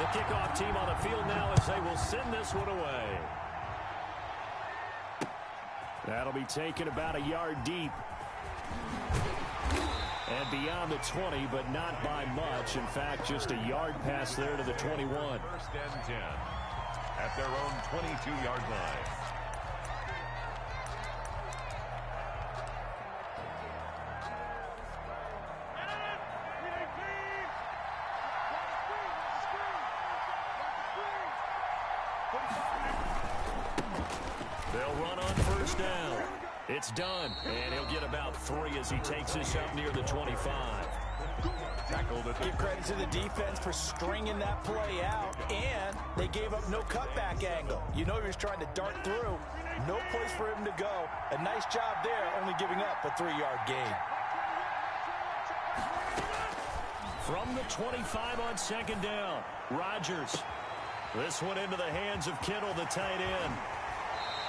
The kickoff team on the field now as they will send this one away. That'll be taken about a yard deep. And beyond the 20, but not by much. In fact, just a yard pass there to the 21. First and 10 at their own 22-yard line. They'll run on first down. It's done, and he'll get about 3 as he takes this up near the 25. Give credit to the defense for stringing that play out, and they gave up no cutback angle. You know he was trying to dart through. No place for him to go. A nice job there, only giving up a 3-yard gain. From the 25 on second down, Rodgers. This one into the hands of Kittle, the tight end.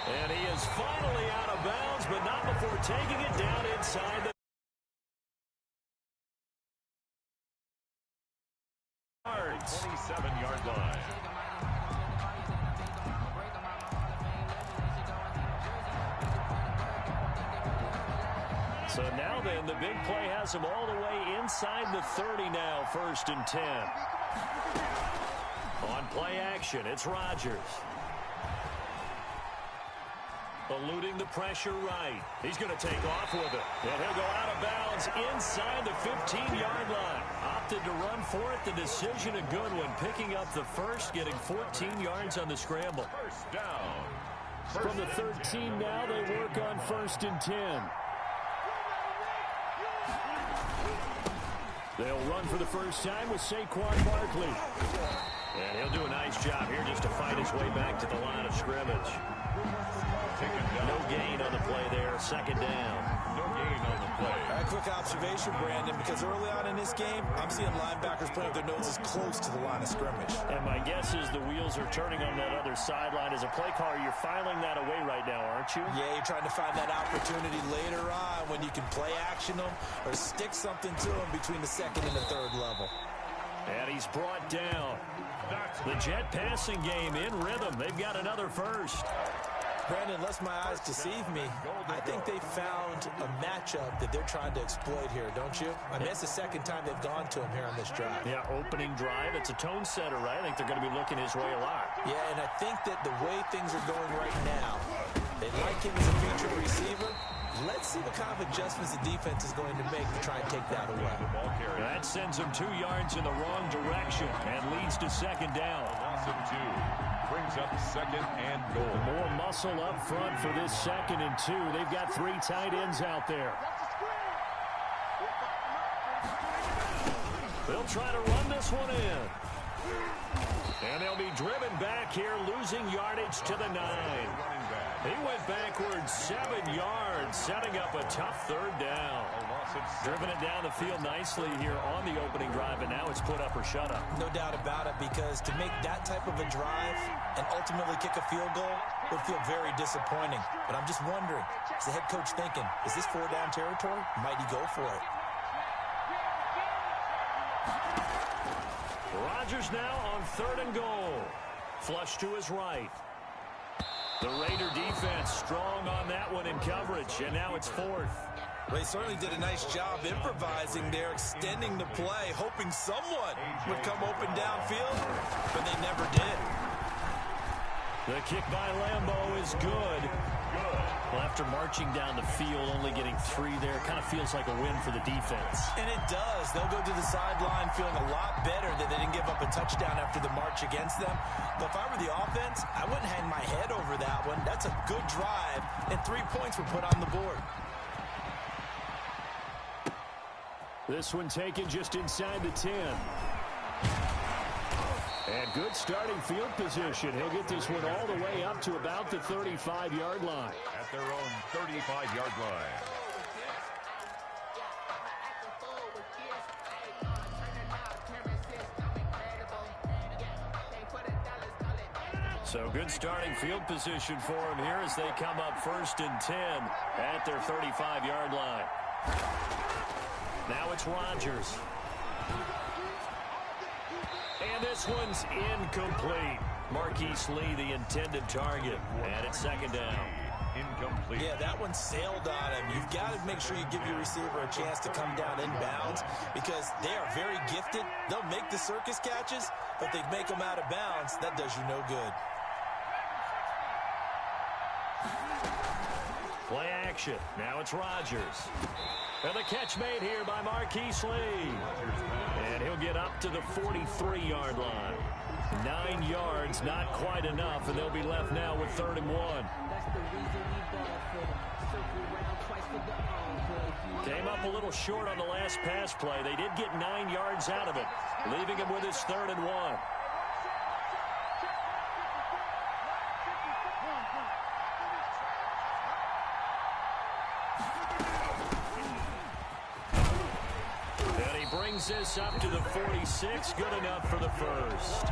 And he is finally out of bounds, but not before taking it down inside the 27-yard line. So now then, the big play has him all the way inside the 30 now, first and 10. On play action, it's Rodgers. Eluding the pressure right. He's going to take off with it. And he'll go out of bounds inside the 15-yard line. Opted to run for it. The decision a good one. Picking up the first, getting 14 yards on the scramble. First down. From the 13 now, they work on first and 10. They'll run for the first time with Saquon Barkley. And he'll do a nice job here just to fight his way back to the line of scrimmage. No gain on the play there. Second down. No gain on the play. A quick observation, Brandon, because early on in this game, I'm seeing linebackers putting their noses close to the line of scrimmage. And my guess is the wheels are turning on that other sideline. As a play caller, you're filing that away right now, aren't you? Yeah, you're trying to find that opportunity later on when you can play action them or stick something to them between the second and the third level. And he's brought down. The Jet passing game in rhythm. They've got another first. Brandon, unless my eyes deceive me, I think they found a matchup that they're trying to exploit here, don't you? I mean, it's the second time they've gone to him here on this drive. Yeah, opening drive. It's a tone setter, right? I think they're going to be looking his way a lot. Yeah, and I think that the way things are going right now, they like him as a featured receiver. Let's see what kind of adjustments the defense is going to make to try and take that away. That sends him 2 yards in the wrong direction and leads to second down. Loss of 2. Brings up second and goal. More muscle up front for this second and 2. They've got 3 tight ends out there. They'll try to run this one in. And they'll be driven back here, losing yardage to the 9. He went backwards 7 yards, setting up a tough third down. Driven it down the field nicely here on the opening drive, and now it's put up or shut up. No doubt about it, because to make that type of a drive and ultimately kick a field goal would feel very disappointing. But I'm just wondering, is the head coach thinking, is this 4-down territory? Might he go for it? Rodgers now on third and goal. Flush to his right. The Raider defense strong on that one in coverage, and now it's fourth. Well, he certainly did a nice job improvising there, extending the play, hoping someone would come open downfield, but they never did. The kick by Lambeau is good. Well, after marching down the field, only getting 3 there, kind of feels like a win for the defense. And it does. They'll go to the sideline feeling a lot better that they didn't give up a touchdown after the march against them. But if I were the offense, I wouldn't hang my head over that one. That's a good drive, and 3 points were put on the board. This one taken just inside the 10. And good starting field position. He'll get this one all the way up to about the 35-yard line. At their own 35-yard line. So good starting field position for him here as they come up first and 10 at their 35-yard line. Now it's Rodgers. And this one's incomplete. Marquise Lee, the intended target. And it's second down. Incomplete. Yeah, that one sailed on him. You've got to make sure you give your receiver a chance to come down inbounds because they are very gifted. They'll make the circus catches, but they make them out of bounds. That does you no good. Play action. Now it's Rodgers. And the catch made here by Marquise Lee. And he'll get up to the 43-yard line. 9 yards, not quite enough, and they'll be left now with 3rd and 1. Came up a little short on the last pass play. They did get 9 yards out of it, leaving him with his 3rd and 1. Brings this up to the 46. Good enough for the first.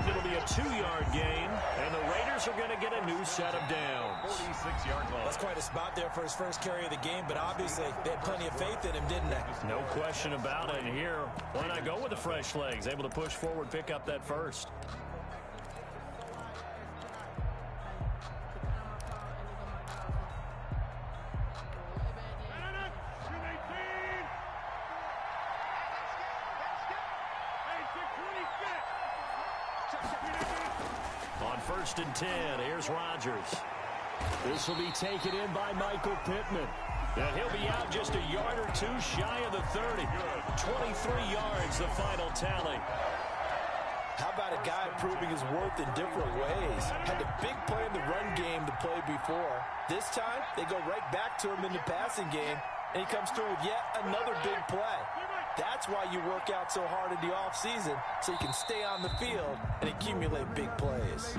It'll be a 2-yard gain, and the Raiders are going to get a new set of downs. 46-yard line. That's quite a spot there for his first carry of the game, but obviously they had plenty of faith in him, didn't they? No question about it. And here, why not go with the fresh legs? Able to push forward, pick up that first. On 1st and 10, here's Rodgers. This will be taken in by Michael Pittman. And he'll be out just a yard or two shy of the 30. 23 yards, the final tally. How about a guy proving his worth in different ways? Had a big play in the run game to play before. This time, they go right back to him in the passing game, and he comes through with yet another big play. That's why you work out so hard in the offseason, so you can stay on the field and accumulate big plays.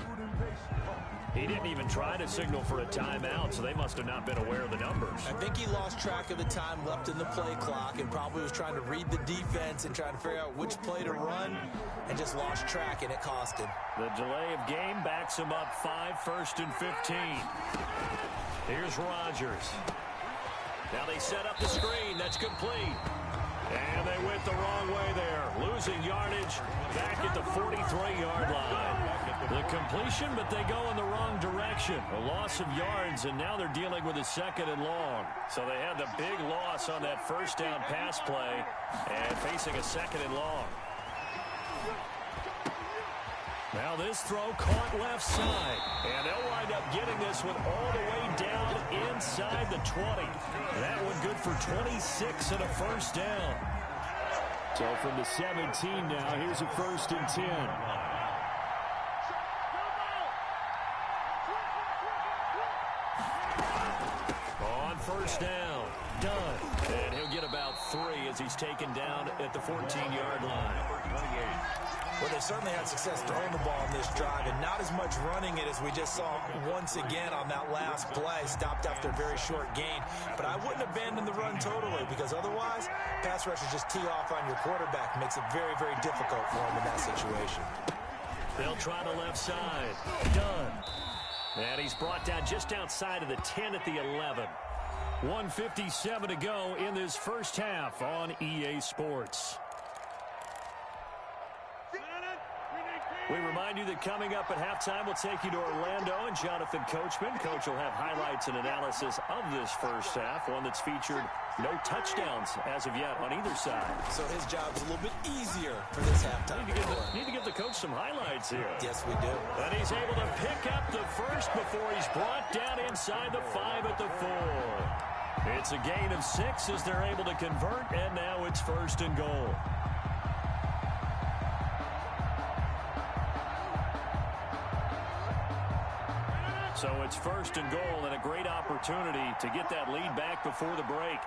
He didn't even try to signal for a timeout, so they must have not been aware of the numbers. I think he lost track of the time left in the play clock and probably was trying to read the defense and trying to figure out which play to run and just lost track, and it cost him. The delay of game backs him up 5, 1st and 15. Here's Rodgers. Now they set up the screen. That's complete. And they went the wrong way there. Losing yardage back at the 43-yard line. The completion, but they go in the wrong direction. A loss of yards, and now they're dealing with a 2nd and long. So they had the big loss on that 1st down pass play and facing a 2nd and long. Now this throw caught left side. And they'll wind up getting this one all the way down inside the 20. That one good for 26 and a 1st down. So from the 17 now, here's a 1st and 10. On 1st down, done. And he'll get about 3 as he's taken down at the 14-yard line. Well, they certainly had success throwing the ball in this drive, and not as much running it as we just saw once again on that last play. Stopped after a very short gain. But I wouldn't abandon the run totally, because otherwise, pass rushers just tee off on your quarterback. Makes it very, very difficult for him in that situation. They'll try the left side. Done. And he's brought down just outside of the 10 at the 11. 1:57 to go in this first half on EA Sports. We remind you that coming up at halftime, we'll take you to Orlando and Jonathan Coachman. Coach will have highlights and analysis of this first half, one that's featured no touchdowns as of yet on either side. So his job's a little bit easier for this halftime. Need to give the coach some highlights here. Yes, we do. And he's able to pick up the first before he's brought down inside the 5 at the 4. It's a gain of 6 as they're able to convert, and now it's 1st and goal. So it's 1st and goal, and a great opportunity to get that lead back before the break.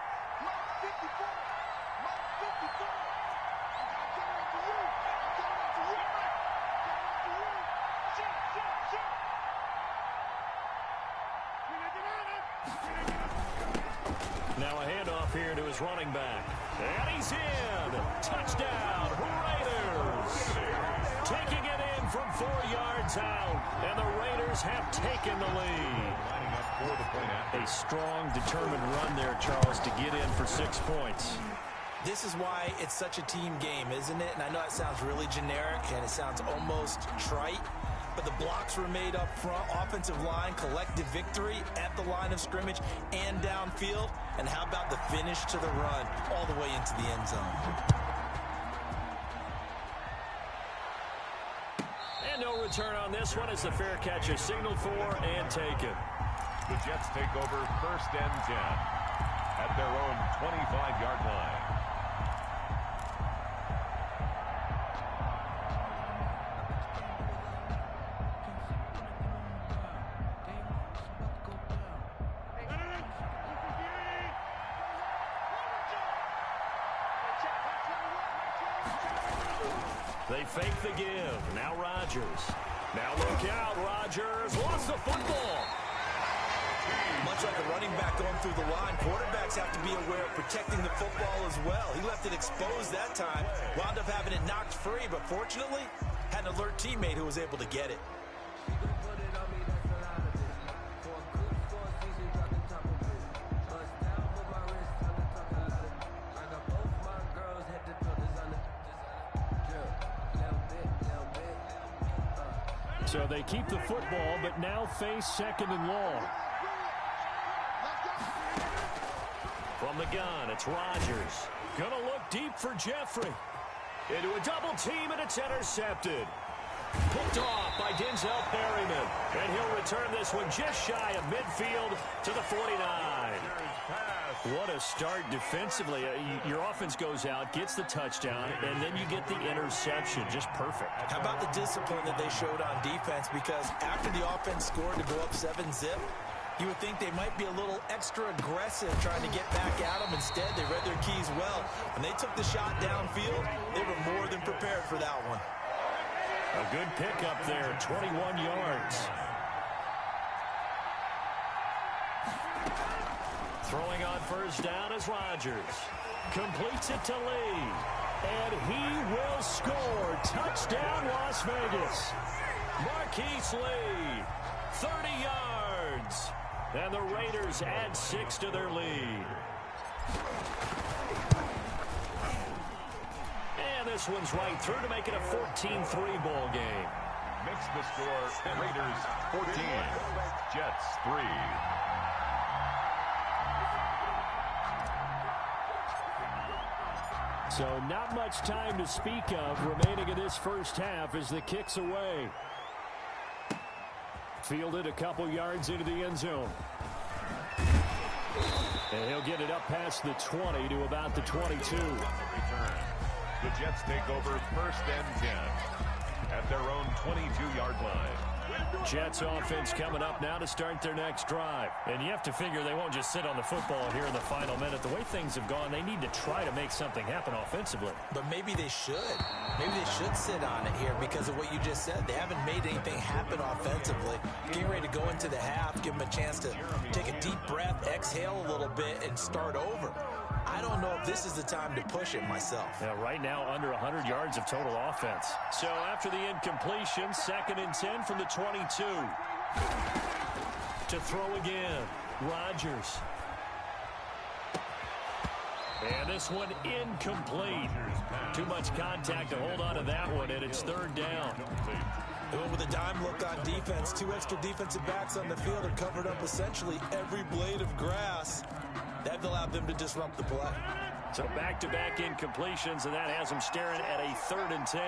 Now a handoff here to his running back. And he's in. Touchdown, Raiders. Taking it in from 4 yards out. And the Raiders have taken the lead. A strong, determined run there, Charles, to get in for 6 points. This is why it's such a team game, isn't it? And I know that sounds really generic and it sounds almost trite, but the blocks were made up front, offensive line, collective victory at the line of scrimmage and downfield. And how about the finish to the run all the way into the end zone? And no return on this one as the fair catch is signaled for and taken. The Jets take over 1st and 10 at their own 25-yard line. They fake the give. Now Rodgers. Now look out. Rodgers lost the football. Much like a running back going through the line, quarterbacks have to be aware of protecting the football as well. He left it exposed that time, wound up having it knocked free, but fortunately, had an alert teammate who was able to get it. So they keep the football, but now face 2nd and long. From the gun, it's Rodgers. Gonna look deep for Jeffrey. Into a double team, and it's intercepted. Picked off by Denzel Perryman. And he'll return this one just shy of midfield to the 49. What a start defensively. Your offense goes out, gets the touchdown, and then you get the interception. Just perfect. How about the discipline that they showed on defense? Because after the offense scored to go up 7-zip, you would think they might be a little extra aggressive trying to get back at them. Instead, they read their keys well. When they took the shot downfield, they were more than prepared for that one. A good pickup there, 21 yards. Throwing on 1st down is Rodgers. Completes it to Lee. And he will score. Touchdown, Las Vegas. Marquise Lee, 30 yards. And the Raiders add 6 to their lead. And this one's right through to make it a 14-3 ball game. Makes the score Raiders 14, Jets 3. So not much time to speak of remaining in this first half as the kick's away. Fielded a couple yards into the end zone. And he'll get it up past the 20 to about the 22. The Jets take over 1st and 10 at their own 22-yard line. Jets offense coming up now to start their next drive. And you have to figure they won't just sit on the football here in the final minute. The way things have gone, they need to try to make something happen offensively. But maybe they should. Maybe they should sit on it here because of what you just said. They haven't made anything happen offensively. Getting ready to go into the half, give them a chance to take a deep breath, exhale a little bit, and start over. I don't know if this is the time to push it myself. Yeah, right now under 100 yards of total offense. So after the incompletion, 2nd and 10 from the 22. To throw again, Rodgers. And this one incomplete. Too much contact to hold on to that one, and it's 3rd down. And with a dime look on defense, 2 extra defensive backs on the field and covered up essentially every blade of grass. That allowed them to disrupt the play. So back-to-back incompletions, and that has them staring at a 3rd and 10.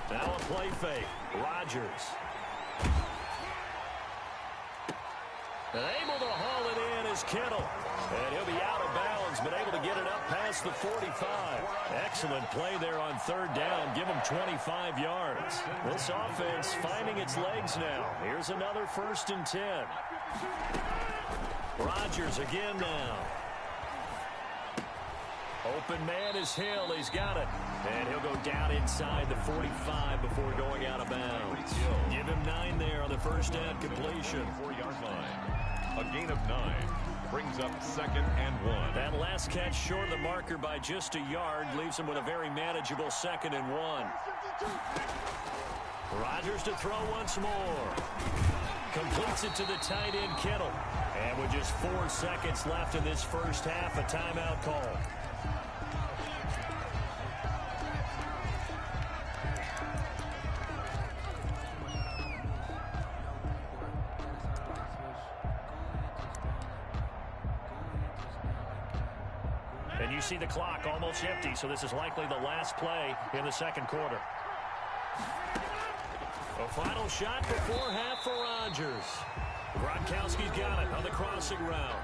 Now a play fake. Rodgers. And able to haul it in is Kittle. And he'll be out of bounds, but able to get it up past the 45. Excellent play there on 3rd down. Give him 25 yards. This offense finding its legs now. Here's another 1st and 10. Rodgers again now. Open man is Hill. He's got it. And he'll go down inside the 45 before going out of bounds. Give him 9 there on the 1st down completion. 4-yard line. A gain of 9 brings up 2nd and 1. That last catch short of the marker by just a yard leaves him with a very manageable 2nd and 1. Rodgers to throw once more. Completes it to the tight end, Kittle. And with just 4 seconds left in this first half, a timeout call. And you see the clock almost empty, so this is likely the last play in the second quarter. A final shot before half for Rodgers. Gronkowski's got it on the crossing route.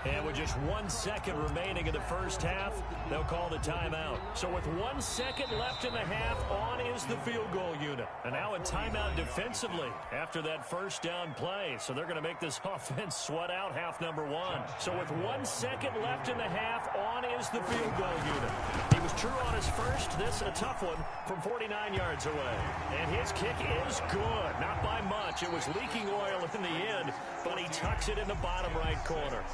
And with just 1 second remaining in the first half, they'll call the timeout. So with 1 second left in the half, on is the field goal unit. And now a timeout defensively after that first down play. So they're going to make this offense sweat out half number 1. So with 1 second left in the half, on is the field goal unit. He was true on his first. This a tough one from 49 yards away. And his kick is good. Not by much. It was leaking oil in the end, but he tucks it in the bottom right corner.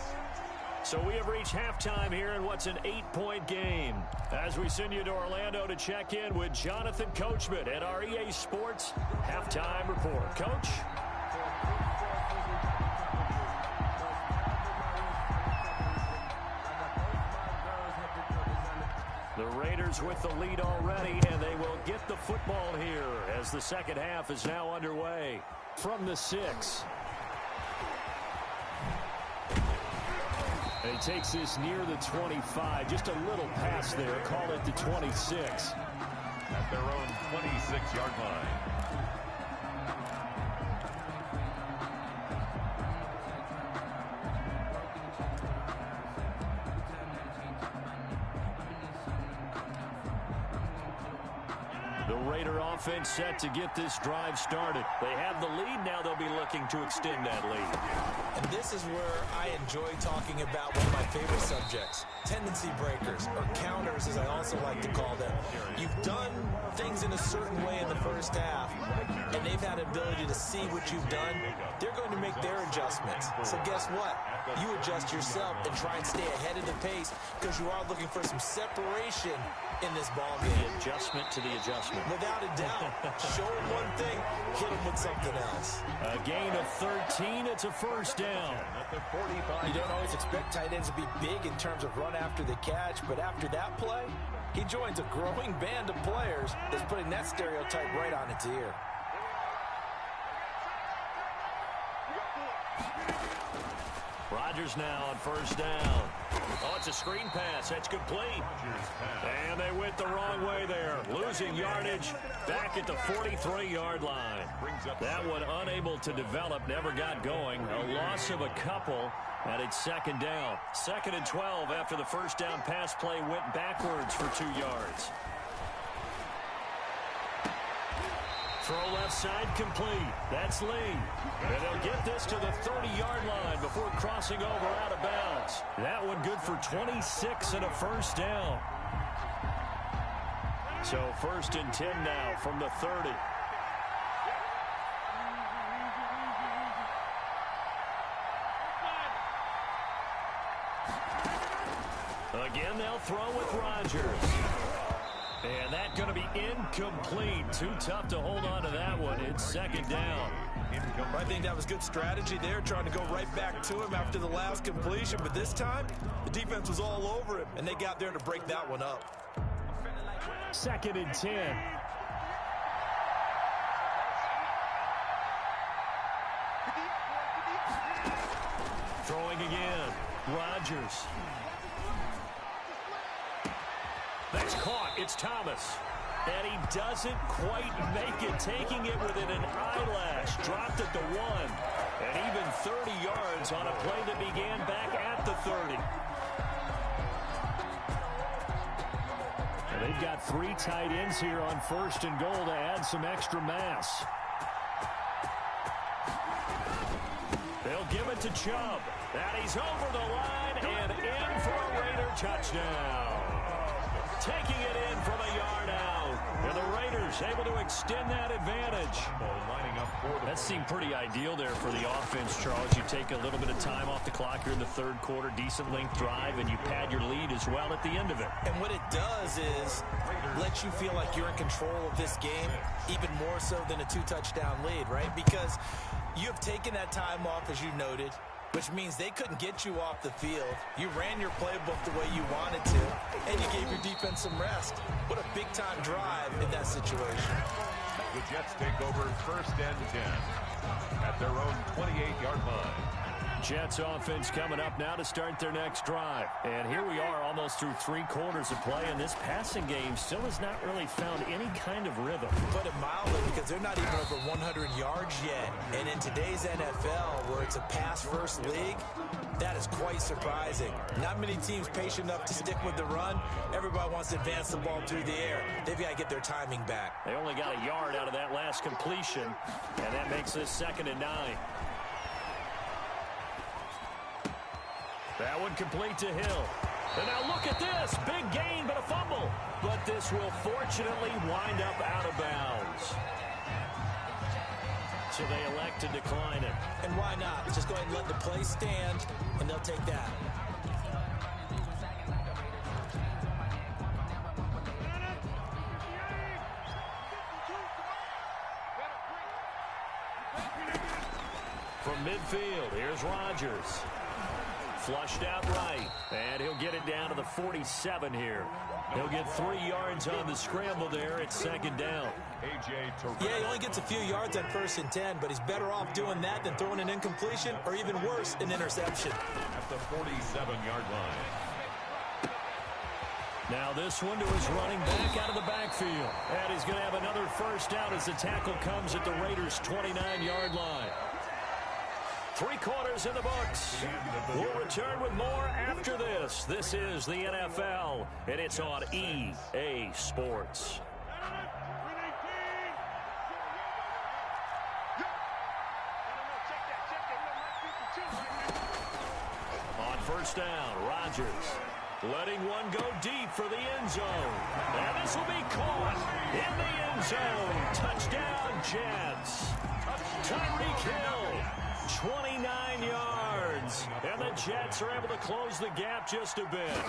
So we have reached halftime here in what's an 8-point game. As we send you to Orlando to check in with Jonathan Coachman at our EA Sports Halftime Report. Coach? The Raiders with the lead already, and they will get the football here as the second half is now underway. From the 6. And he takes this near the 25. Just a little pass there. Call it the 26. At their own 26-yard line. The Raider offense set to get this drive started. They have the lead. Now they'll be looking to extend that lead. And this is where I enjoy talking about one of my favorite subjects, tendency breakers, or counters as I also like to call them. You've done things in a certain way in the first half, and they've had ability to see what you've done. They're going to make their adjustments. So guess what? You adjust yourself and try and stay ahead of the pace because you are looking for some separation in this ball game. The adjustment to the adjustment. Without a doubt. Show them one thing, hit them with something else. A gain of 13. It's a first down. You don't always expect tight ends to be big in terms of run after the catch, but after that play, he joins a growing band of players that's putting that stereotype right on its ear. Rodgers now on first down. Oh, it's a screen pass. That's complete. And they went the wrong way there. Losing yardage back at the 43-yard line. That one unable to develop, never got going. A loss of a couple, and it's second down. 2nd and 12 after the first down pass play went backwards for 2 yards. Throw left side complete. That's Lee. And they'll get this to the 30-yard line before crossing over out of bounds. That one good for 26 and a first down. So 1st and 10 now from the 30. Again, they'll throw with Rodgers. And that's going to be incomplete. Too tough to hold on to that one. It's second down. I think that was good strategy there, trying to go right back to him after the last completion. But this time, the defense was all over him, and they got there to break that one up. 2nd and 10. Throwing again. Rodgers. That's caught. It's Thomas. And he doesn't quite make it, taking it within an eyelash. Dropped at the 1. And even 30 yards on a play that began back at the 30. And they've got 3 tight ends here on 1st and goal to add some extra mass. They'll give it to Chubb. And he's over the line and in for a Raider touchdown. Taking it in from a yard out. And the Raiders Jets able to extend that advantage. Lining up for the that seemed pretty ideal there for the offense, Charles. You take a little bit of time off the clock here in the third quarter, decent length drive, and you pad your lead as well at the end of it. And what it does is let you feel like you're in control of this game, even more so than a 2-touchdown lead, right? Because you have taken that time off, as you noted, which means they couldn't get you off the field. You ran your playbook the way you wanted to, and you gave your defense some rest. What a big-time drive in that situation. The Jets take over first and 10 at their own 28-yard line. Jets offense coming up now to start their next drive. And here we are almost through 3 quarters of play, and this passing game still has not really found any kind of rhythm. Put it mildly, because they're not even over 100 yards yet. And in today's NFL, where it's a pass-first league, that is quite surprising. Not many teams patient enough to stick with the run. Everybody wants to advance the ball through the air. They've got to get their timing back. They only got a yard out of that last completion, and that makes this 2nd and 9. That one complete to Hill. And now look at this. Big gain, but a fumble. But this will fortunately wind up out of bounds. So they elect to decline it. And why not? Just go ahead and let the play stand, and they'll take that. From midfield, here's Rodgers. Flushed out right, and he'll get it down to the 47 here. He'll get 3 yards on the scramble there. It's 2nd down. Yeah, he only gets a few yards on 1st and 10, but he's better off doing that than throwing an incompletion or even worse, an interception. At the 47-yard line. Now this one to his running back out of the backfield. And he's going to have another first down as the tackle comes at the Raiders' 29-yard line. 3 quarters in the books. We'll return with more after this. This is the NFL, and it's on EA Sports. On first down, Rodgers letting one go deep for the end zone. And this will be caught in the end zone. Touchdown, Jets. Tyreek Hill. 29 yards, and the Jets are able to close the gap just a bit.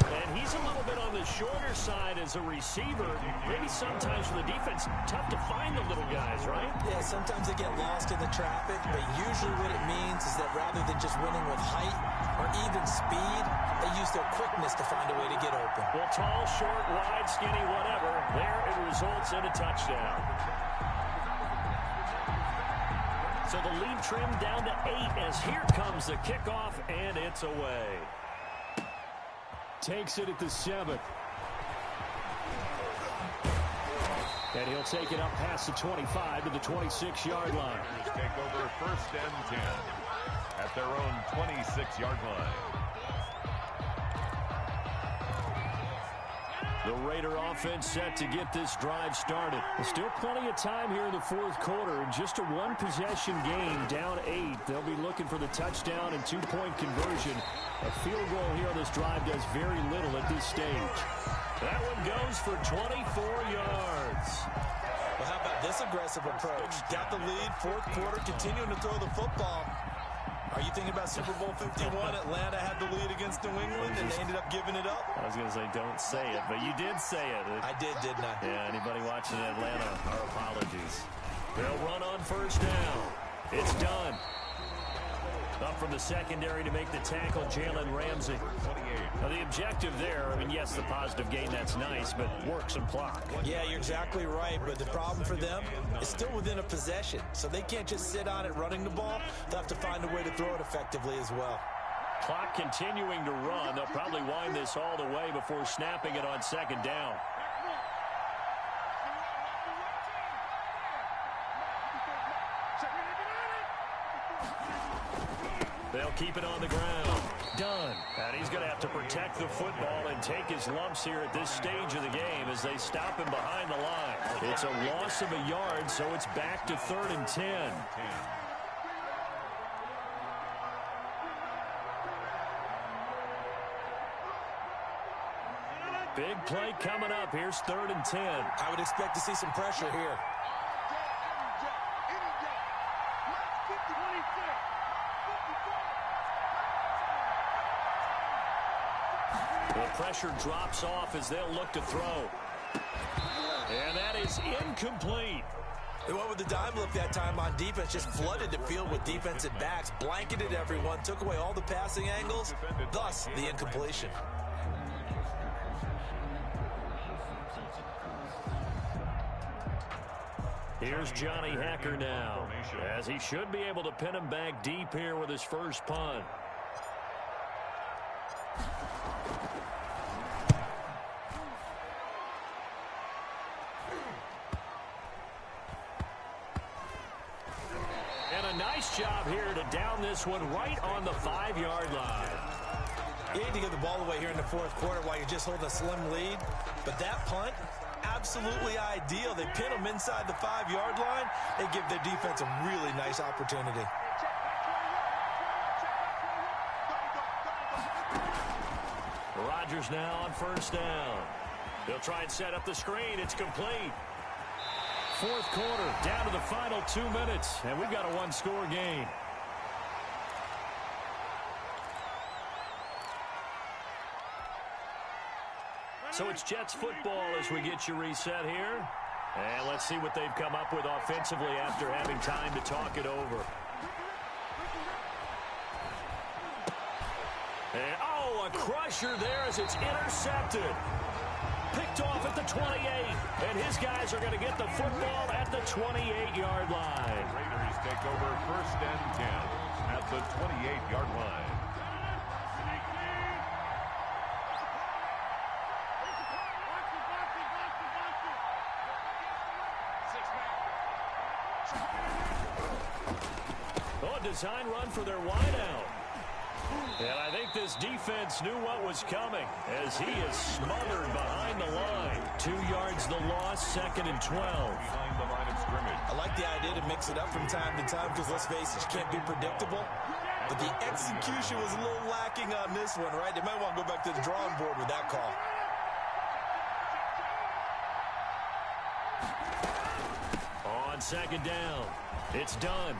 And he's a little bit on the shorter side as a receiver. Maybe sometimes for the defense, tough to find the little guys, right? Yeah, sometimes they get lost in the traffic, but usually what it means is that rather than just winning with height or even speed, they use their quickness to find a way to get open. Well, tall, short, wide, skinny, whatever, there it results in a touchdown. So the lead trimmed down to 8 as here comes the kickoff, and it's away. Takes it at the 7. And he'll take it up past the 25 to the 26-yard line. Take over first and 10 at their own 26-yard line. The Raider offense set to get this drive started. There's still plenty of time here in the 4th quarter. Just a 1-possession game, down 8. They'll be looking for the touchdown and 2-point conversion. A field goal here on this drive does very little at this stage. That one goes for 24 yards. Well, how about this aggressive approach? Got the lead, 4th quarter, continuing to throw the football. Are you thinking about Super Bowl 51? Atlanta had the lead against New England, and they ended up giving it up? I was going to say, don't say it, but you did say it. I did, didn't I? Yeah, anybody watching Atlanta, our apologies. They'll run on first down. It's done. Up from the secondary to make the tackle, Jalen Ramsey. Now, the objective there, I mean, yes, the positive gain, that's nice, but work some clock. Yeah, you're exactly right, but the problem for them is still within a possession, so they can't just sit on it running the ball. They'll have to find a way to throw it effectively as well. Clock continuing to run. They'll probably wind this all the way before snapping it on 2nd down. They'll keep it on the ground. Done. And he's going to have to protect the football and take his lumps here at this stage of the game as they stop him behind the line. It's a loss of a yard, so it's back to 3rd and 10. Big play coming up. Here's 3rd and 10. I would expect to see some pressure here. The pressure drops off as they'll look to throw. And that is incomplete. They went with the dime look that time on defense, just flooded the field with defensive backs, blanketed everyone, took away all the passing angles, thus the incompletion. Here's Johnny Hacker now, as he should be able to pin him back deep here with his first punt. And a nice job here to down this one right on the 5-yard line. You need to give the ball away here in the 4th quarter while you're just holding a slim lead, but that punt, absolutely ideal. They pin them inside the 5-yard line. They give their defense a really nice opportunity. Rodgers now on 1st down. They'll try and set up the screen. It's complete. 4th quarter, down to the final 2 minutes, and we've got a 1-score game. So it's Jets football as we get you reset here. And let's see what they've come up with offensively after having time to talk it over. And, oh, a crusher there as it's intercepted. Picked off at the 28. And his guys are going to get the football at the 28-yard line. Raiders take over 1st and 10 at the 28-yard line. Design run for their wideout. And I think this defense knew what was coming as he is smothered behind the line. 2 yards the loss, 2nd and 12. Behind the line of scrimmage. I like the idea to mix it up from time to time because, let's face it, you can't be predictable. But the execution was a little lacking on this one, right? They might want to go back to the drawing board with that call. On 2nd down, it's done.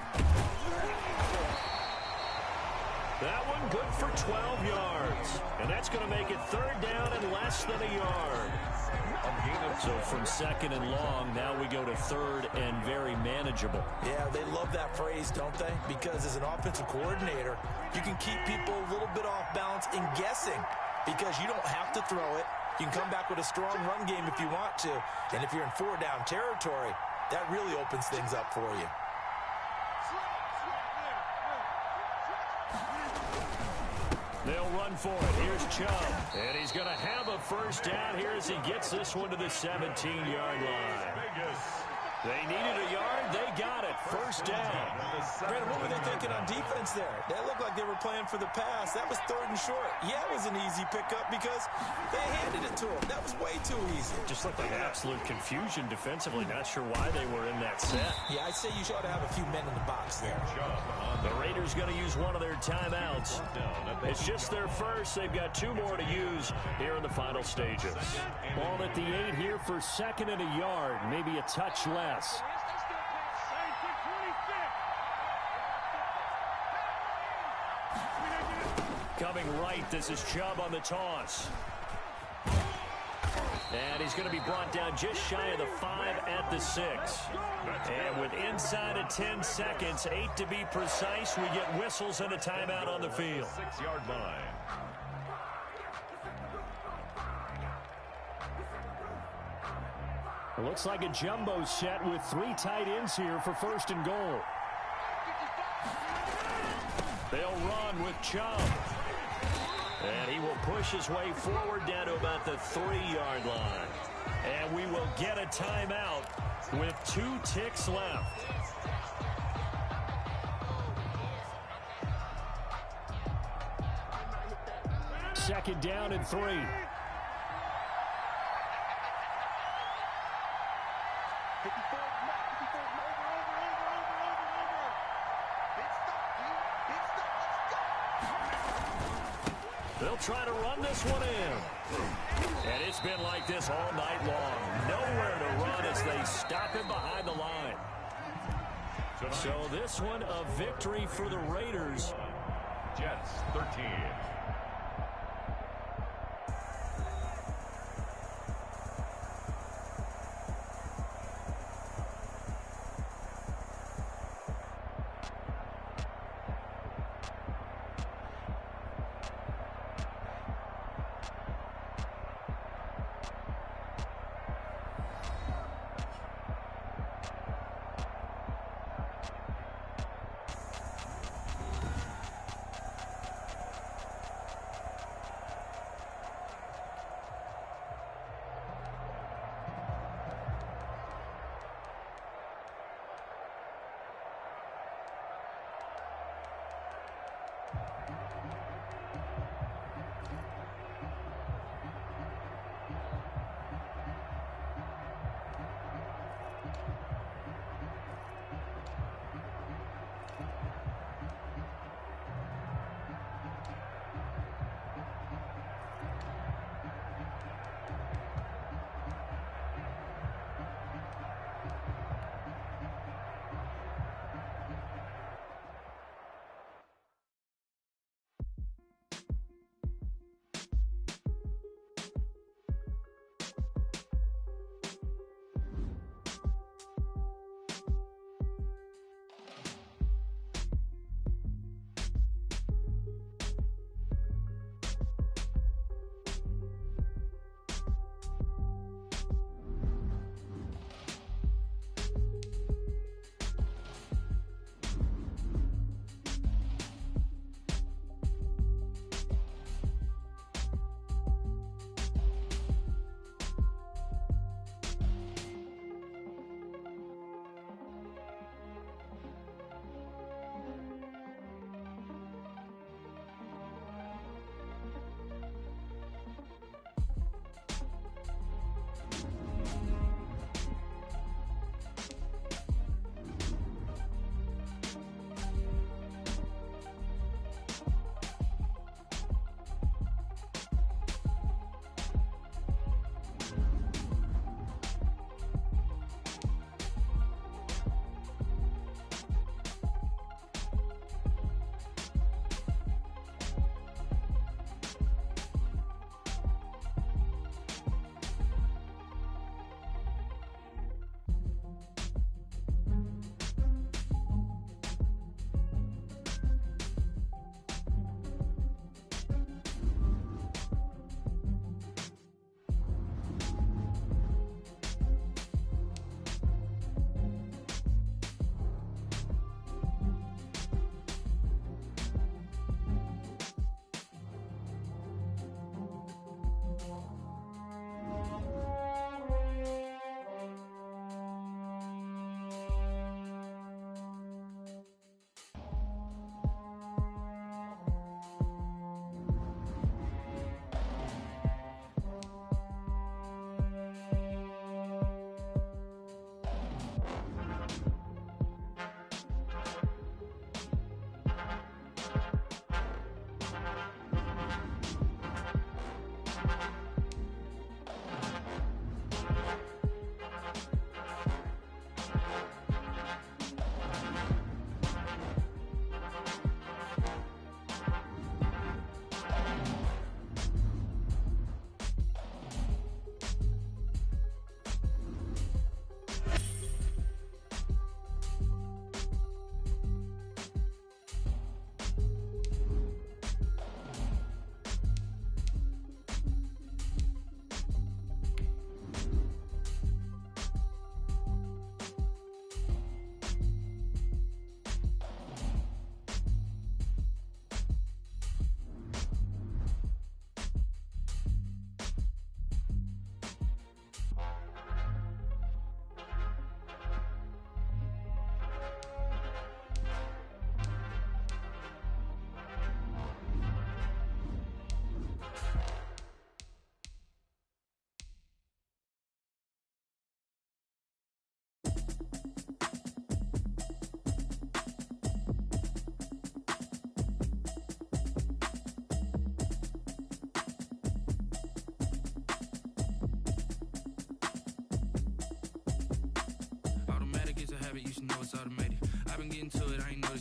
That one good for 12 yards. And that's going to make it 3rd down and less than a yard. So from 2nd and long, now we go to 3rd and very manageable. Yeah, they love that phrase, don't they? Because as an offensive coordinator, you can keep people a little bit off balance and guessing because you don't have to throw it. You can come back with a strong run game if you want to. And if you're in 4-down territory, that really opens things up for you. They'll run for it. Here's Chubb. And he's going to have a 1st down here as he gets this one to the 17-yard line. They needed a yard. They got it. 1st down. Brandon, what were they thinking on defense there? That looked like they were playing for the pass. That was 3rd and short. Yeah, it was an easy pickup because they handed it to him. That was way too easy. Just looked like absolute confusion defensively. Not sure why they were in that set. Yeah, I'd say you ought to have a few men in the box there. The Raiders going to use one of their timeouts. It's just their first. They've got 2 more to use here in the final stages. Ball at the 8 here for 2nd and a yard. Maybe a touch less. Coming right, this is Chubb on the toss. And he's going to be brought down just shy of the 5 at the 6. And with inside of 10 seconds, 8 to be precise, we get whistles and a timeout on the field. 6-yard line. It looks like a jumbo set with 3 tight ends here for 1st and goal. They'll run with Chubb. And he will push his way forward down to about the 3-yard line. And we will get a timeout with 2 ticks left. Second down and 3. They'll try to run this one in. And it's been like this all night long. Nowhere to run as they stop him behind the line. So this one, a victory for the Raiders. Jets 13.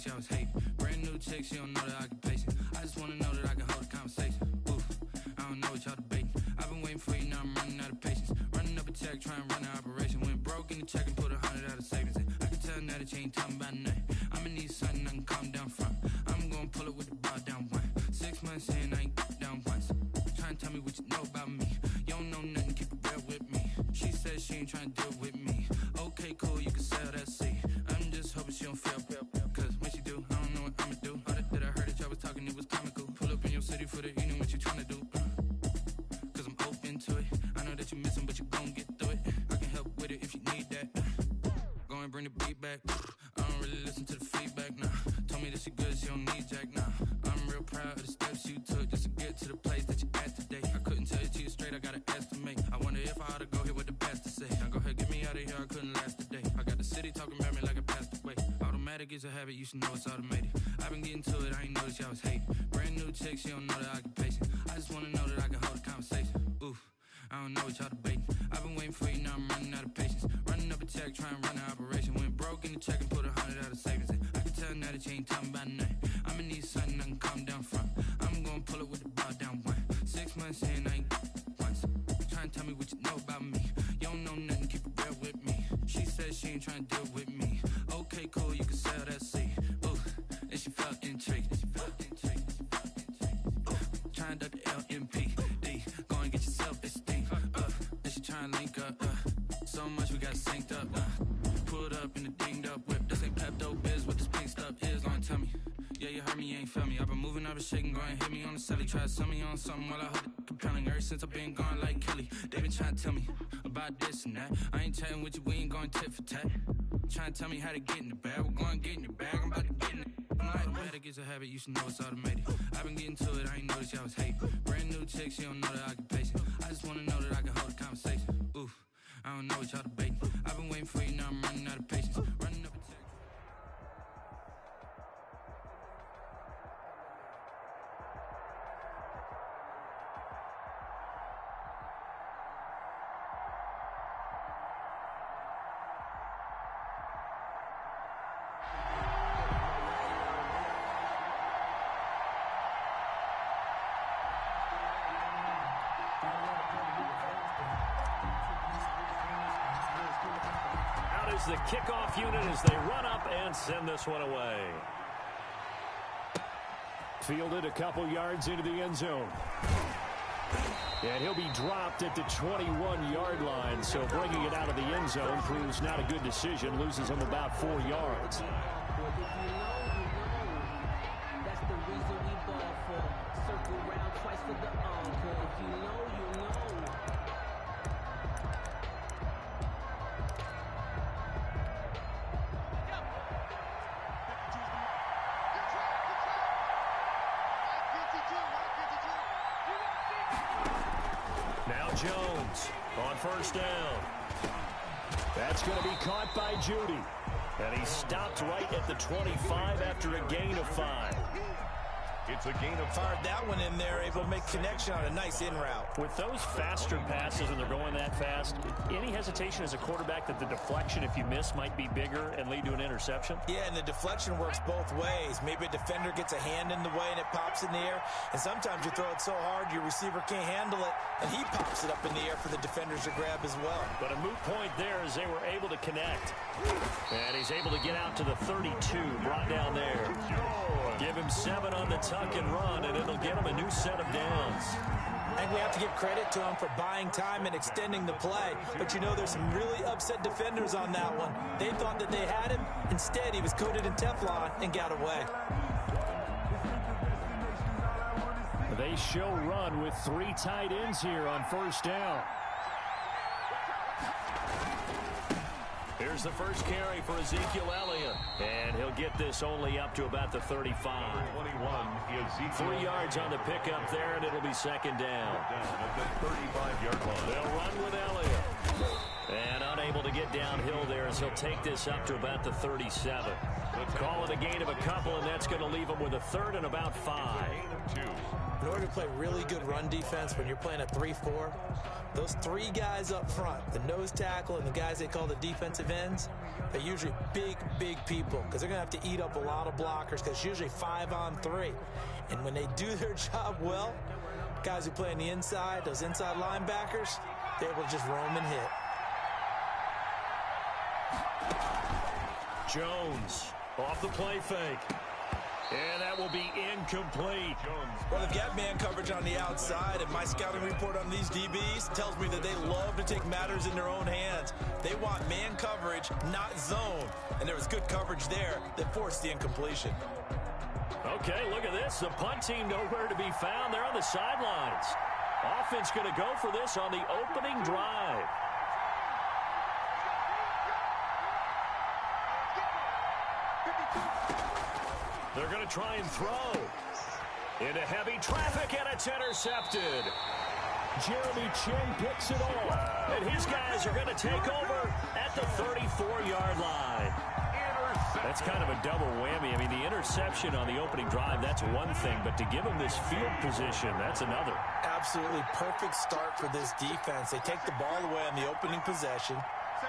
that y'all was hating. Brand new chick, she don't know the occupation. I just wanna know that I can hold a conversation. Oof, I don't know what y'all debating. I've been waiting for you, now I'm running out of patience. Running up a check, trying to run an operation. Went broke in the check and put 100 out of savings in. I can tell now that you ain't talking about nothing. I'ma need something I can calm down from. I'm gonna pull it with the bar down one. 6 months in, I ain't down once. Trying to tell me what you know about me. You don't know nothing, keep it real with me. She says she ain't trying to deal with me. Okay, cool, you can sell that seat. I'm just hoping she don't fail. Cause when she do, I don't know what I'ma do. All that I heard that y'all was talking, it was comical. Pull up in your city for the evening, what you trying to do? Cause I'm open to it. I know that you missing, but you gon' get through it. I can help with it if you need that. Go and bring the beat back. I don't really listen to the feedback, nah. Told me that she good, she don't need jack, nah. I'm real proud of the steps you took just to get to the place that you at today. I couldn't tell it to you straight, I gotta estimate. I wonder if I ought to go here with the best to say. Now go ahead, get me out of here, I couldn't last a day. I got the city talking about me like I passed away. Automatic is a habit, you should know it's automated. I've been getting to it, I ain't noticed y'all was hating. Brand new chick, she don't know the occupation. I just wanna know that I can hold a conversation. Oof, I don't know what y'all debating. I've been waiting for you, now I'm running out of patience. Running up a check, trying to run an operation. Went broke in the check and put 100 out of savings in. I can tell now that you ain't talking about nothing. I'ma need something I can calm down from. I'm gonna pull it with the bar down one. 6 months in, I ain't once. Trying to tell me what you know about me. You don't know nothing, keep it real with me. She says she ain't trying to deal with me. Okay, cool, you can sell that seat. Ooh, and she felt intrigued. Trying to duck the LMPD. Go and get your self-esteem. Then she trying to link up. So much we got synced up. Pulled up in the dinged up whip. This ain't Pepto-Biz, what this pink stuff is. Long tell me. Yeah, you heard me, you ain't felt me. I've been moving, I've been shaking, go and hit me on the celly. Try to sell me on something while I hold it compelling. Ever since I've been gone like Kelly, they been trying to tell me about this and that. I ain't chatting with you, we ain't going tit for tat. Trying to tell me how to get in the bag. We're going to get in the bag, I'm about to get in it. Automatic is a habit, you should know it's automated. I've been getting to it, I ain't noticed y'all was hating. Brand new chick, she don't know the occupation. I just wanna know that I can hold a conversation. Oof, I don't know what y'all debating. I've been waiting for you, now I'm running out of patience. Running up a check. The kickoff unit as they run up and send this one away. Fielded a couple yards into the end zone. And he'll be dropped at the 21-yard line. So bringing it out of the end zone proves not a good decision. Loses him about 4 yards. That's the reason we ball for. Circle round twice for the encore. If you know, you know. Jones on first down. That's going to be caught by Judy. And he stopped right at the 25 after a gain of 5. It's a gain of 5. Fired that one in there, able to make connection on a nice in route. With those faster passes and they're going that fast, any hesitation as a quarterback that the deflection, if you miss, might be bigger and lead to an interception? Yeah, and the deflection works both ways. Maybe a defender gets a hand in the way and it pops in the air. And sometimes you throw it so hard your receiver can't handle it, and he pops it up in the air for the defenders to grab as well. But a moot point there as they were able to connect. And he's able to get out to the 32, brought down there. Give him 7 on the tuck and run, and it'll get him a new set of downs. I think we have to give credit to him for buying time and extending the play. But you know, there's some really upset defenders on that one. They thought that they had him. Instead, he was coated in Teflon and got away. They show run with 3 tight ends here on first down. Here's the first carry for Ezekiel Elliott. And he'll get this only up to about the 35. 21, 3 yards on the pickup there, and it'll be second down. At the 35-yard line. They'll run with Elliott. And unable to get downhill there as he'll take this up to about the 37. Call it a gain of a couple, and that's going to leave them with a third and about 5. In order to play really good run defense when you're playing a 3-4, those 3 guys up front, the nose tackle and the guys they call the defensive ends, they're usually big, big people because they're going to have to eat up a lot of blockers because it's usually 5-on-3. And when they do their job well, guys who play on the inside, those inside linebackers, they're able to just roam and hit. Jones off the play fake. And that will be incomplete. Well, they've got man coverage on the outside, and my scouting report on these DBs tells me that they love to take matters in their own hands. They want man coverage, not zone. And there was good coverage there that forced the incompletion. Okay, look at this. The punt team nowhere to be found. They're on the sidelines. Offense going to go for this on the opening drive. They're going to try and throw. Into heavy traffic, and it's intercepted. Jeremy Chin picks it off. And his guys are going to take over at the 34-yard line. That's kind of a double whammy. I mean, the interception on the opening drive, that's one thing. But to give them this field position, that's another. Absolutely perfect start for this defense. They take the ball away on the opening possession.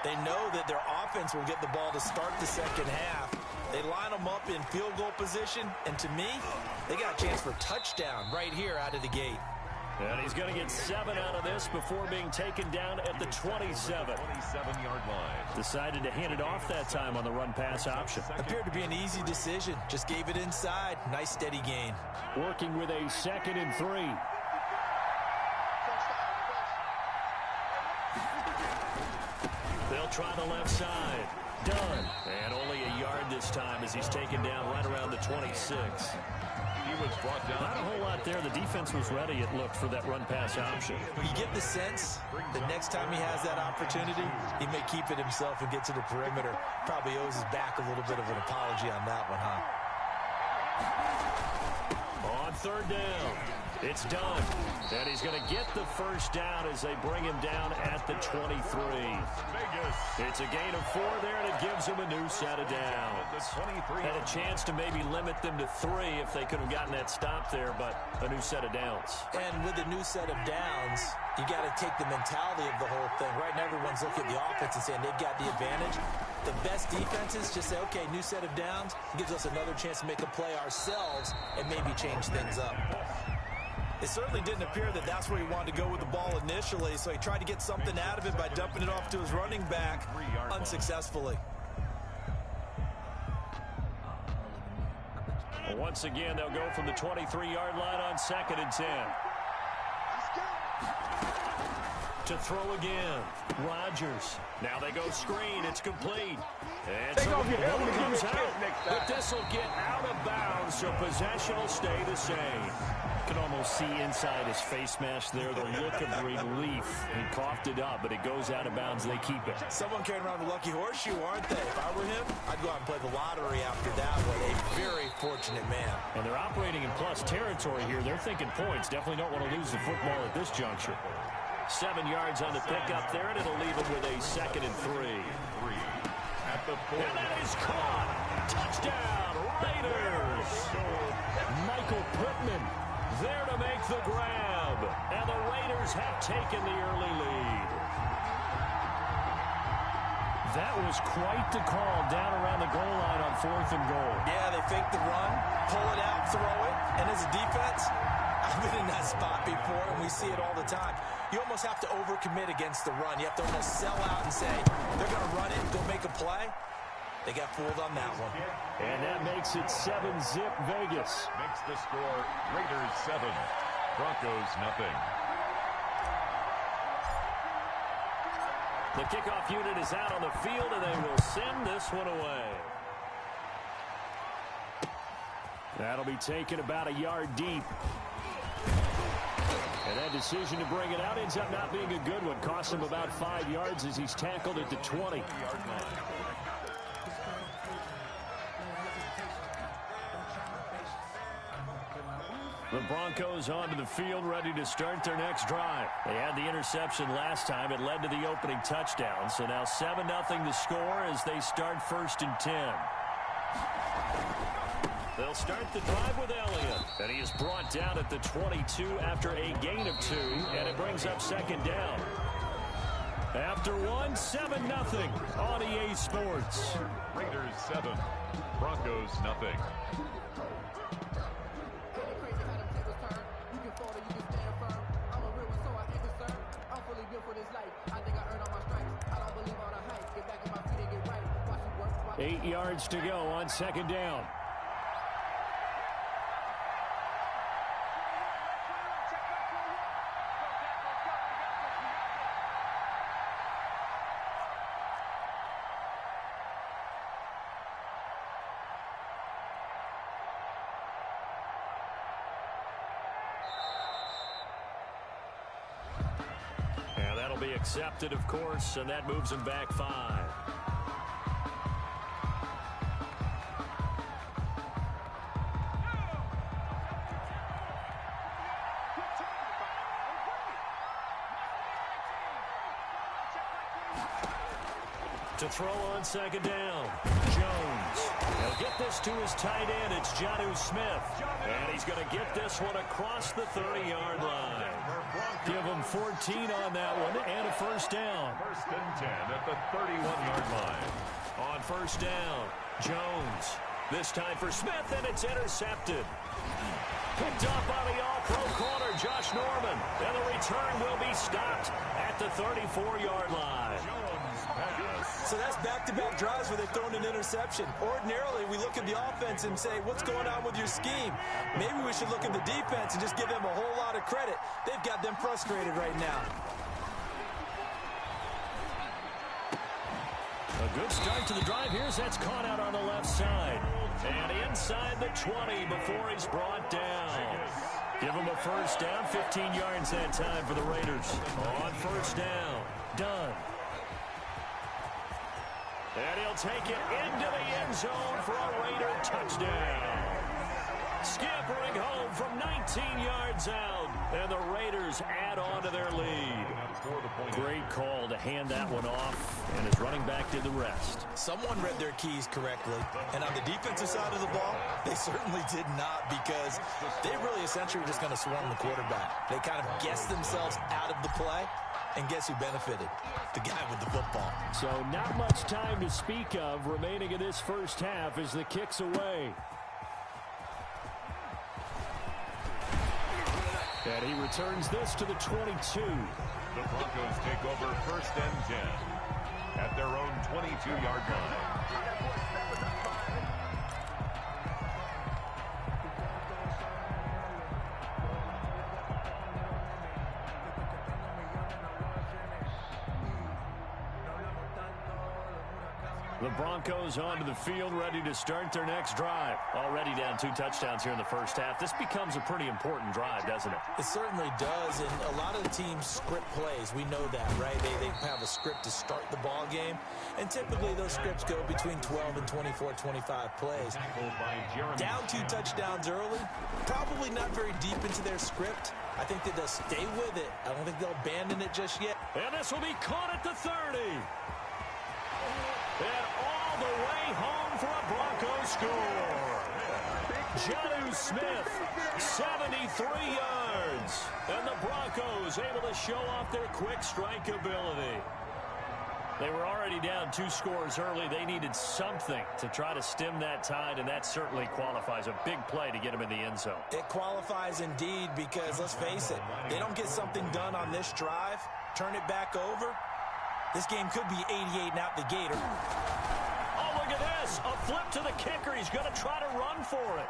They know that their offense will get the ball to start the second half. They line them up in field goal position, and to me, they got a chance for a touchdown right here out of the gate. And he's going to get 7 out of this before being taken down at the 27. 27-yard line. Decided to hand it off that time on the run-pass option. Appeared to be an easy decision. Just gave it inside. Nice steady gain. Working with a 2nd and 3. They'll try the left side. Done. And only a yard this time as he's taken down right around the 26. He was brought down. Not a whole lot there. The defense was ready, it looked, for that run-pass option. You get the sense that next time he has that opportunity, he may keep it himself and get to the perimeter. Probably owes his back a little bit of an apology on that one, huh? On 3rd down, it's done. And he's going to get the first down as they bring him down at the 23. It's a gain of 4 there, and it gives them a new set of downs. Had a chance to maybe limit them to 3 if they could have gotten that stop there, but a new set of downs. And with a new set of downs, you got to take the mentality of the whole thing. Right now, everyone's looking at the offense and saying they've got the advantage. The best defenses just say, okay, new set of downs, gives us another chance to make a play ourselves and maybe change things up. It certainly didn't appear that that's where he wanted to go with the ball initially, so he tried to get something out of it by dumping it off to his running back unsuccessfully. Well, once again, they'll go from the 23-yard line on 2nd and 10. To throw again. Rodgers. Now they go screen. It's complete. And so the ball comes out. But this will get out of bounds, so possession will stay the same. You can almost see inside his face mask there the look of relief. He coughed it up, but it goes out of bounds. They keep it. Someone carrying around the lucky horseshoe, aren't they? If I were him, I'd go out and play the lottery after that one. A very fortunate man. And they're operating in plus territory here. They're thinking points. Definitely don't want to lose the football at this juncture. 7 yards on the pickup there, and it'll leave him with a 2nd and 3. At the 4. And that is caught. Touchdown, Raiders. Michael Pittman there to make the grab. And the Raiders have taken the early lead. That was quite the call down around the goal line on 4th and goal. Yeah, they fake the run, pull it out, throw it, and as a defense, I've been in that spot before, and we see it all the time. You almost have to overcommit against the run. You have to almost sell out and say, they're going to run it and go make a play. They got fooled on that one. And that makes it 7-zip Vegas. Makes the score Raiders 7, Broncos nothing. The kickoff unit is out on the field, and they will send this one away. That'll be taken about a yard deep. And that decision to bring it out ends up not being a good one. Costs him about 5 yards as he's tackled at the 20. The Broncos onto the field, ready to start their next drive. They had the interception last time. It led to the opening touchdown. So now 7-0 the score as they start 1st and 10. They'll start the drive with Elliott. And he is brought down at the 22 after a gain of 2. And it brings up second down. After 1, 7-0 on EA Sports. Raiders 7, Broncos 0. Eight yards to go on second down. And that'll be accepted, of course, and that moves him back 5. To throw on second down, Jones. He'll get this to his tight end. It's Jonnu Smith. And he's going to get this one across the 30-yard line. Give him 14 on that one and a first down. First and 10 at the 31-yard line. On first down, Jones. This time for Smith, and it's intercepted. Picked up by the all-pro corner, Josh Norman. And the return will be stopped at the 34-yard line. So that's back-to-back drives where they've thrown an interception. Ordinarily, we look at the offense and say, what's going on with your scheme? Maybe we should look at the defense and just give them a whole lot of credit. They've got them frustrated right now. A good start to the drive here as that's caught out on the left side. And inside the 20 before he's brought down. Give him a first down, 15 yards that time for the Raiders. On first down, Dunn. And he'll take it into the end zone for a Raider touchdown. Scampering home from 19 yards out. And the Raiders add on to their lead. Great call to hand that one off. And his running back did the rest. Someone read their keys correctly. And on the defensive side of the ball, they certainly did not, because they really essentially were just going to swarm the quarterback. They kind of guessed themselves out of the play. And guess who benefited? The guy with the football. So not much time to speak of remaining in this first half as the kick's away. And he returns this to the 22. The Broncos take over first and 10 at their own 22-yard line. The Broncos onto the field, ready to start their next drive. Already down 2 touchdowns here in the first half. This becomes a pretty important drive, doesn't it? It certainly does, and a lot of the teams script plays. We know that, right? They have a script to start the ball game, and typically those scripts go between 12 and 24, 25 plays. Down 2 touchdowns early, probably not very deep into their script. I think that they'll stay with it. I don't think they'll abandon it just yet. And this will be caught at the 30. And all the way home for a Broncos score. Jonnu Smith, 73 yards. And the Broncos able to show off their quick strike ability. They were already down 2 scores early. They needed something to try to stem that tide, and that certainly qualifies. A big play to get them in the end zone. It qualifies indeed, because let's face it, they don't get something done on this drive, turn it back over, this game could be 88 and out the gate. Oh, look at this. A flip to the kicker. He's going to try to run for it.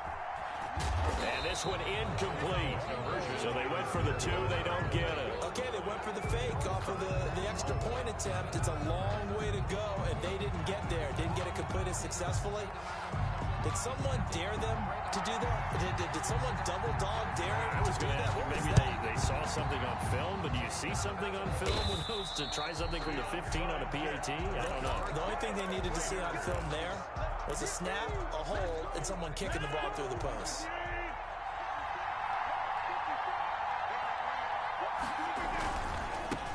And this one incomplete. So they went for the 2. They don't get it. Okay, they went for the fake off of the extra point attempt. It's a long way to go, and they didn't get there. Didn't get it completed successfully. Did someone dare them to do that? Did someone double dog dare them to do that? Maybe they saw something on film, but do you see something on film when those to try something from the 15 on a PAT? I don't know. The only thing they needed to see on film there was a snap, a hole, and someone kicking the ball through the post.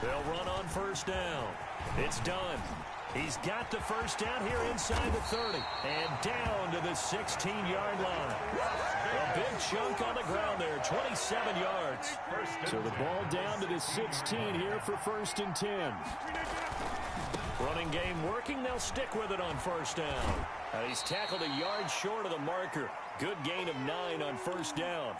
They'll run on first down. It's done. He's got the first down here inside the 30. And down to the 16-yard line. A big chunk on the ground there, 27 yards. So the ball down to the 16 here for 1st and 10. Running game working. They'll stick with it on first down. He's tackled a yard short of the marker. Good gain of 9 on first down.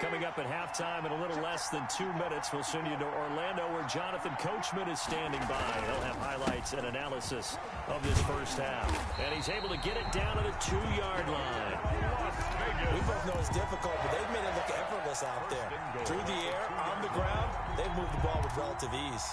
Coming up at halftime in a little less than 2 minutes, we'll send you to Orlando where Jonathan Coachman is standing by. He'll have highlights and analysis of this first half. And he's able to get it down to the 2-yard line. We both know it's difficult, but they've made it look effortless out there. Through the air, on the ground, they've moved the ball with relative ease.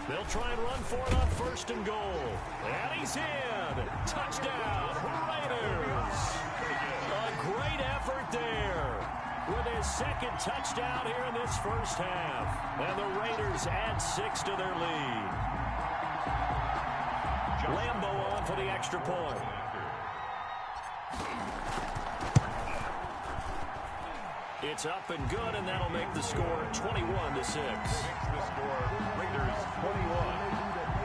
They'll try and run for it on 1st and goal. And he's in. Touchdown, Raiders. A great effort there with his 2nd touchdown here in this first half. And the Raiders add 6 to their lead. Lambo on for the extra point. It's up and good, and that'll make the score 21-6. The score, Raiders 21,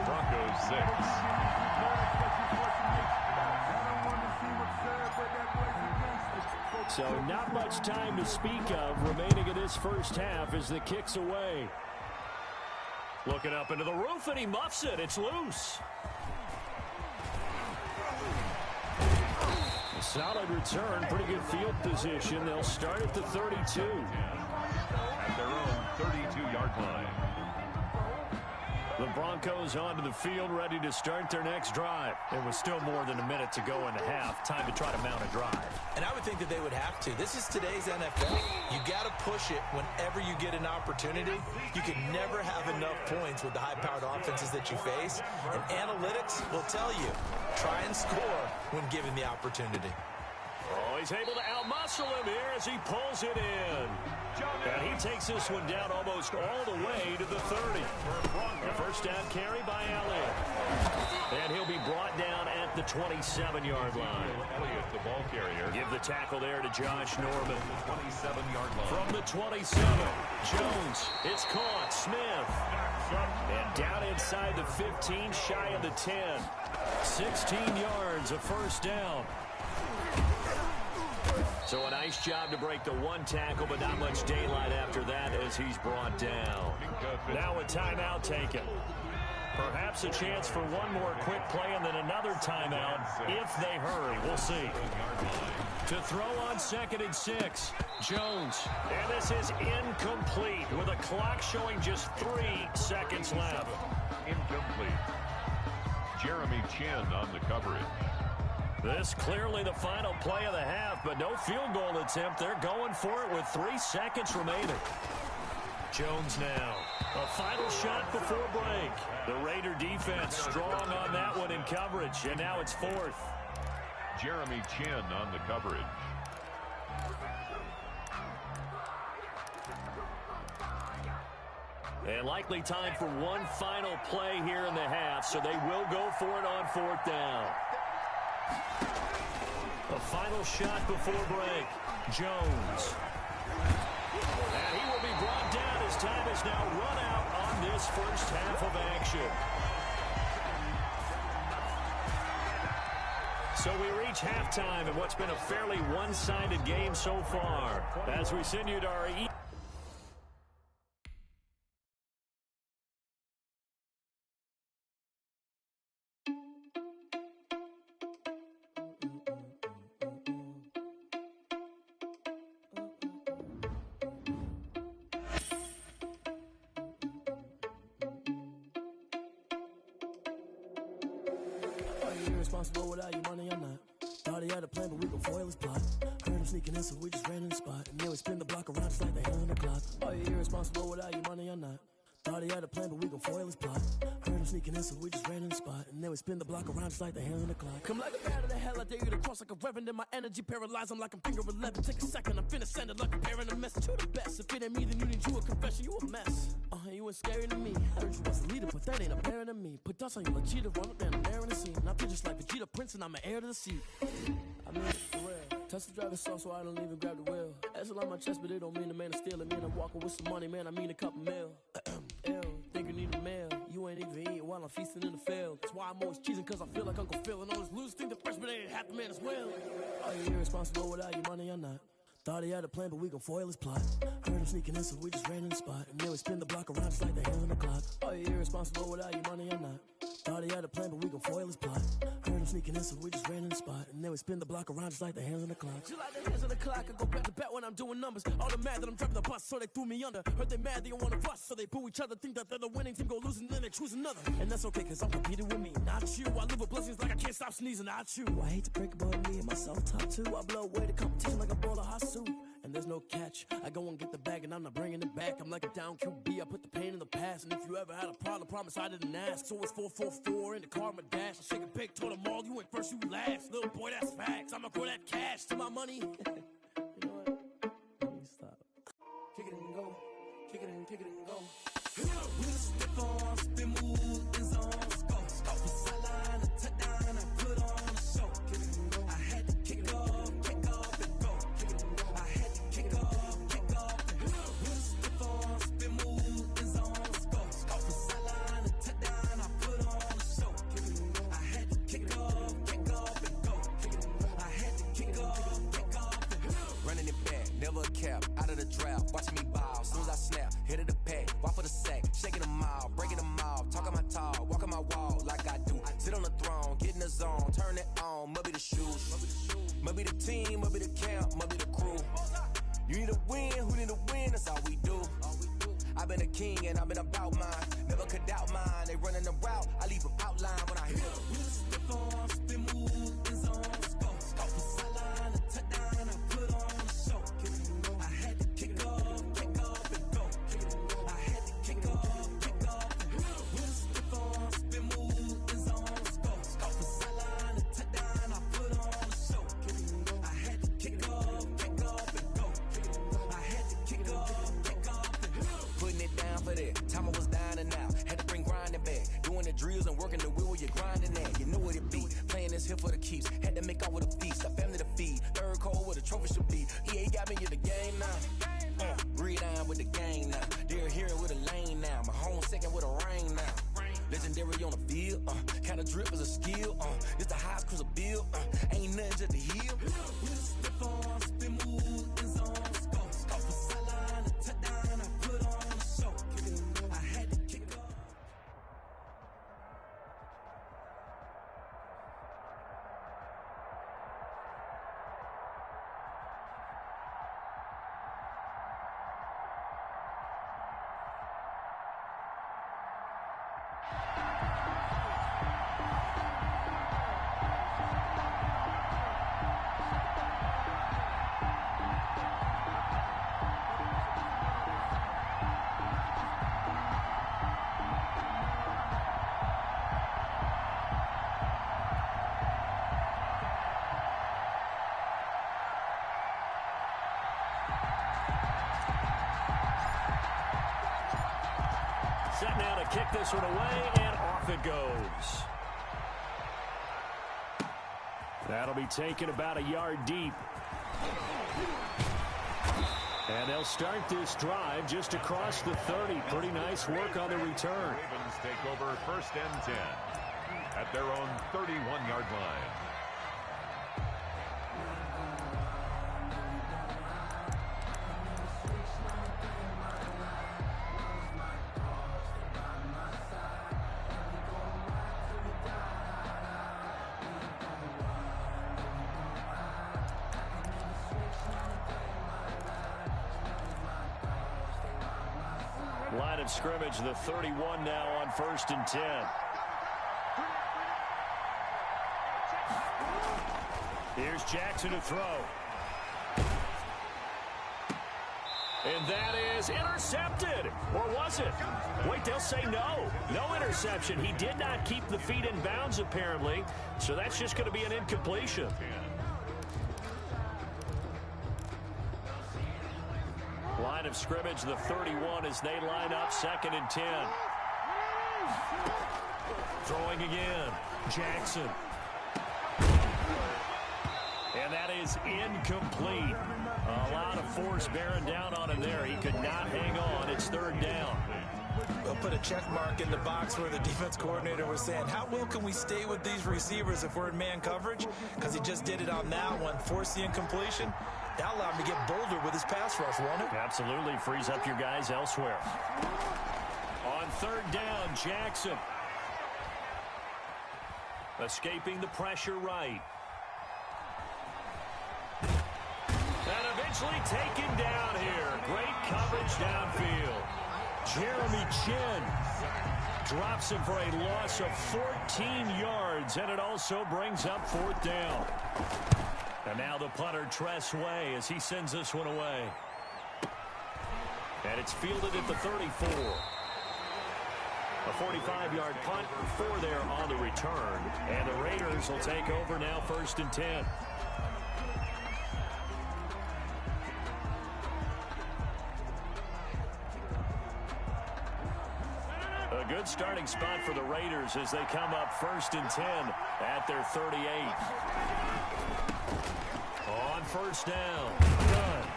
Broncos 6. So not much time to speak of remaining in this first half as the kick's away. Looking up into the roof, and he muffs it. It's loose. Solid return, pretty good field position. They'll start at the 32. At their own 32-yard line. The Broncos onto the field, ready to start their next drive. There was still more than a minute to go in the half. Time to try to mount a drive. And I would think that they would have to. This is today's NFL. You got to push it whenever you get an opportunity. You can never have enough points with the high-powered offenses that you face. And analytics will tell you, try and score when given the opportunity. Oh, he's able to outmuscle him here as he pulls it in. And he takes this one down almost all the way to the 30. The first down carry by Elliott. And he'll be brought down at the 27-yard line. Elliott, the ball carrier. Give the tackle there to Josh Norman. 27-yard line. From the 27, Jones. It's caught. Smith. And down inside the 15, shy of the 10. 16 yards, a first down. So a nice job to break the one tackle, but not much daylight after that as he's brought down. Now a timeout taken. Perhaps a chance for one more quick play and then another timeout if they hurry. We'll see. To throw on 2nd and 6, Jones. And this is incomplete with a clock showing just 3 seconds left. Incomplete. Jeremy Chin on the coverage. This clearly the final play of the half, but no field goal attempt. They're going for it with 3 seconds remaining. Jones now. A final shot before break. The Raider defense strong on that one in coverage, and now it's 4th. Jeremy Chin on the coverage. And likely time for one final play here in the half, so they will go for it on 4th down. A final shot before break. Jones. And he will be brought down as time is now run out on this first half of action. So we reach halftime in what's been a fairly one-sided game so far. As we send you to our Irresponsible without your money, I'm not. Thought he had a plan, but we gon' foil his plot. Heard him sneaking in, so we just ran in the spot. And then we spin the block around just like they 100 o'clock. Are you irresponsible without your money, I'm not. Thought he had a plan, but we gon' foil his plot. Heard him sneaking in, so we just ran in the spot. And then we spin the block around just like the hand on the clock. Come like a bat of the hell, I dare you to cross like a reverend. In my energy paralyzed, I'm like I'm finger 11. Take a second, I'm finna send it like a parent a message to the best. If it ain't me, then you need you a confession, you a mess. You ain't scary to me. Heard you was a leader, but that ain't apparent to me. Put dust on you, like cheetah, run up there and there in the scene. I feel just like Vegeta Prince, and I'm an heir to the seat. I mean, for real. Touch the driver's sauce, so I don't even grab the wheel. That's on my chest, but it don't mean the man to steal it. Man, I'm walking with some money, man, I mean a couple mil. Ew, think you need a meal. You ain't even eating while I'm feasting in the field. That's why I'm always cheesing, cause I feel like Uncle Phil. And all this losers think the freshman ain't half the man as well. Are you irresponsible without your money or not? Thought he had a plan, but we gon' foil his plot. Heard him sneaking in, so we just ran in the spot. And then we spin the block around just like the hand on the clock. Are you irresponsible without your money or not? Thought he had a plan, but we gon' foil his plot. Heard him sneaking in, so we just ran in the spot. And then we spin the block around just like the hands on the clock. Just like the hands on the clock, I go back to back when I'm doing numbers. All the mad that I'm driving the bus, so they threw me under. Heard they mad, they don't wanna bust, so they boo each other. Think that they're the winning team, go losing, then they choose another. And that's okay, cause I'm competing with me, not you. I live with blessings like I can't stop sneezing, not you. I hate to break about me and myself top two. I blow away the competition like a bowl of hot soup. And there's no catch. I go and get the bag and I'm not bringing it back. I'm like a down QB, I put the pain in the past. And if you ever had a problem, promise I didn't ask. So it's 444 in the car, my dash. I shake a big, told them all, you went first, you last. Little boy, that's facts. I'ma grow that cash to my money. You know what? Let me stop. Kick it and go. Kick it and go. With a stiff on, spin move, and zone, go. Off the sideline, a touchdown, I put on a show. Kick it and go. I had to kick off and go. Kick it and go. I had to kick off and go. With a stiff on, spin move, and zone, go. Off the sideline, a touchdown, I put on a show. Kick it and go. I had to kick off and go. Kick it and go. I had to kick off and go. Running it back, never a cap, out of the drought, watching me bow, soon as I snap, hit of the pack, walk for the sack, shaking them out, breaking them out, talking my talk, walking my wall like I do, sit on the throne, get in the zone, turn it on, must be the shoes, must be the team, must be the camp, must be the crew, you need a win, who need a win, that's all we do, I've been a king and I've been about mine, never could doubt mine, they running the route, I leave them outline when I hear them. With a stiff on, spin move, and zone, go, off the sideline, a touchdown, I put on a show, I had to kick off and go, I had to kick off and go, with a stiff on, spin move, and zone, go, off the sideline, a touchdown, I put on a show, I had to kick off and go, I had to kick off and go, putting it down for that, time I was down and out, had to bring grinding back, doing the drills and working the wheel where you're grinding at, you know what it be, playing this here for the keeps, had to make off with a feast, a family to feed, third cold where the trophy should be, EA got me in the game now, breathe down with the gang now, they're here with a lane now, my home second with a rain now, legendary on the field, kinda drip is a skill, it's the highest cruiser bill, ain't nothing just to heal, with a stiff on, spin move, and zone, go, off the sideline, a touchdown, I put on a show, I had to kick off. Set now to kick this one away, and off it goes. That'll be taken about a yard deep. And they'll start this drive just across the 30. Pretty nice work on the return. Ravens take over 1st and 10 at their own 31-yard line. Line of scrimmage, the 31 now on 1st and 10. Here's Jackson to throw. And that is intercepted. Or was it? Wait, they'll say no. No interception. He did not keep the feet in bounds, apparently. So that's just going to be an incompletion. Line of scrimmage, the 31, as they line up 2nd and 10. Throwing again. Jackson. And that is incomplete. A lot of force bearing down on him there. He could not hang on. It's 3rd down. They'll put a check mark in the box where the defense coordinator was saying, how well can we stay with these receivers if we're in man coverage? Because he just did it on that one. Force the incompletion. That allowed him to get bolder with his pass rush, won't it? Absolutely. Frees up your guys elsewhere. On 3rd down, Jackson. Escaping the pressure right. And eventually taken down here. Great coverage downfield. Jeremy Chin drops him for a loss of 14 yards, and it also brings up 4th down. And now the punter, Tress Way, as he sends this one away. And it's fielded at the 34. A 45-yard punt, 4 there on the return. And the Raiders will take over now 1st and 10. A good starting spot for the Raiders as they come up 1st and 10 at their 38. On 1st down. Done.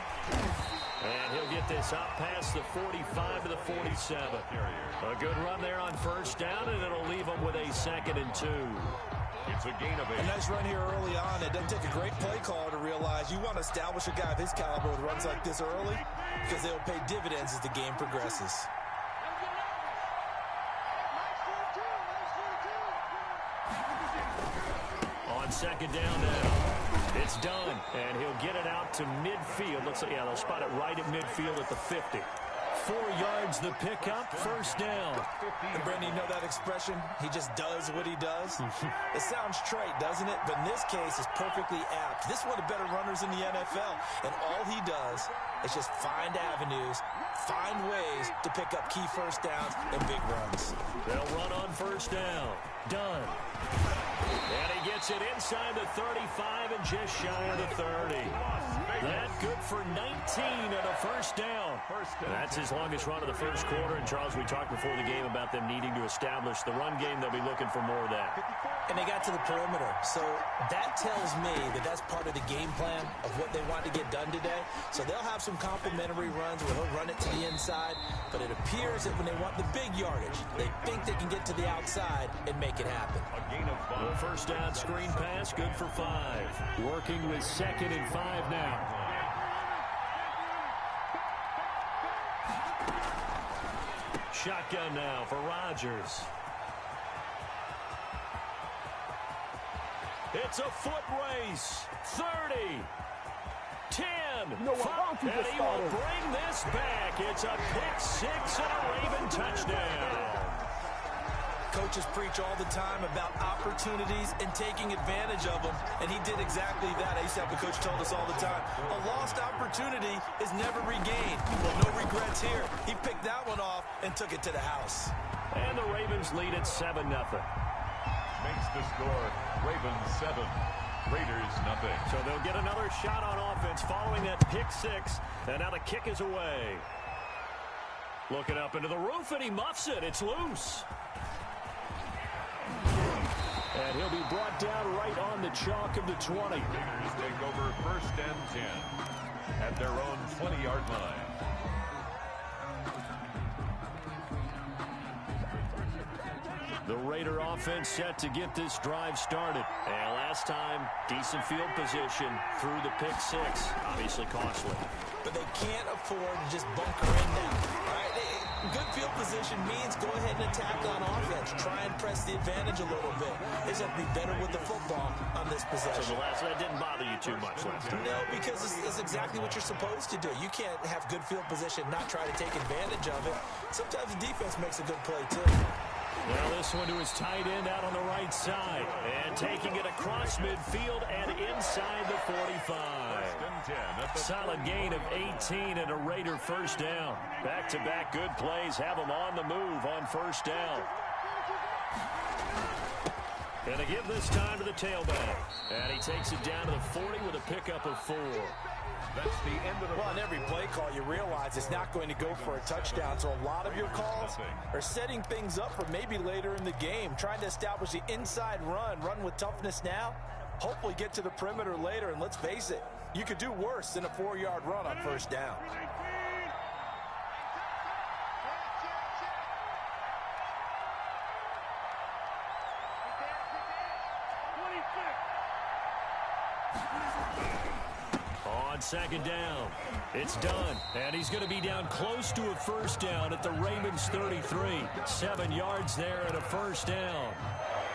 And he'll get this up past the 45 to the 47. A good run there on 1st down, and it'll leave them with a 2nd and 2. It's a gain of 8. A nice run here early on. It doesn't take a great play caller to realize you want to establish a guy of his caliber with runs like this early because they'll pay dividends as the game progresses. On 2nd down now. It's done, and he'll get it out to midfield. Looks like, yeah, they'll spot it right at midfield at the 50. 4 yards the pickup, 1st down. And Brendan, you know that expression? He just does what he does. It sounds trite, doesn't it? But in this case, it's perfectly apt. This is one of the better runners in the NFL, and all he does is just find avenues, find ways to pick up key 1st downs and big runs. They'll run on 1st down. Done. And he gets it inside the 35 and just shy of the 30. That good for 19 and a 1st down. That's his longest run of the 1st quarter. And, Charles, we talked before the game about them needing to establish the run game. They'll be looking for more of that. And they got to the perimeter. So that tells me that that's part of the game plan of what they want to get done today. So they'll have some complementary runs where they'll run it to the inside. But it appears that when they want the big yardage, they think they can get to the outside and make it happen. The 1st down screen pass, good for 5. Working with 2nd and 5 now. Shotgun now for Rodgers. It's a foot race. 30. 10. And he will bring this back. It's a pick 6 and a Raven touchdown. Coaches preach all the time about opportunities and taking advantage of them, and he did exactly that. I used to have a coach told us all the time, a lost opportunity is never regained. Well, no regrets here. He picked that one off and took it to the house. And the Ravens lead at 7-0. Makes the score Ravens 7, Raiders nothing. So they'll get another shot on offense following that pick 6, and now the kick is away. Looking up into the roof, and he muffs it. It's loose. And he'll be brought down right on the chalk of the 20. Raiders take over 1st and 10 at their own 20-yard line. The Raider offense set to get this drive started. And last time, decent field position through the pick 6. Obviously costly. But they can't afford to just bunker in now. All right, good field position means go ahead and attack on offense. Try and press the advantage a little bit. They just have to be better with the football on this possession. So that didn't bother you too much last time? No, because it's exactly what you're supposed to do. You can't have good field position, not try to take advantage of it. Sometimes the defense makes a good play, too. Now this one to his tight end out on the right side. And taking it across midfield and inside the 45. Solid gain of 18 and a Raider first down. Back-to-back good plays have him on the move on first down. And they give this time to the tailback. And he takes it down to the 40 with a pickup of 4. That's the end of the Well, on every play call, you realize it's not going to go for a touchdown. So a lot of your calls are setting things up for maybe later in the game, trying to establish the inside run with toughness now, hopefully get to the perimeter later. And let's face it, you could do worse than a 4-yard run on first down. On second down, it's done. And he's going to be down close to a first down at the Ravens 33. 7 yards there and a first down.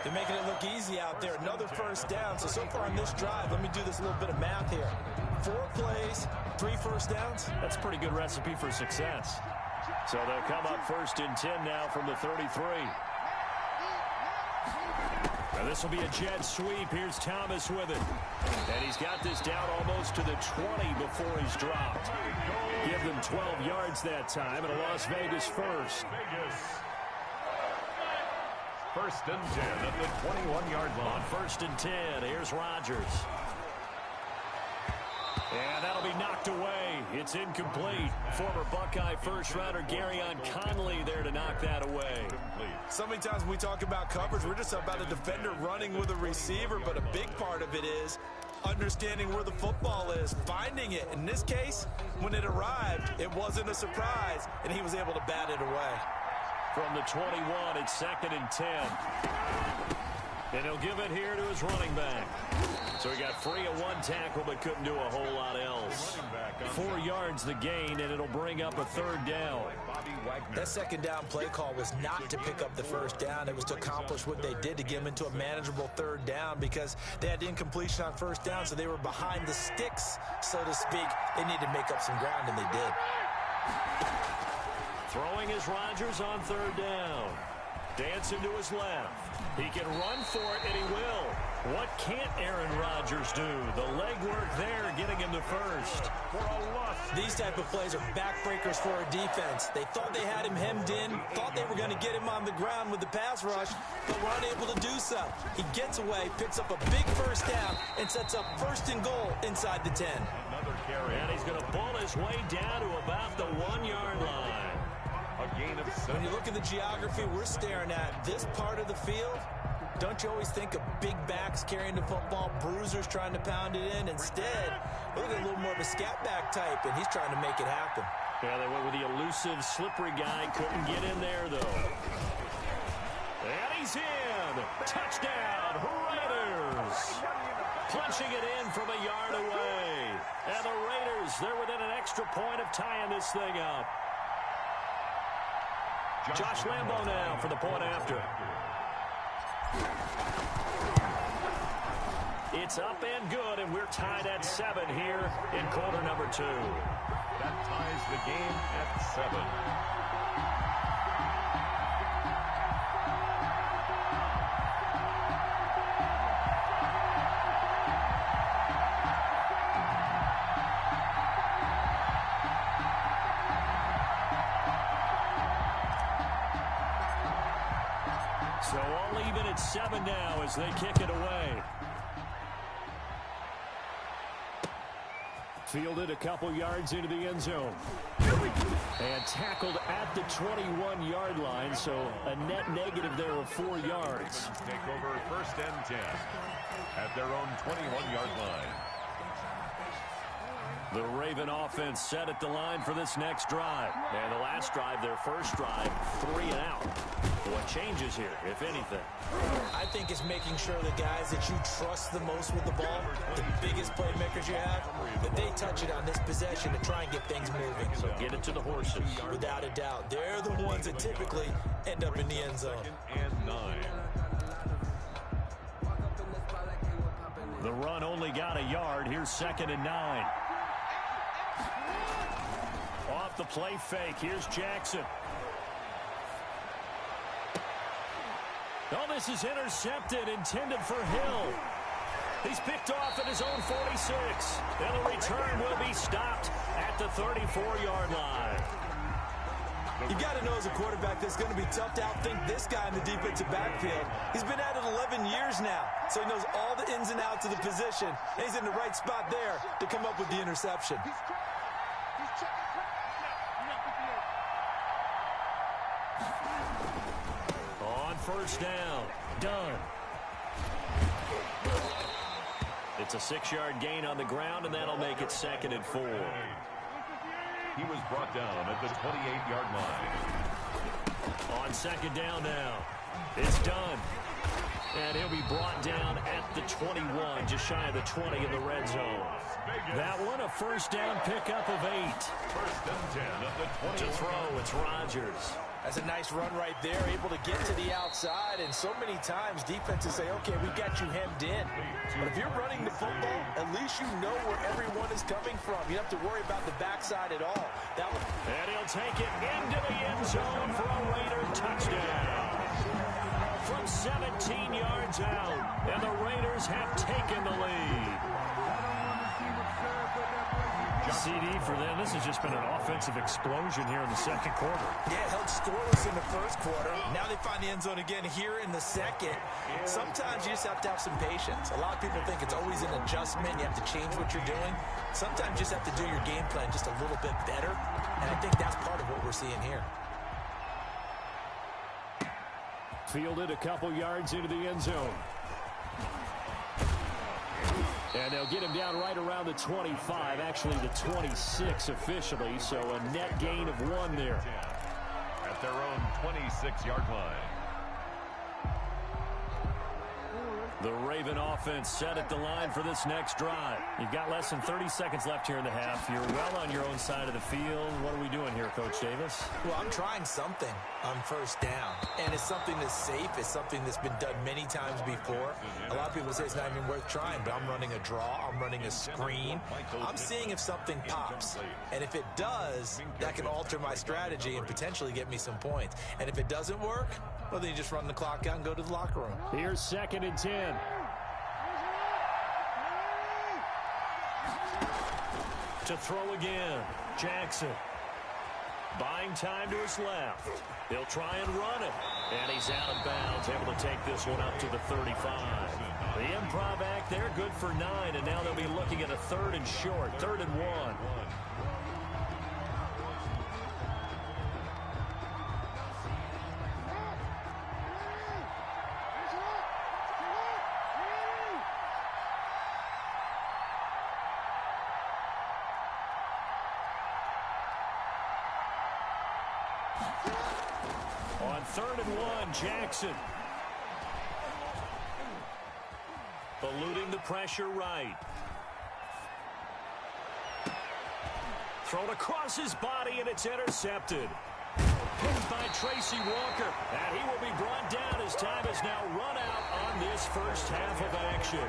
They're making it look easy out there. Another first down. So far on this drive, let me do this little bit of math here. 4 plays, 3 first downs. That's a pretty good recipe for success. So they'll come up first and 10 now from the 33. Now this will be a jet sweep. Here's Thomas with it. And he's got this down almost to the 20 before he's dropped. Give them 12 yards that time and a Las Vegas first. First and 10 at the 21-yard line. On first and 10, here's Rodgers. And that'll be knocked away. It's incomplete. Former Buckeye first-rounder Garyon Conley there to knock that away. So many times when we talk about coverage, we're just about a defender running with a receiver, but a big part of it is understanding where the football is, finding it. In this case, when it arrived, it wasn't a surprise, and he was able to bat it away. From the 21, it's second and 10. And he'll give it here to his running back. So he got free of 1 tackle but couldn't do a whole lot else. 4 yards the gain, and it'll bring up a third down. That second down play call was not to pick up the first down. It was to accomplish what they did to get them into a manageable third down because they had incompletion on first down, so they were behind the sticks, so to speak. They needed to make up some ground, and they did. Throwing is Rodgers on third down. Dancing to his left. He can run for it, and he will. What can't Aaron Rodgers do? The legwork there getting him to first. These type of plays are backbreakers for a defense. They thought they had him hemmed in, thought they were going to get him on the ground with the pass rush, but were unable to do so. He gets away, picks up a big first down, and sets up first and goal inside the 10. Another carry. And he's going to bull his way down to about the 1-yard line. A gain of 7. When you look at the geography we're staring at, this part of the field, don't you always think of big backs carrying the football, bruisers trying to pound it in? Instead, look at a little more of a scat back type, and he's trying to make it happen. Yeah, they went with the elusive, slippery guy. Couldn't get in there, though. And he's in. Touchdown, Raiders. Punching it in from a yard away. And the Raiders, they're within an extra point of tying this thing up. Josh Lambo now for the point after. It's up and good, and we're tied at 7 here in quarter number 2. That ties the game at 7. So all even at 7 now as they kick it away. Fielded a couple yards into the end zone. And tackled at the 21-yard line, so a net negative there of 4 yards. Take over first and 10 at their own 21-yard line. The Raven offense set at the line for this next drive. And the last drive, their first drive, 3 and out. What changes here, if anything? I think it's making sure the guys that you trust the most with the ball, the biggest playmakers you have, that they touch it on this possession to try and get things moving. So get it to the horses. Without a doubt. They're the ones that typically end up in the end zone. And 9. The run only got a yard. Here's second and 9. Off the play fake. Here's Jackson. Oh, this is intercepted, intended for Hill. He's picked off at his own 46. And the return will be stopped at the 34-yard line. You got to know as a quarterback that's going to be tough to outthink this guy in the defensive backfield. He's been at it 11 years now, so he knows all the ins and outs of the position. And he's in the right spot there to come up with the interception. On first down, done. It's a 6-yard gain on the ground, and that'll make it 2nd and 4. He was brought down at the 28-yard line. On 2nd down now. It's done. And he'll be brought down at the 21, just shy of the 20 in the red zone. That one, a first down pickup of 8. First and 10 at the 20. To throw, it's Rodgers. That's a nice run right there, able to get to the outside. And so many times defenses say, okay, we got you hemmed in. But if you're running the football, at least you know where everyone is coming from. You don't have to worry about the backside at all. And he'll take it into the end zone for a Raider touchdown. From 17 yards out, and the Raiders have taken the lead. CD for them. This has just been an offensive explosion here in the second quarter. Yeah, held scoreless in the first quarter. Now they find the end zone again here in the second. Sometimes you just have to have some patience. A lot of people think it's always an adjustment. You have to change what you're doing. Sometimes you just have to do your game plan just a little bit better. And I think that's part of what we're seeing here. Fielded a couple yards into the end zone. And they'll get him down right around the 25, actually the 26 officially, so a net gain of 1 there. At their own 26-yard line. The Raven offense set at the line for this next drive. You've got less than 30 seconds left here in the half. You're well on your own side of the field. What are we doing here, Coach Davis? Well, I'm trying something on first down, and it's something that's safe. It's something that's been done many times before. A lot of people say it's not even worth trying, but I'm running a draw. I'm running a screen. I'm seeing if something pops, and if it does, that can alter my strategy and potentially get me some points. And if it doesn't work, well, then you just run the clock out and go to the locker room. Here's 2nd and 10. To throw again, Jackson. Buying time to his left. He'll try and run it. And he's out of bounds, able to take this one up to the 35. The improv act there, good for 9, and now they'll be looking at a 3rd and short, 3rd and 1. On 3rd and 1, Jackson. Eluding the pressure right. Thrown across his body, and it's intercepted. Picked by Tracy Walker. And he will be brought down as time has now run out on this first half of action.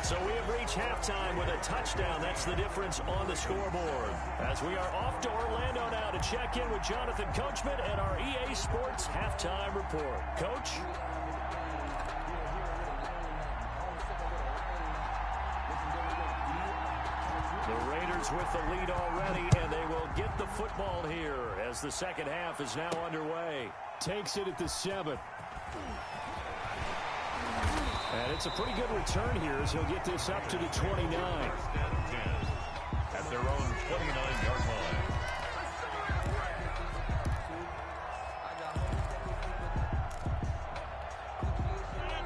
So we have reached halftime with a touchdown. That's the difference on the scoreboard. As we are off to Orlando now to check in with Jonathan Coachman at our EA Sports Halftime Report. Coach? The Raiders with the lead already, and they will get the football here as the second half is now underway. Takes it at the 7. And it's a pretty good return here as he'll get this up to the 29. At their own 29-yard line.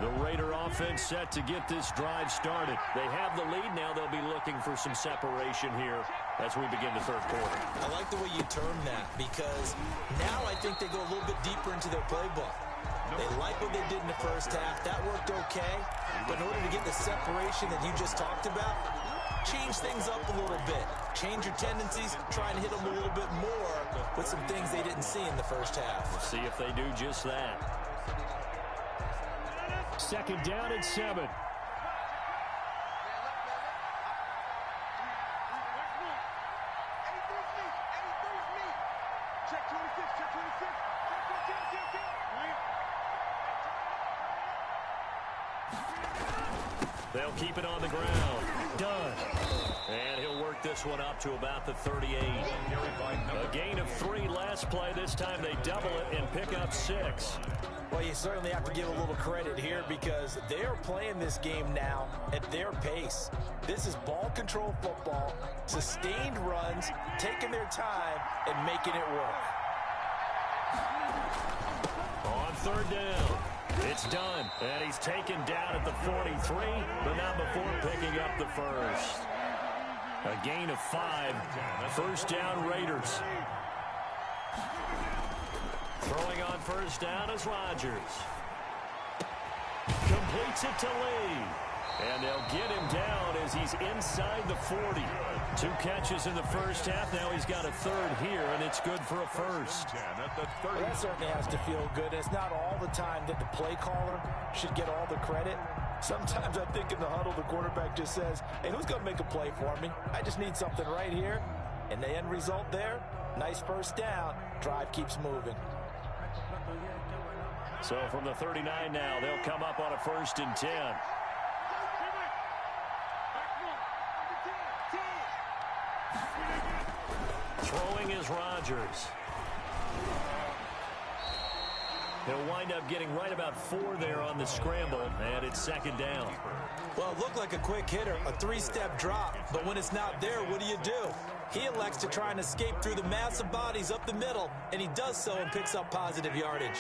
The Raider offense set to get this drive started. They have the lead. Now they'll be looking for some separation here as we begin the third quarter. I like the way you term that because now I think they go a little bit deeper into their playbook. They like what they did in the first half. That worked okay. But in order to get the separation that you just talked about, change things up a little bit. Change your tendencies. Try and hit them a little bit more with some things they didn't see in the first half. We'll see if they do just that. 2nd down and 7. They'll keep it on the ground. Done. And he'll work this one up to about the 38. A gain of 3 last play. This time they double it and pick up 6. Well, you certainly have to give a little credit here because they are playing this game now at their pace. This is ball control football, sustained runs, taking their time, and making it work. On 3rd down. It's done, and he's taken down at the 43, but not before picking up the first. A gain of 5. 1st down, Raiders. Throwing on 1st down is Rodgers. Completes it to Lee. And they'll get him down as he's inside the 40. 2 catches in the first half. Now he's got a 3rd here, and it's good for a first. Well, that certainly has to feel good. It's not all the time that the play caller should get all the credit. Sometimes I think in the huddle, the quarterback just says, hey, who's going to make a play for me? I just need something right here. And the end result there, nice 1st down. Drive keeps moving. So from the 39 now, they'll come up on a 1st and 10. Throwing is Rodgers. He'll wind up getting right about 4 there on the scramble, and it's 2nd down. Well, it looked like a quick hitter, a 3-step drop, but when it's not there, what do? He elects to try and escape through the massive bodies up the middle, and he does so and picks up positive yardage.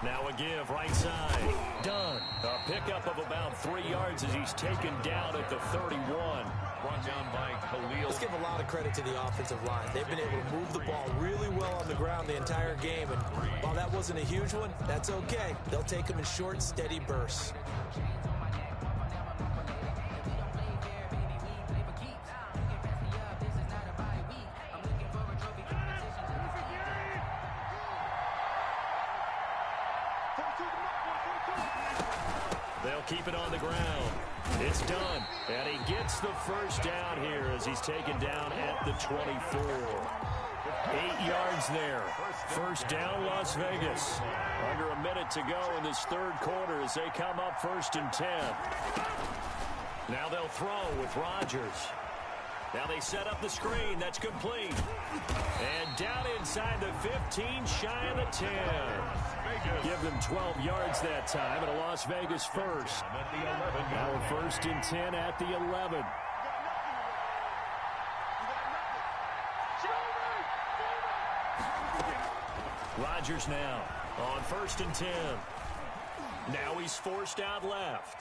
Now a give right side. Done. A pickup of about 3 yards as he's taken down at the 31. Brought down by Khalil. Let's give a lot of credit to the offensive line. They've been able to move the ball really well on the ground the entire game. And while that wasn't a huge one, that's okay. They'll take them in short, steady bursts. They'll keep it on the ground. It's done. And he gets the 1st down here as he's taken down at the 24. 8 yards there. 1st down, Las Vegas. Under a minute to go in this 3rd quarter as they come up 1st and 10. Now they'll throw with Rodgers. Now they set up the screen. That's complete. And down inside the 15, shy of the 10. Give them 12 yards that time, and a Las Vegas first. Now a 1st and 10 at the 11. Rodgers now on 1st and 10. Now he's forced out left.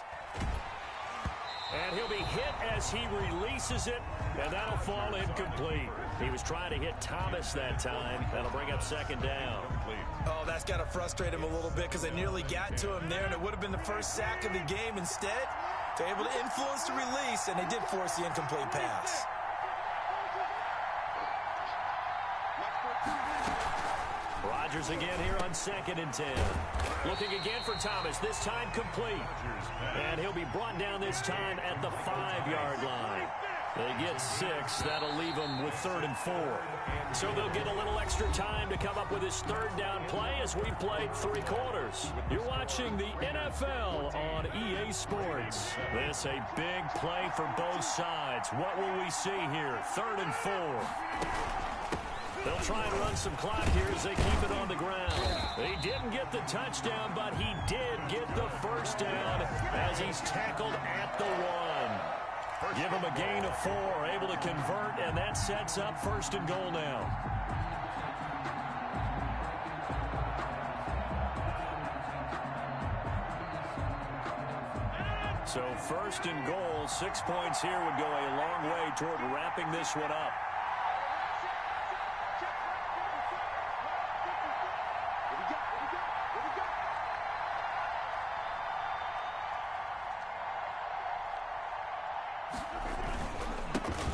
And he'll be hit as he releases it, and that'll fall incomplete. He was trying to hit Thomas that time. That'll bring up 2nd down. Oh, that's got to frustrate him a little bit because they nearly got to him there, and it would have been the first sack of the game. Instead, they're able to influence the release, and they did force the incomplete pass. Rodgers again here on 2nd and 10. Looking again for Thomas, this time complete. And he'll be brought down this time at the 5-yard line. They get 6. That'll leave them with 3rd and 4. So they'll get a little extra time to come up with his 3rd down play as we played 3 quarters. You're watching the NFL on EA Sports. This a big play for both sides. What will we see here? 3rd and 4. They'll try and run some clock here as they keep it on the ground. He didn't get the touchdown, but he did get the 1st down as he's tackled at the 1. Give him a gain of 4, able to convert, and that sets up 1st and goal now. So 1st and goal, 6 points here would go a long way toward wrapping this one up.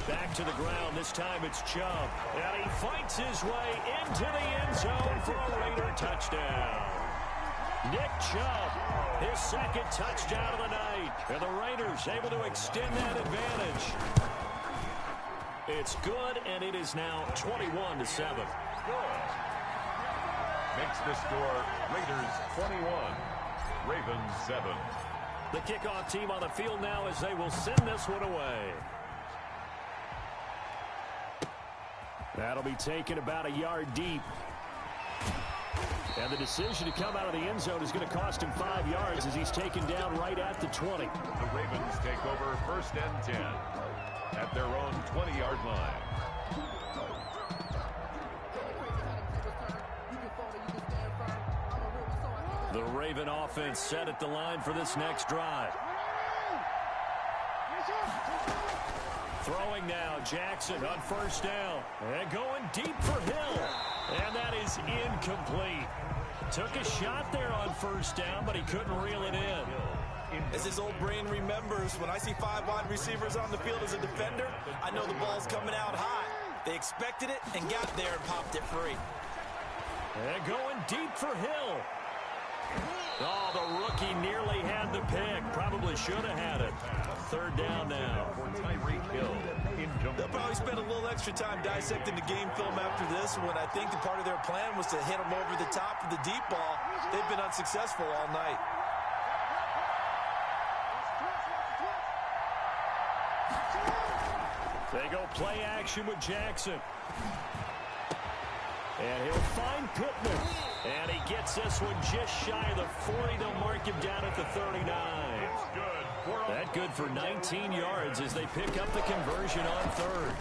Back to the ground. This time it's Chubb. And he fights his way into the end zone for a Raider touchdown. Nick Chubb, his 2nd touchdown of the night. And the Raiders able to extend that advantage. It's good, and it is now 21-7. Good. Makes the score Raiders 21, Ravens 7. The kickoff team on the field now as they will send this one away. That'll be taken about a yard deep. And the decision to come out of the end zone is going to cost him 5 yards as he's taken down right at the 20. The Ravens take over 1st and 10 at their own 20-yard line. The Raven offense set at the line for this next drive. Throwing now, Jackson on 1st down. And going deep for Hill. And that is incomplete. Took a shot there on 1st down, but he couldn't reel it in. As his old brain remembers, when I see 5 wide receivers on the field as a defender, I know the ball's coming out hot. They expected it and got there and popped it free. And going deep for Hill. Oh, the rookie nearly had the pick. Probably should have had it. 3rd down now. They'll probably spend a little extra time dissecting the game film after this, when I think the part of their plan was to hit them over the top of the deep ball. They've been unsuccessful all night. They go play action with Jackson. And he'll find Pittman. And he gets this one just shy of the 40. They'll mark him down at the 39. That good for 19 yards as they pick up the conversion on 3rd.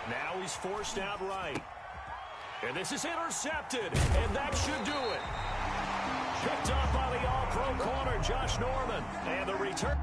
Now he's forced out right. And this is intercepted. And that should do it. Picked up by the all-pro corner, Josh Norman. And the return.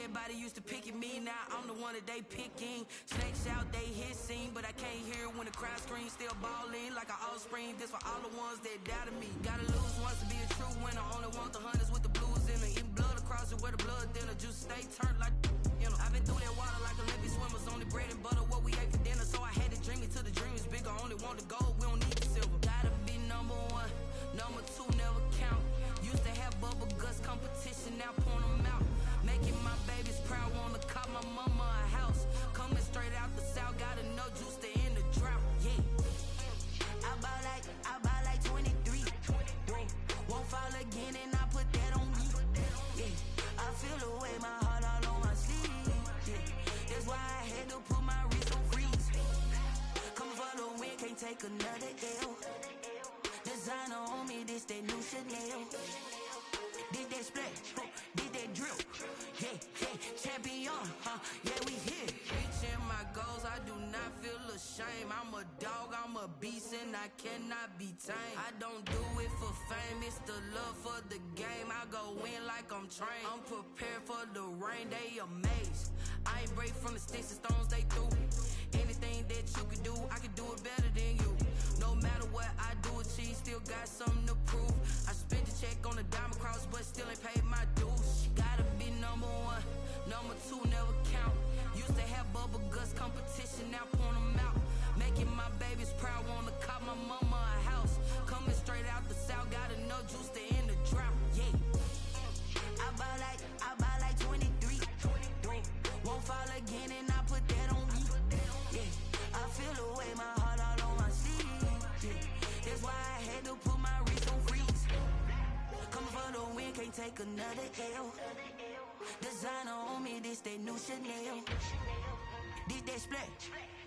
Everybody used to pick at me, now I'm the one that they picking. Snakes out, they hit scene, but I can't hear when the crowd screams. Still balling like an offspring. This for all the ones that doubted me. Gotta lose once to be a true winner. Only want the hunters with the blues in it. Eating blood across it where the blood thinner. Just stay turned like, you know. I've been through that water like Olympic swimmers. Only bread and butter, what we ate for dinner. So I had to dream it till the dream is bigger. Only want the gold, we don't need the silver. Gotta be number 1, number 2 never count. Used to have bubble guts competition, now point them out. Making my babies proud, wanna cop my mama a house. Coming straight out the south, got enough juice to end the drought. Yeah, I buy like 23. Won't fall again, and I put that on me. Yeah, I feel the way, my heart all on my sleeve. Yeah, that's why I had to put my wrist on freeze. Coming for the win, can't take another L. Designer on me, this that new Chanel. Did that splash, did that drip. Yeah, champion, yeah, we here. Reaching my goals, I do not feel ashamed. I'm a dog, I'm a beast, and I cannot be tamed. I don't do it for fame, it's the love for the game. I go in like I'm trained. I'm prepared for the rain, they amazed. I ain't break from the sticks and stones they threw. Anything that you can do, I can do it better than you. No matter what I do, achieve, still got something to prove. I spent the check on the diamond cross, but still ain't paid my dues. Gotta be number 1, number 2 never count. Used to have bubble guts competition, now point them out. Making my babies proud, wanna cop my mama a house. Coming straight out the south, got enough juice to end the drought. Yeah, I buy like 23. Won't fall again, and I put that on me. Yeah, I feel the way, my heart all on my sleeve. Yeah, that's why I had to put my wrist on freeze. Coming for the win, can't take another L. Designer on me, this that new Chanel. did that splat,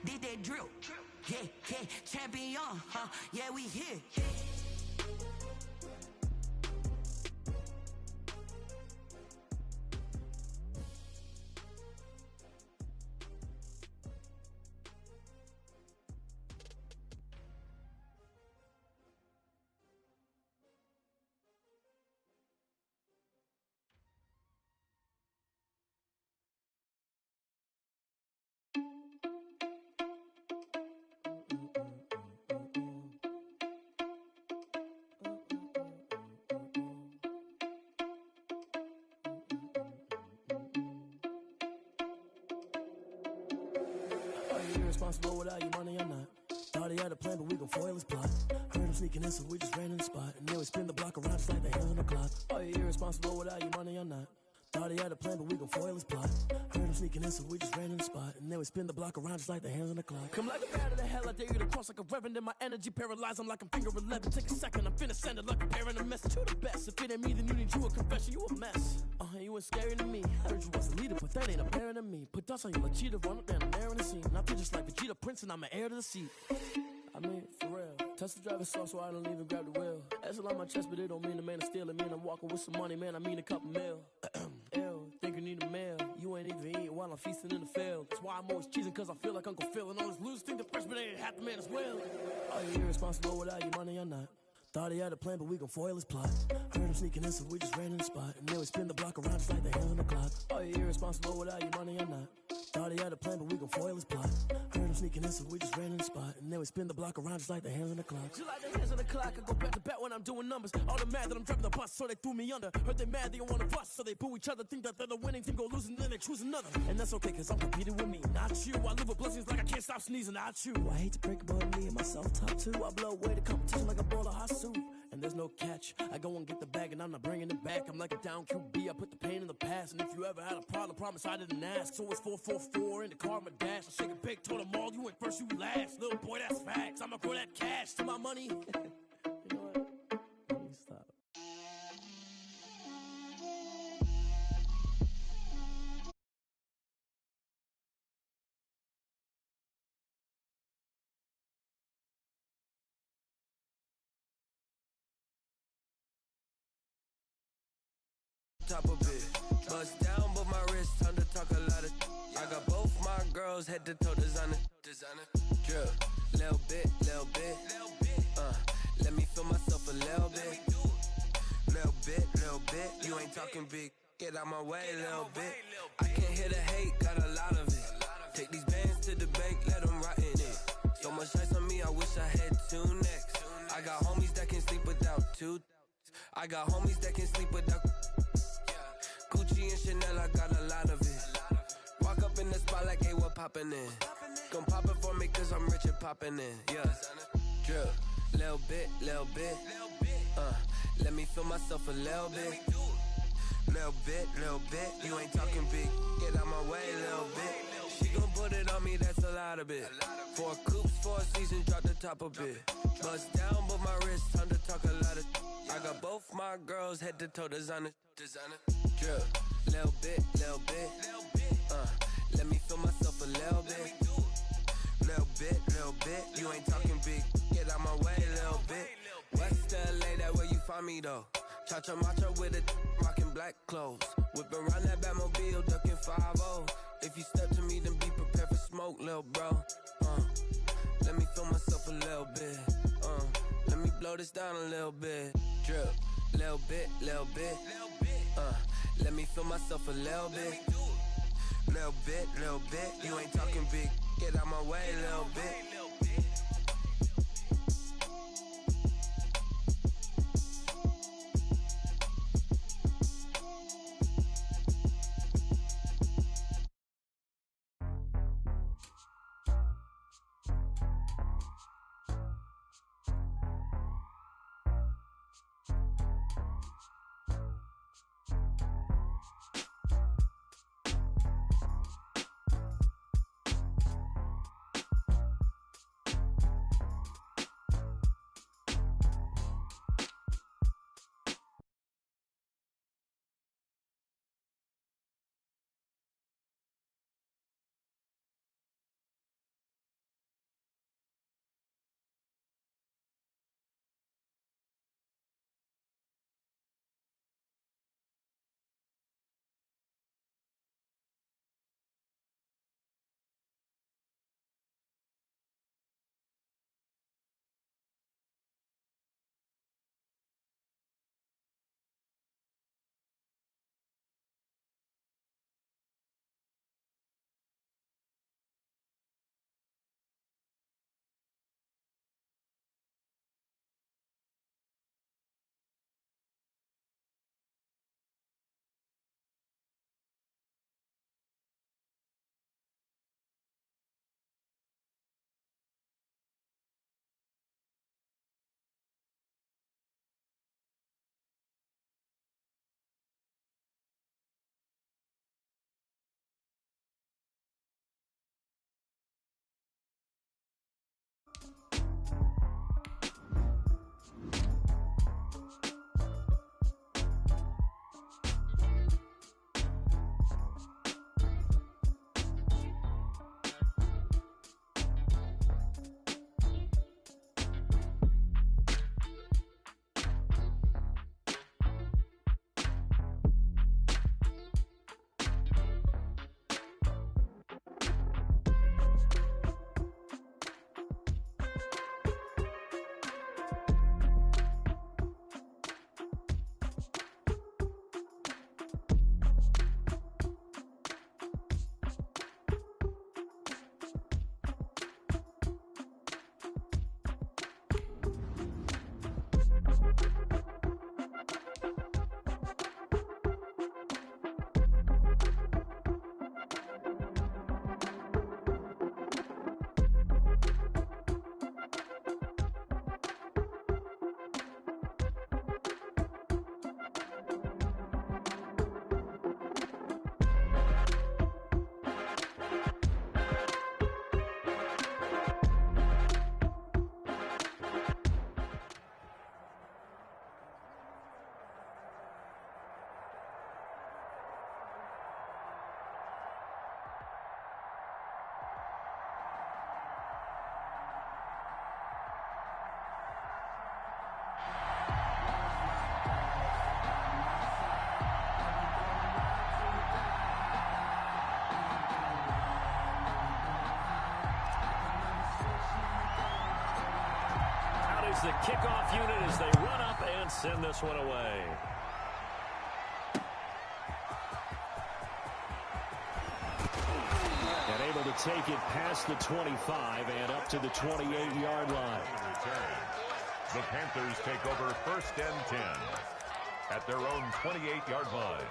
did that drill. Yeah, yeah, champion, huh? Yeah, we here. Irresponsible without your money or not. Thought he had a plan, but we gon' foil his plot. Heard him sneaking in, so we just ran in the spot. And then we spin the block around just like the hands on the clock. Are you irresponsible without your money or not? Thought he had a plan, but we gon' foil his plot. Heard him sneaking in, so we just ran in the spot. And then we spin the block around just like the hands on the clock. Come like a bat of the hell, I dare you to cross like a reverend. And my energy paralyzed, I'm like I'm finger 11. Take a second, I'm finna send it like a parent a message. You the best, if it ain't me, then you need you a confession. You a mess, you ain't scary to me. Heard you was a leader, but that ain't apparent to me. Put dust on you like cheetah, run up and I'm there in the scene. And I feel just like Vegeta Prince and I'm an heir to the seat. I mean, for real. Tesla driver soft, so I don't even grab the wheel. That's on my chest, but it don't mean the man is stealing. Mean I'm walking with some money, man, I mean a couple mil. Ew, think you need a meal. You ain't even eating while I'm feasting in the field. That's why I'm always cheesing, cause I feel like Uncle Phil. And all those losers think the freshman ain't half the man as well. Are you irresponsible without your money or not? Thought he had a plan, but we gon' foil his plot. Heard him sneaking in, so we just ran in the spot. And then we spin the block around just like the hands on the clock. Are you irresponsible without your money or not? Thought he had a plan, but we gon' foil his plot. Heard him sneaking in, so we just ran in the spot. And then we spin the block around just like the hands on the clock. Just like the hands on the clock, I go back to back when I'm doing numbers. All the mad that I'm driving the bus, so they threw me under. Heard they mad, they don't wanna bust, so they boo each other. Think that they're the winning team, go losing, then they choose another. And that's okay, cause I'm competing with me, not you. I live with blessings like I can't stop sneezing, not you. I hate to break it, but me and myself top two. I blow away the competition like a bowl of hot soup. And there's no catch. I go and get the bag and I'm not bringing it back. I'm like a down QB, I put the pain in the past. And if you ever had a problem, promise I didn't ask. So it's 444 in the car, my dash. I shake a big, told them all, you went first, you last. Little boy, that's facts. I'ma throw that cash to my money. You know what? Let me stop. Top of it, bust down, but my wrist time to talk a lot of. I got both my girls head to toe designer, drip, little bit, let me feel myself a little bit, you ain't talking big, get out my way, little bit. I can't hear the hate, got a lot of it. Take these bands to the bank, let them rot in it. So much ice on me, I wish I had two necks. I got homies that can sleep without two. I got homies that can sleep without. Gucci and Chanel, I got a lot of it. Walk up in the spot like, hey, what poppin' in? Gon' pop it for me cause I'm rich and poppin' in, yeah. Drip, little bit, let me feel myself a little bit. Little bit, you ain't talking big, get out my way, little bit. She gon' put it on me, that's a lot of it. 4 coops, 4 seasons, drop the top a bit. Bust down, but my wrist, time to talk a lot of. I got both my girls head to toe designer. Drip, little bit, let me feel myself a little bit. Little bit, you ain't talking big, get out my way, little bit. West LA, that where you find me though. Cha-cha macha with a rockin' black clothes. Whip around that Batmobile, ducking 5-0. If you step to me, then be prepared for smoke, little bro. Let me feel myself a little bit. Let me blow this down a little bit. Drip, little bit, let me feel myself a little bit. Little bit, you ain't talking big, get out my way, little bit. is the kickoff unit as they run up and send this one away. And able to take it past the 25 and up to the 28-yard line. The Panthers take over 1st and 10 at their own 28-yard line.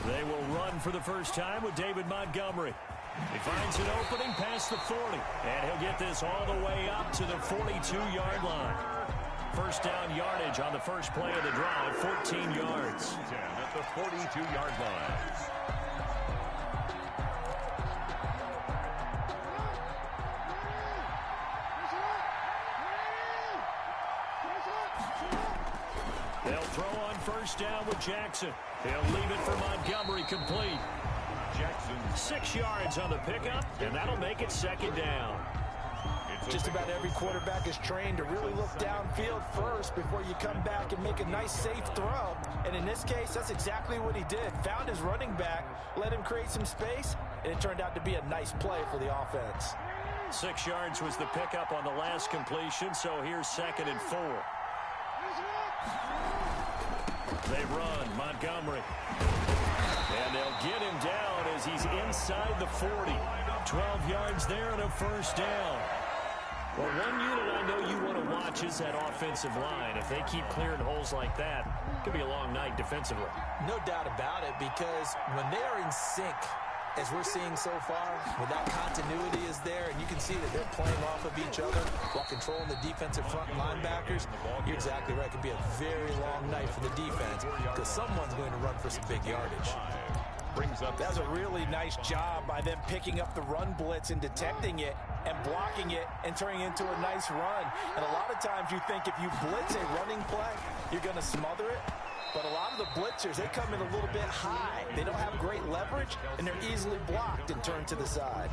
They will run for the first time with David Montgomery. He finds an opening past the 40, and he'll get this all the way up to the 42-yard line. First down yardage on the first play of the drive, 14 yards. 10 at the 42-yard line. They'll throw on first down with Jackson. He'll leave it for Montgomery, complete. Jackson. 6 yards on the pickup, and that'll make it second down. Just about every quarterback is trained to really look downfield first before you come back and make a nice, safe throw. And in this case, that's exactly what he did. Found his running back, let him create some space, and it turned out to be a nice play for the offense. 6 yards was the pickup on the last completion, so here's 2nd and 4. They run, Montgomery. And they'll get him down as he's inside the 40. 12 yards there and a first down. Well, one unit I know you want to watch is that offensive line. If they keep clearing holes like that, it could be a long night defensively. No doubt about it, because when they are in sync, as we're seeing so far, when that continuity is there and you can see that they're playing off of each other while controlling the defensive front linebackers, you're exactly right. It could be a very long night for the defense because someone's going to run for some big yardage. That's a really nice job by them picking up the run blitz and detecting it and blocking it and turning it into a nice run. And a lot of times you think if you blitz a running play, you're going to smother it. But a lot of the blitzers, they come in a little bit high. They don't have great leverage, and they're easily blocked and turned to the side.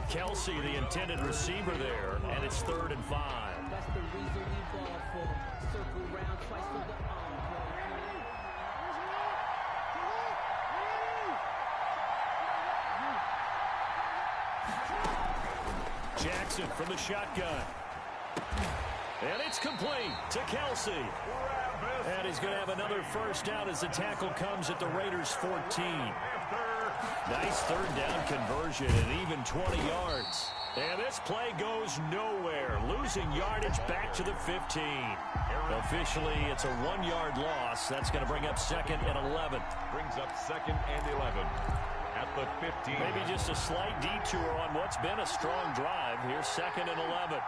Kelsey, the intended receiver there, and it's 3rd and 5. That's the reason we ball for. Circle round twice for the Jackson from the shotgun. And it's complete to Kelsey. And he's going to have another first down as the tackle comes at the Raiders' 14. Nice 3rd down conversion and even 20 yards. And this play goes nowhere. Losing yardage back to the 15. Officially, it's a 1-yard loss. That's going to bring up 2nd and 11. Brings up 2nd and 11 at the 15. Maybe just a slight detour on what's been a strong drive. Here's 2nd and 11.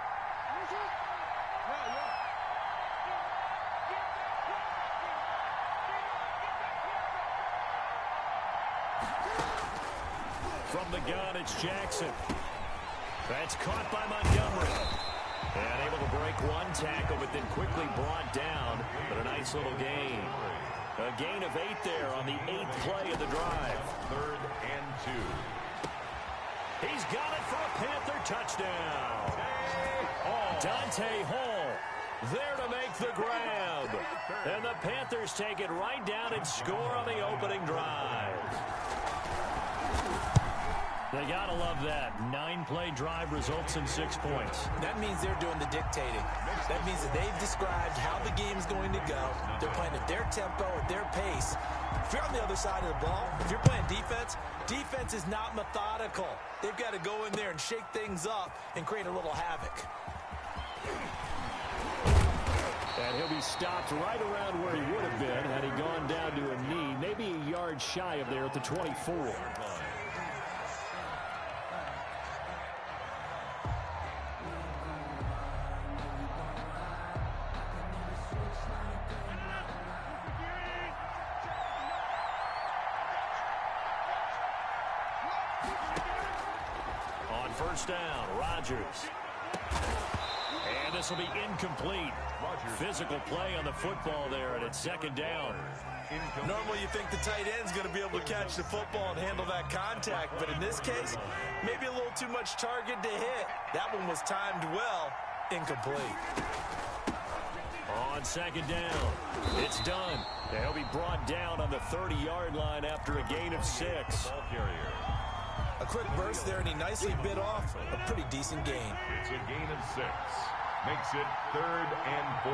From the gun, it's Jackson. That's caught by Montgomery. And able to break one tackle, but then quickly brought down. But a nice little gain. A gain of 8 there on the 8th play of the drive. 3rd and 2. He's got it for a Panther touchdown. Dante Hall there to make the grab. And the Panthers take it right down and score on the opening drive. They gotta love that. 9-play drive results in 6 points. That means they're doing the dictating. That means that they've described how the game's going to go. They're playing at their tempo, at their pace. If you're on the other side of the ball, if you're playing defense, defense is not methodical. They've got to go in there and shake things up and create a little havoc. And he'll be stopped right around where he would have been had he gone down to a knee, maybe a yard shy of there at the 24. On first down, Rodgers. And this will be incomplete. Physical play on the football there, and it's 2nd down. Normally you think the tight end's going to be able to catch the football and handle that contact, but in this case, maybe a little too much target to hit. That one was timed well, incomplete. On second down, it's done. He'll be brought down on the 30-yard line after a gain of 6. Ball carrier. A quick burst there, and he nicely bit off a pretty decent gain. It's a gain of 6. Makes it 3rd and 4.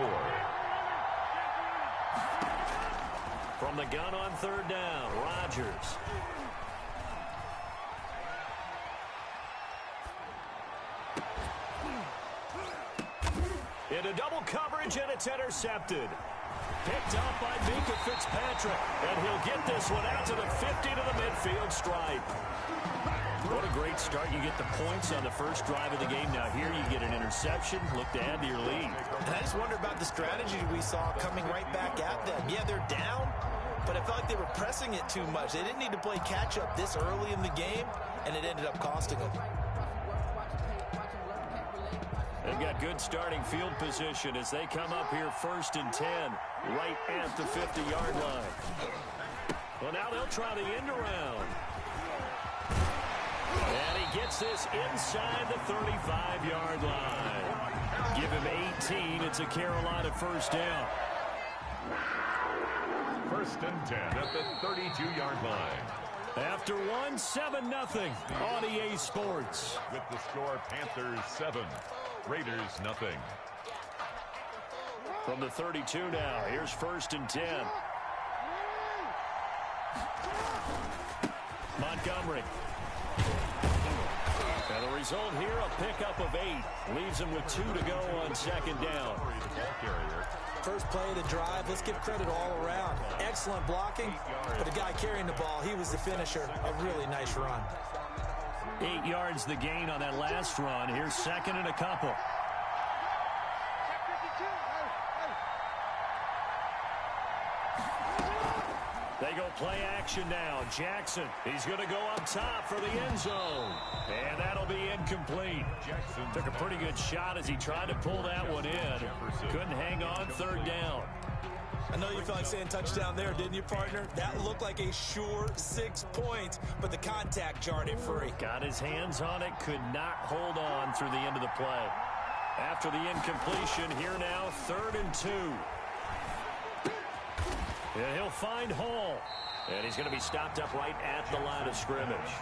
From the gun on 3rd down, Rodgers. Into double coverage, and it's intercepted. Picked up by Minkah Fitzpatrick, and he'll get this one out to the 50 to the midfield stripe. What a great start. You get the points on the first drive of the game. Now here you get an interception. Look to add to your lead. And I just wonder about the strategy we saw coming right back at them. Yeah, they're down, but I felt like they were pressing it too much. They didn't need to play catch-up this early in the game, and it ended up costing them. They've got good starting field position as they come up here 1st and 10, right at the 50-yard line. Well, now they'll try the end around. And he gets this inside the 35-yard line. Give him 18. It's a Carolina 1st down. 1st and 10 at the 32-yard line. After 7-0 on EA Sports. With the score, Panthers 7, Raiders nothing. From the 32 now, here's 1st and 10. Montgomery. And the result here, a pickup of 8. Leaves him with 2 to go on 2nd down. First play of the drive, let's give credit all around. Excellent blocking, but the guy carrying the ball, he was the finisher. A really nice run. 8 yards the gain on that last run. Here's 2nd and a couple. They go play action now. Jackson, he's going to go up top for the end zone. And that'll be incomplete. Jackson took a pretty good shot as he tried to pull that one in. Couldn't hang on 3rd down. I know you felt like saying touchdown there, didn't you, partner? That looked like a sure 6 points, but the contact jarred it free. Got his hands on it, could not hold on through the end of the play. After the incompletion, here now, 3rd and 2. And he'll find Hall. And he's going to be stopped up right at the line of scrimmage.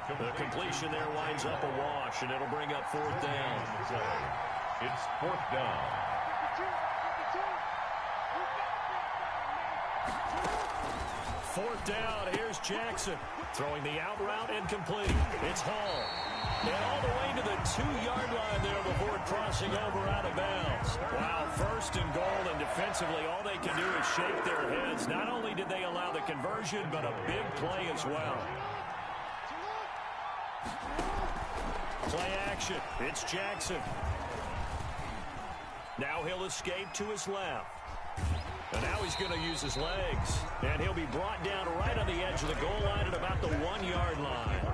The completion there winds up a wash, and it'll bring up 4th down. It's 4th down. 4th down, here's Jackson. Throwing the out route, incomplete. It's Hall. And all the way to the 2-yard line there before crossing over out of bounds. Wow, 1st and goal, and defensively all they can do is shake their heads. Not only did they allow the conversion, but a big play as well. Play action. It's Jackson. Now he'll escape to his left. And now he's going to use his legs. And he'll be brought down right on the edge of the goal line at about the 1-yard line.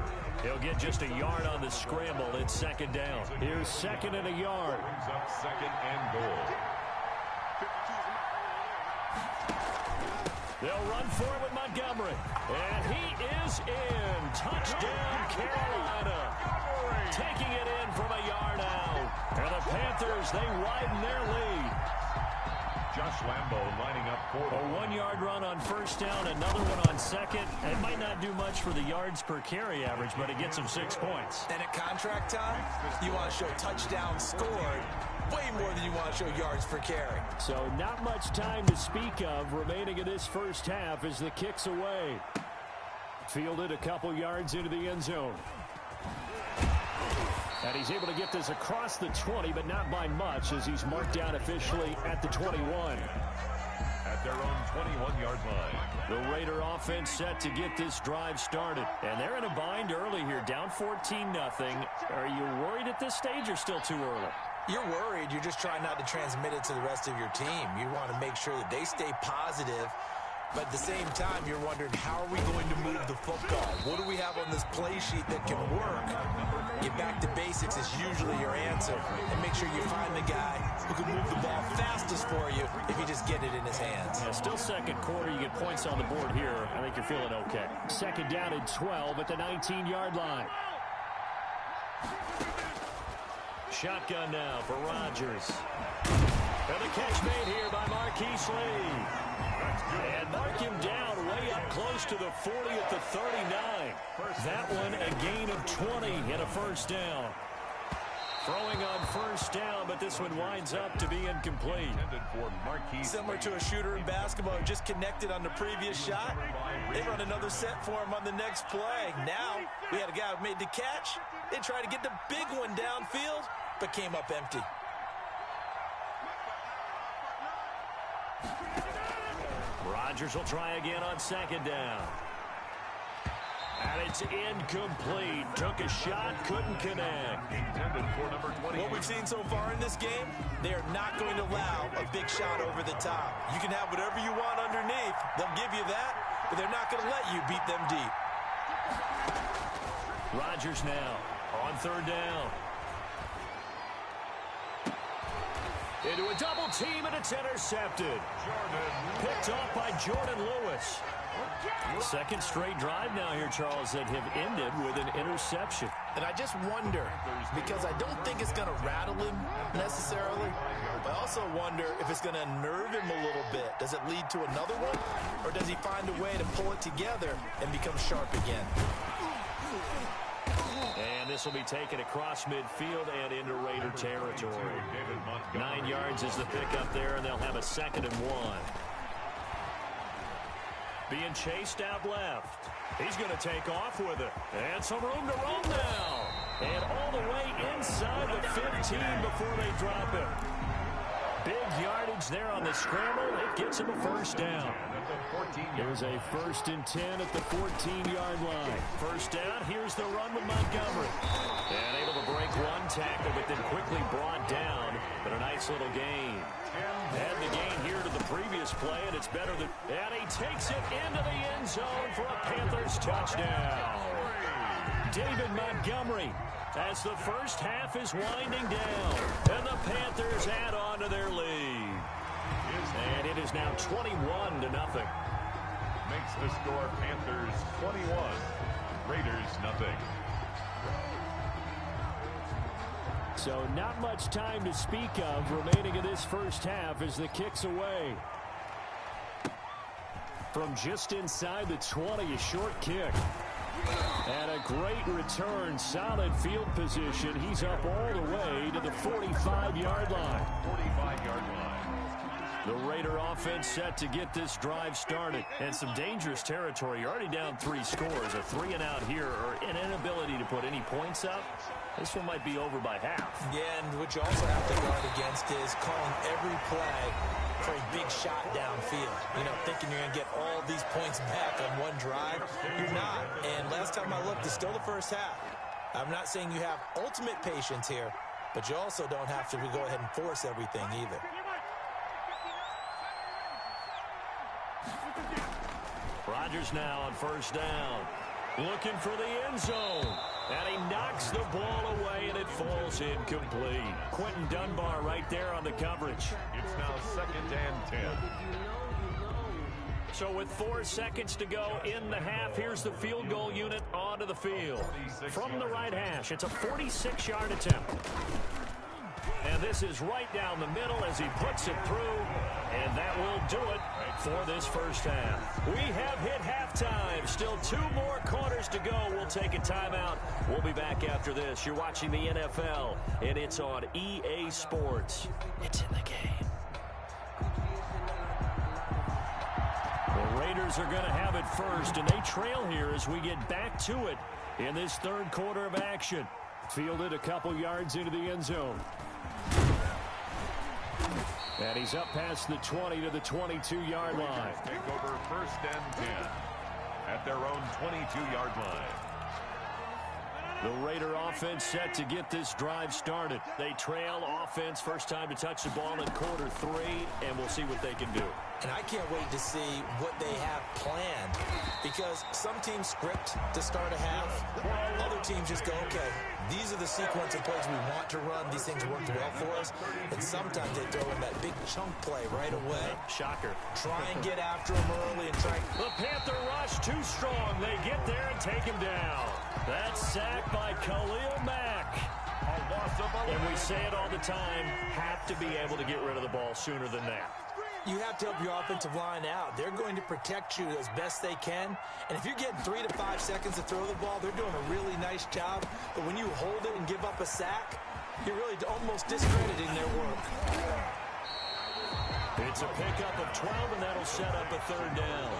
He'll get just a yard on the scramble. It's 2nd down. Here's 2nd and a yard. Brings up 2nd and goal. They'll run for it with Montgomery. And he is in. Touchdown, Carolina. Taking it in from a yard out. And the Panthers, they widen their lead. Josh Lambo lining up for a 1-yard run on 1st down, another one on 2nd. It might not do much for the yards per carry average, but it gets him 6 points. And at contract time, you want to show touchdowns scored way more than you want to show yards per carry. So not much time to speak of remaining in this first half as the kick's away. Fielded a couple yards into the end zone. And he's able to get this across the 20, but not by much, as he's marked down officially at the 21. At their own 21-yard line. The Raider offense set to get this drive started. And they're in a bind early here, down 14-0. Are you worried at this stage or still too early? You're worried. You're just trying not to transmit it to the rest of your team. You want to make sure that they stay positive. But at the same time, you're wondering, how are we going to move the football? What do we have on this play sheet that can work? Get back to basics is usually your answer. And make sure you find the guy who can move the ball fastest for you if you just get it in his hands. Yeah, still 2nd quarter. You get points on the board here. I think you're feeling okay. 2nd down and 12 at the 19-yard line. Shotgun now for Rodgers. And the catch made here by Marquise Lee. And mark him down way up close to the 40 at the 39. That one a gain of 20 and a first down. Throwing on first down, but this one winds up to be incomplete. Similar to a shooter in basketball who just connected on the previous shot. They run another set for him on the next play. Now, we had a guy who made the catch. They tried to get the big one downfield, but came up empty. Rodgers will try again on second down. And it's incomplete. Took a shot, couldn't connect. What we've seen so far in this game, they are not going to allow a big shot over the top. You can have whatever you want underneath. They'll give you that, but they're not going to let you beat them deep. Rodgers now on third down. Into a double team, and it's intercepted. Picked off by Jordan Lewis. Second straight drive now here, Charles, that have ended with an interception. And I just wonder, because I don't think it's going to rattle him necessarily, but I also wonder if it's going to unnerve him a little bit. Does it lead to another one, or does he find a way to pull it together and become sharp again? And this will be taken across midfield and into Raider territory. 9 yards is the pickup there, and they'll have a 2nd and 1. Being chased out left. He's going to take off with it. And some room to roam now. And all the way inside the 15 before they drop him. Big yardage there on the scramble. It gets him a first down. Here's a 1st and 10 at the 14-yard line. First down, here's the run with Montgomery. And able to break one tackle, but then quickly brought down. But a nice little gain. And the gain here to the previous play, and it's better than... And he takes it into the end zone for a Panthers touchdown. David Montgomery, as the first half is winding down. And the Panthers add on to their lead. And it is now 21-0. Makes the score Panthers 21, Raiders nothing. So not much time to speak of remaining in this first half as the kick's away. From just inside the 20, a short kick. And a great return, solid field position. He's up all the way to the 45-yard line. 45-yard line. The Raider offense set to get this drive started. And some dangerous territory. You're already down 3 scores. A 3-and-out here, or an inability to put any points up. This one might be over by half. Yeah, and what you also have to guard against is calling every play for a big shot downfield. You know, thinking you're going to get all these points back on one drive. You're not. And last time I looked, it's still the first half. I'm not saying you have ultimate patience here, but you also don't have to go ahead and force everything either. Rodgers now on first down. Looking for the end zone. And he knocks the ball away, and it falls incomplete. Quentin Dunbar right there on the coverage. It's now 2nd and 10. So with 4 seconds to go in the half, here's the field goal unit onto the field. From the right hash, it's a 46-yard attempt. And this is right down the middle as he puts it through. And that will do it for this first half. We have hit halftime. Still 2 more quarters to go. We'll take a timeout. We'll be back after this. You're watching the NFL, and it's on EA Sports. It's in the game. The Raiders are going to have it first, and they trail here as we get back to it in this 3rd quarter of action. Fielded a couple yards into the end zone. And he's up past the 20 to the 22-yard line. Take over 1st and 10 at their own 22-yard line. The Raider offense set to get this drive started. They trail offense, first time to touch the ball in quarter 3, and we'll see what they can do. And I can't wait to see what they have planned, because some teams script to start a half. Other teams just go, okay, these are the sequence of plays we want to run. These things worked well for us. And sometimes they throw in that big chunk play right away. Shocker. Try and get after him early and try. The Panther rush too strong. They get there and take him down. That sack by Khalil Mack. And we say it all the time, have to be able to get rid of the ball sooner than that. You have to help your offensive line out. They're going to protect you as best they can. And if you're getting 3 to 5 seconds to throw the ball, they're doing a really nice job. But when you hold it and give up a sack, you're really almost discrediting their work. It's a pickup of 12, and that'll set up a third down.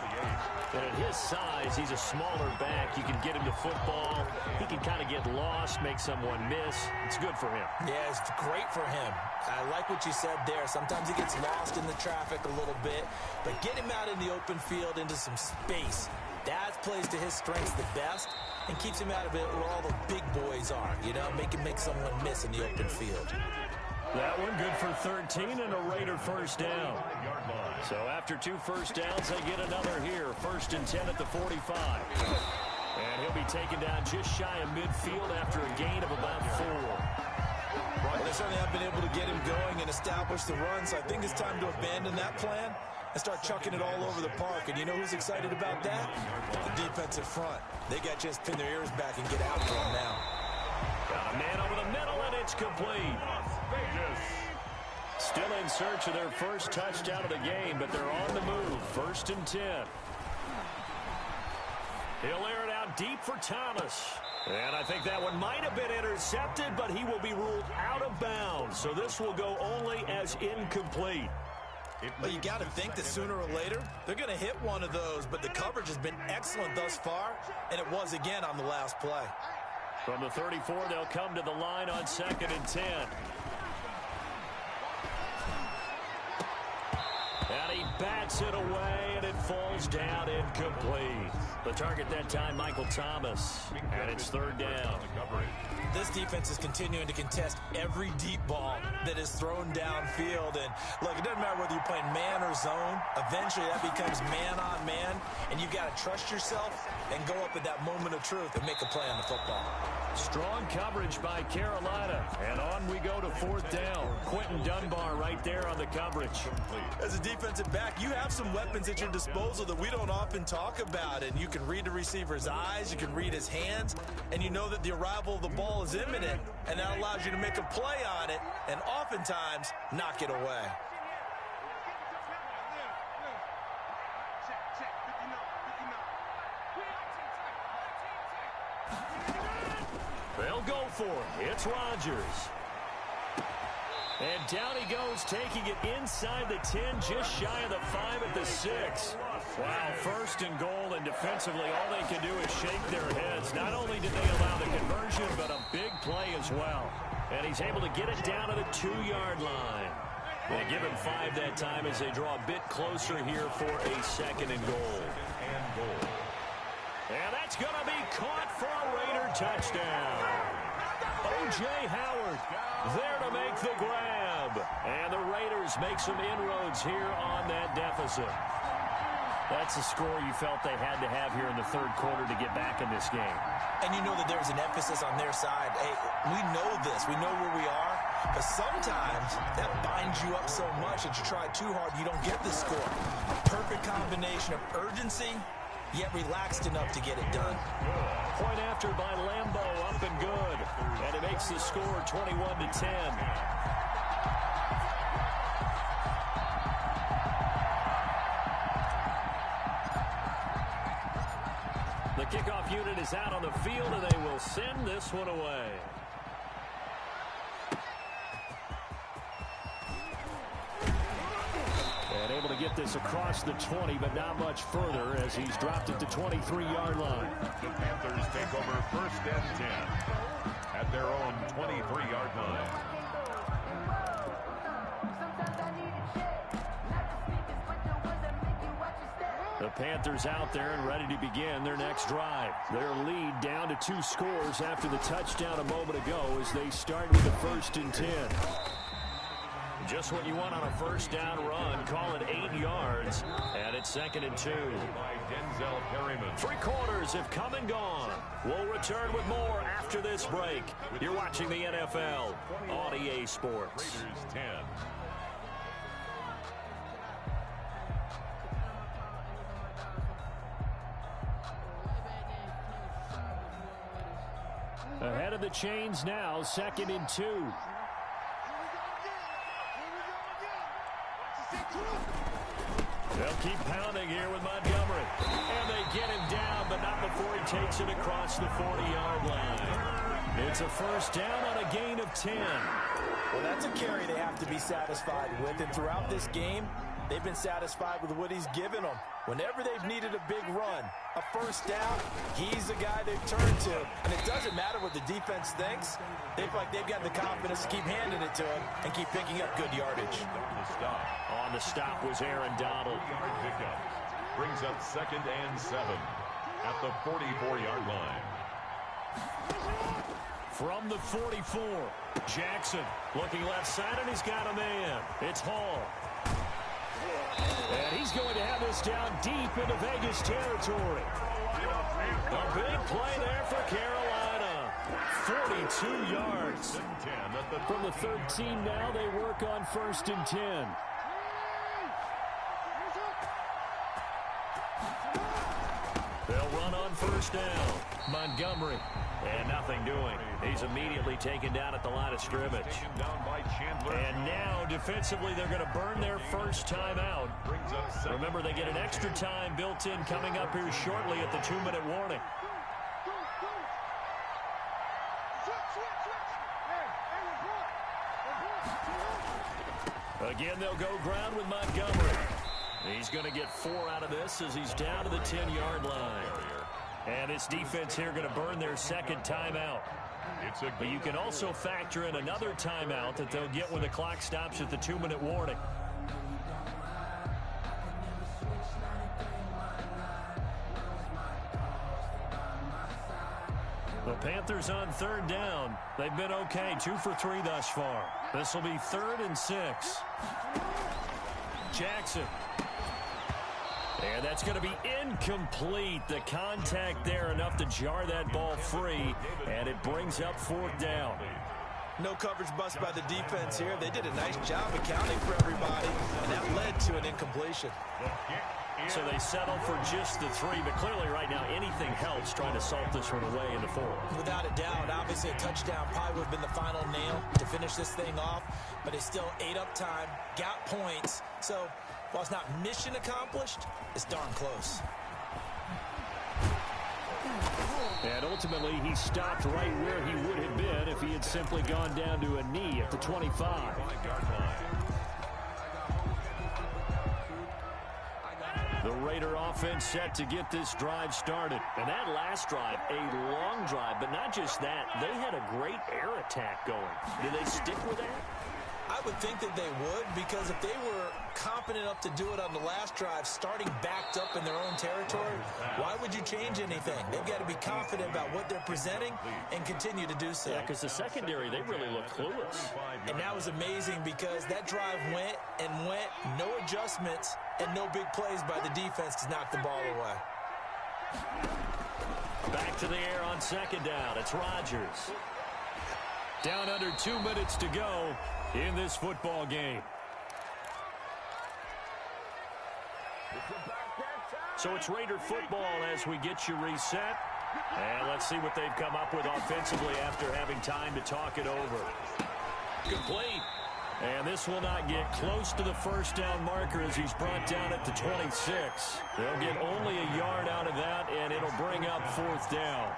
And at his size, he's a smaller back. You can get him to football. He can kind of get lost, make someone miss. It's good for him. Yeah, it's great for him. I like what you said there. Sometimes he gets lost in the traffic a little bit, but get him out in the open field into some space. That plays to his strengths the best and keeps him out of it where all the big boys are. You know, make someone miss in the open field. That one good for 13 and a Raider first down. So after 2 first downs, they get another here. 1st and 10 at the 45. And he'll be taken down just shy of midfield after a gain of about 4. Well, they certainly have been able to get him going and establish the run, so I think it's time to abandon that plan and start chucking it all over the park. And you know who's excited about that? The defensive front. They got to just pin their ears back and get after him now. Got a man over the middle, and it's complete. Still in search of their first touchdown of the game, but they're on the move. 1st and 10. He'll air it out deep for Thomas. And I think that one might have been intercepted, but he will be ruled out of bounds. So this will go only as incomplete. Well, you got to think that sooner or later, they're going to hit one of those, but the coverage has been excellent thus far, and it was again on the last play. From the 34, they'll come to the line on 2nd and 10. And he bats it away, and it falls down incomplete. The target that time, Michael Thomas. And it's 3rd down. This defense is continuing to contest every deep ball that is thrown downfield. And, look, it doesn't matter whether you're playing man or zone. Eventually, that becomes man-on-man, and you've got to trust yourself and go up at that moment of truth and make a play on the football. Strong coverage by Carolina. And on we go to 4th down. Quentin Dunbar right there on the coverage. As a defensive back, you have some weapons at your disposal that we don't often talk about. And you can read the receiver's eyes, you can read his hands, and you know that the arrival of the ball is imminent. And that allows you to make a play on it and oftentimes knock it away. They'll go for it. It's Rodgers. And down he goes, taking it inside the 10, just shy of the 5 at the 6. Wow, 1st and goal, and defensively all they can do is shake their heads. Not only did they allow the conversion, but a big play as well. And he's able to get it down to the 2-yard line. They give him 5 that time as they draw a bit closer here for a 2nd and goal. And that's going to be caught for a Raider touchdown. O.J. Howard there to make the grab. And the Raiders make some inroads here on that deficit. That's the score you felt they had to have here in the 3rd quarter to get back in this game. And you know that there's an emphasis on their side. Hey, we know this. We know where we are. But sometimes that binds you up so much that you try too hard, you don't get the score. A perfect combination of urgency, yet relaxed enough to get it done. Point after by Lambo, up and good. And it makes the score 21-10. The kickoff unit is out on the field, and they will send this one away. And able to get this across the 20, but not much further as he's dropped it to 23-yard line. The Panthers take over 1st and 10 at their own 23-yard line. The Panthers out there and ready to begin their next drive. Their lead down to 2 scores after the touchdown a moment ago as they start with the 1st and 10. Just what you want on a 1st down run. Call it 8 yards. And it's 2nd and 2. By Denzel Perryman. 3 quarters have come and gone. We'll return with more after this break. You're watching the NFL on EA Sports. Raiders 10. Ahead of the chains now, 2nd and 2. They'll keep pounding here with Montgomery. And they get him down, but not before he takes it across the 40-yard line. It's a first down on a gain of 10. Well, that's a carry they have to be satisfied with. And throughout this game, they've been satisfied with what he's given them. Whenever they've needed a big run, a first down, he's the guy they've turned to. And it doesn't matter what the defense thinks. They feel like they've got the confidence to keep handing it to him and keep picking up good yardage. On the stop was Aaron Donald. Yard pickup brings up 2nd and 7 at the 44-yard line. From the 44, Jackson looking left side, and he's got a man. It's Hall. And he's going to have this down deep into Vegas territory. A big play there for Carolina. 42 yards. From the 13 now, they work on 1st and 10. They'll run on 1st down. Montgomery. And nothing doing. He's immediately taken down at the line of scrimmage. And now, defensively, they're going to burn their first timeout. Remember, they get an extra time built in coming up here shortly at the 2-minute warning. Again, they'll go ground with Montgomery. He's going to get 4 out of this as he's down to the 10-yard line. And this defense here going to burn their second timeout. But you can also factor in another timeout that they'll get when the clock stops at the 2-minute warning. The Panthers on 3rd down. They've been okay, 2 for 3 thus far. This will be 3rd and 6. Jackson. And that's going to be incomplete. The contact there enough to jar that ball free, and it brings up 4th down. No coverage bust by the defense here. They did a nice job accounting for everybody, and that led to an incompletion. So they settle for just the 3, but clearly right now anything helps trying to salt this one away in the 4th. Without a doubt, obviously a touchdown probably would have been the final nail to finish this thing off, but they still ate up time, got points, so while it's not mission accomplished, it's darn close. And ultimately, he stopped right where he would have been if he had simply gone down to a knee at the 25. The Raider offense set to get this drive started. And that last drive, a long drive, but not just that. They had a great air attack going. Did they stick with that? I would think that they would, because if they were confident enough to do it on the last drive, starting backed up in their own territory, why would you change anything? They've got to be confident about what they're presenting and continue to do so. Yeah, because the secondary, they really look clueless. And that was amazing because that drive went and went, no adjustments, and no big plays by the defense to knock the ball away. Back to the air on 2nd down. It's Rodgers. Down under 2 minutes to go in this football game. So it's Raider football as we get you reset. And let's see what they've come up with offensively after having time to talk it over. Complete. And this will not get close to the first down marker as he's brought down at the 26. They'll get only a yard out of that, and it'll bring up 4th down.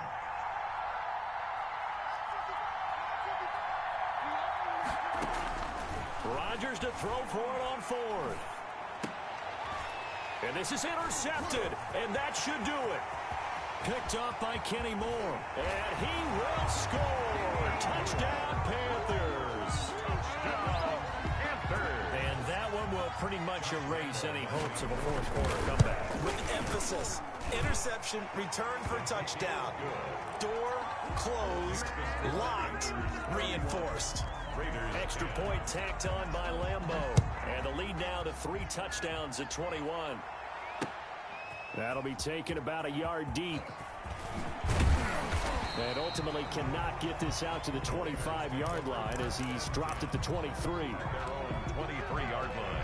Rodgers to throw for it on 4th. And this is intercepted, and that should do it. Picked up by Kenny Moore, and he will score. Touchdown, Panthers. Touchdown, Panthers. And that one will pretty much erase any hopes of a 4th quarter comeback. With emphasis, interception, return for touchdown. Door closed, locked, reinforced. Extra point tacked on by Lambeau. And the lead now to 3 touchdowns at 21. That'll be taken about a yard deep. And ultimately cannot get this out to the 25-yard line as he's dropped at the 23. Their own 23-yard line.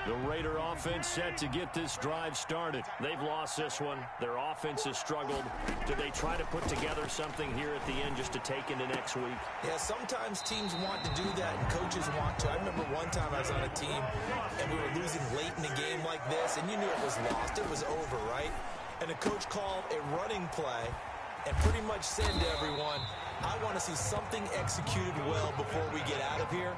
The Raider offense set to get this drive started. They've lost this one. Their offense has struggled. Do they try to put together something here at the end just to take into next week? Yeah, sometimes teams want to do that and coaches want to. I remember one time I was on a team and we were losing late in the game like this, and you knew it was lost. It was over, right? And the coach called a running play and pretty much said to everyone, I want to see something executed well before we get out of here.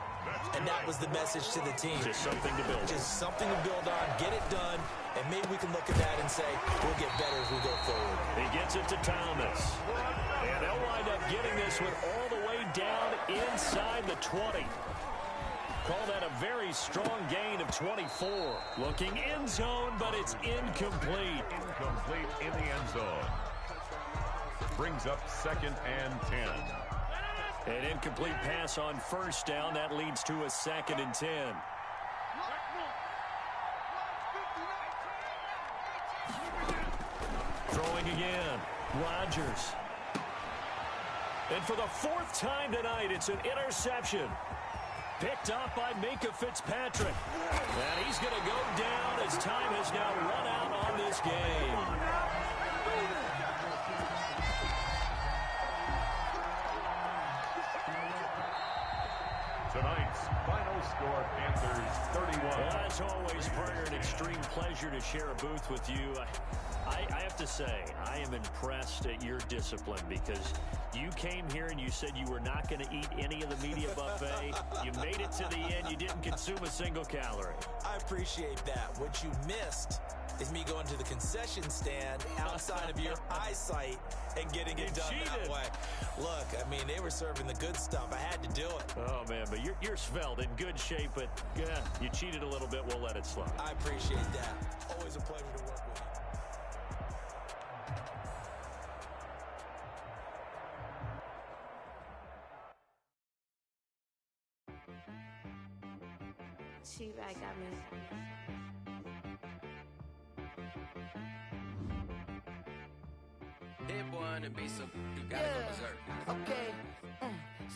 And that was the message to the team. Just something to build. Just something to build on, get it done, and maybe we can look at that and say, we'll get better as we go forward. He gets it to Thomas. And they'll wind up getting this one all the way down inside the 20. Call that a very strong gain of 24. Looking end zone, but it's incomplete. Incomplete in the end zone. Brings up 2nd and 10. An incomplete pass on first down. That leads to a 2nd and 10. Throwing again. Rodgers. And for the 4th time tonight, it's an interception. Picked off by Minkah Fitzpatrick. And he's going to go down as time has now run out on this game. Tonight's final score, Panthers 31. Well, as always, Parker, an extreme pleasure to share a booth with you. I have to say, I am impressed at your discipline because you came here and you said you were not going to eat any of the media buffet. You made it to the end. You didn't consume a single calorie. I appreciate that. What you missed is me going to the concession stand outside of your eyesight and getting it done that way. Look, I mean, they were serving the good stuff. I had to do it. Oh, man, but you're svelte, in good shape, but yeah, you cheated a little bit. We'll let it slide. I appreciate that. Always a pleasure to work with you. She-Bag got me. Hit boy to be so you gotta go berserk. Okay.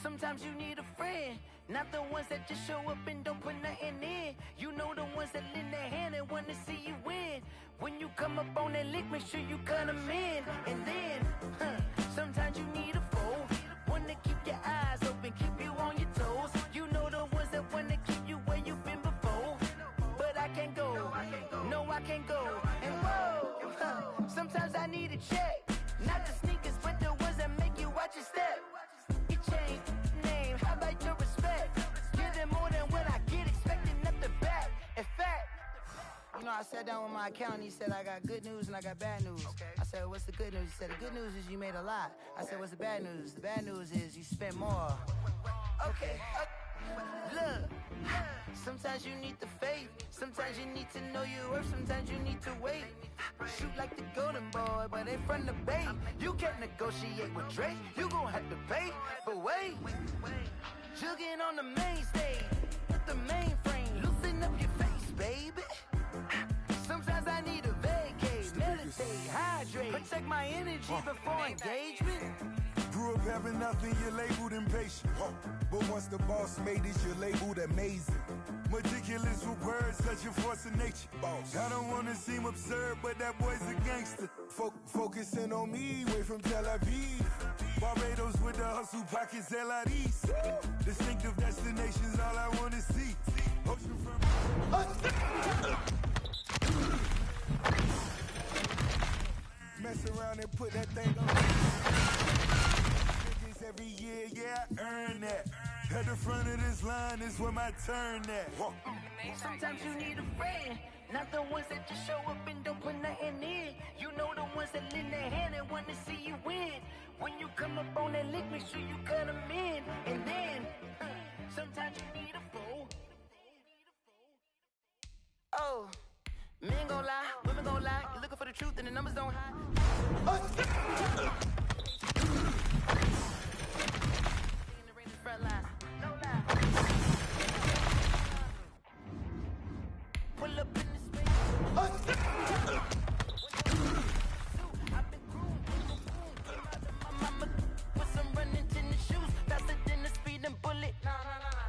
Sometimes you need a friend, not the ones that just show up and don't put nothing in. You know the ones that lend their hand and want to see you win. When you come up on that lick, make sure you cut them in. And then, sometimes you need a foe, one to keep your eyes open, keep you on your toes. You know the ones that want to keep you where you've been before. But I can't go, no I can't go. And whoa, sometimes I need a check. Not the sneakers, but the ones that make you watch your step. You change name, how about your respect? Give them more than what I get, expecting up the back. In fact, you know, I sat down with my accountant, he said, I got good news and I got bad news. I said, what's the good news? He said, the good news is you made a lot. I said, what's the bad news? The bad news is you spent more. Okay, look, sometimes you need the faith. Sometimes you need to know your worth. Sometimes you need to wait. Shoot like the golden boy, but they from the bay. You can't negotiate with Drake. You gon' have to pay. But wait, jugging on the main stage with the mainframe. Loosen up your face, baby. Sometimes I need a vacate, meditate, hydrate, protect my energy before engagement. Grew up having nothing, you're labeled impatient. But once the boss made it, you're labeled amazing. Meticulous with words, such a force of nature. I don't wanna seem absurd, but that boy's a gangster. Focusing on me, way from Tel Aviv. Barbados with the hustle pockets, LIDs. Distinctive destinations, all I wanna see. Ocean from... Mess around and put that thing on. Every year, yeah, I earn that. At the front of this line is where my turn at. Sometimes you need a friend, not the ones that just show up and don't put nothing in. You know the ones that lend their hand and want to see you win. When you come up on that lick, make sure you cut them in. And then, sometimes you need a foe. Oh, men gon' lie, women gon' lie. You're looking for the truth and the numbers don't hide. Front line, no lie. Pull up in the space. I've been groomed, came out of my mama with some running tennis shoes, faster than the speeding bullet. Nah,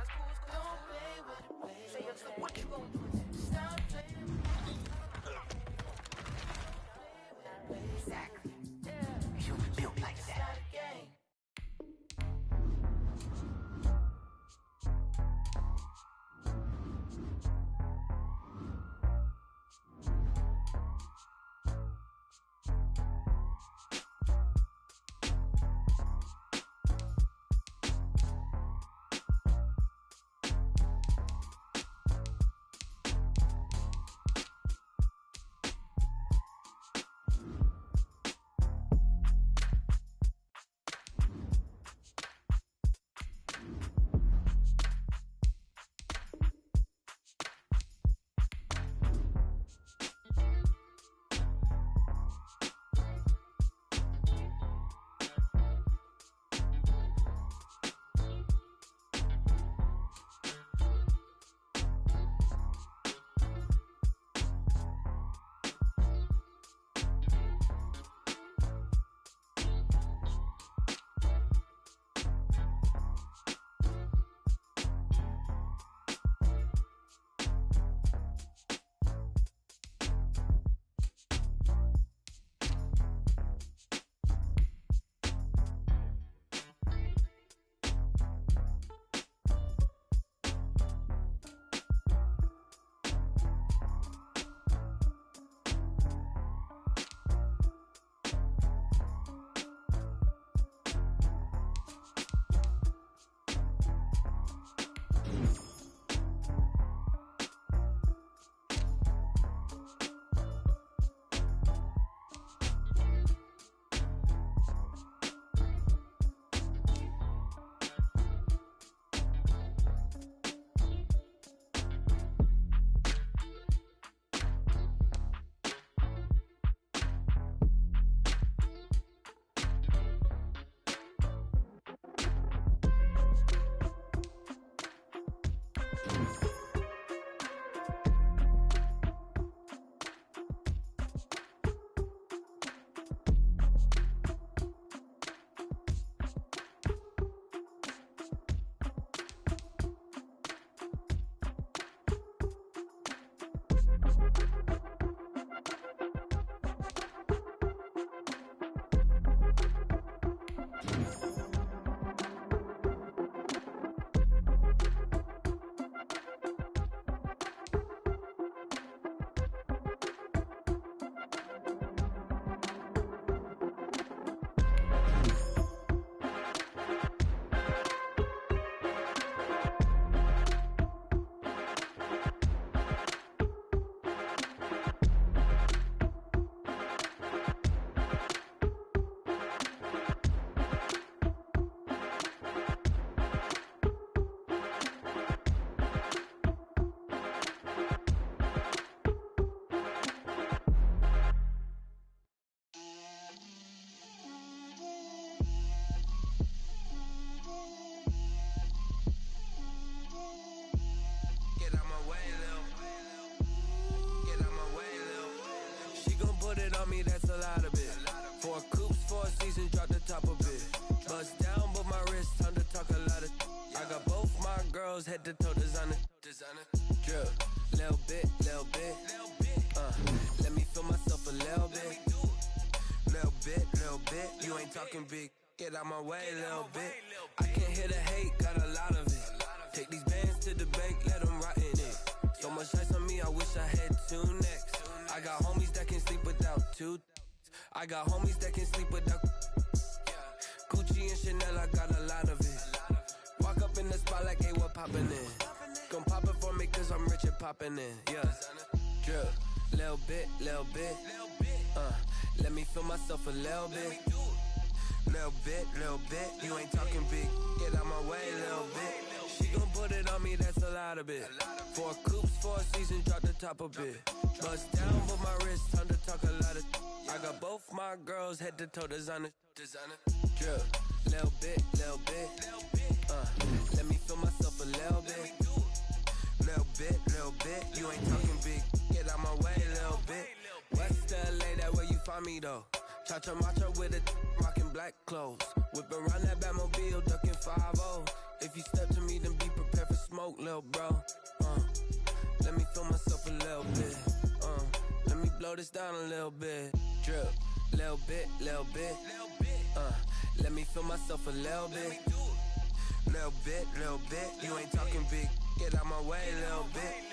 it's cool. Don't play with it, play. Say, so what you gon' do? Stop on me, that's a lot of it. 4 coops, 4 seasons, drop the top a bit. Bust down, but my wrist, time to talk a lot of. I got both my girls head to toe designer. Drip, little bit. Let me feel myself a little bit. Little bit. You ain't talking big. Get out my way, little bit. I can't hear the hate, got a lot of it. Take these bands to the bank, let them rot in it. So much ice on me, I wish I had 2 necks. I got homies that can sleep without 2. I got homies that can sleep without Gucci and Chanel, I got a lot of it. Walk up in the spot like, hey, what poppin' in? Gon' pop it for me cause I'm rich and poppin' in, yeah. Drip, little bit. Let me feel myself a little bit. Little bit. You ain't talking big, get out my way, little bit. She gon' put it on me, that's a lot of it. 4 coops, 4 seasons, drop the top a bit. Bust down with my wrist, time to talk a lot of. I got both my girls head to toe designer. Drip, little bit. Let me feel myself a little bit. Little bit. You ain't talking big, get out my way, little bit. West LA, that where you find me though. Cha-cha matcha with a rockin' black clothes. Whip around that Batmobile, ducking 5-0. If you step to me, then be prepared for smoke, lil' bro. Let me feel myself a little bit. Let me blow this down a little bit. Drip, little bit. Let me feel myself a little bit. Little bit. You ain't talking big. Get out my way, little bit.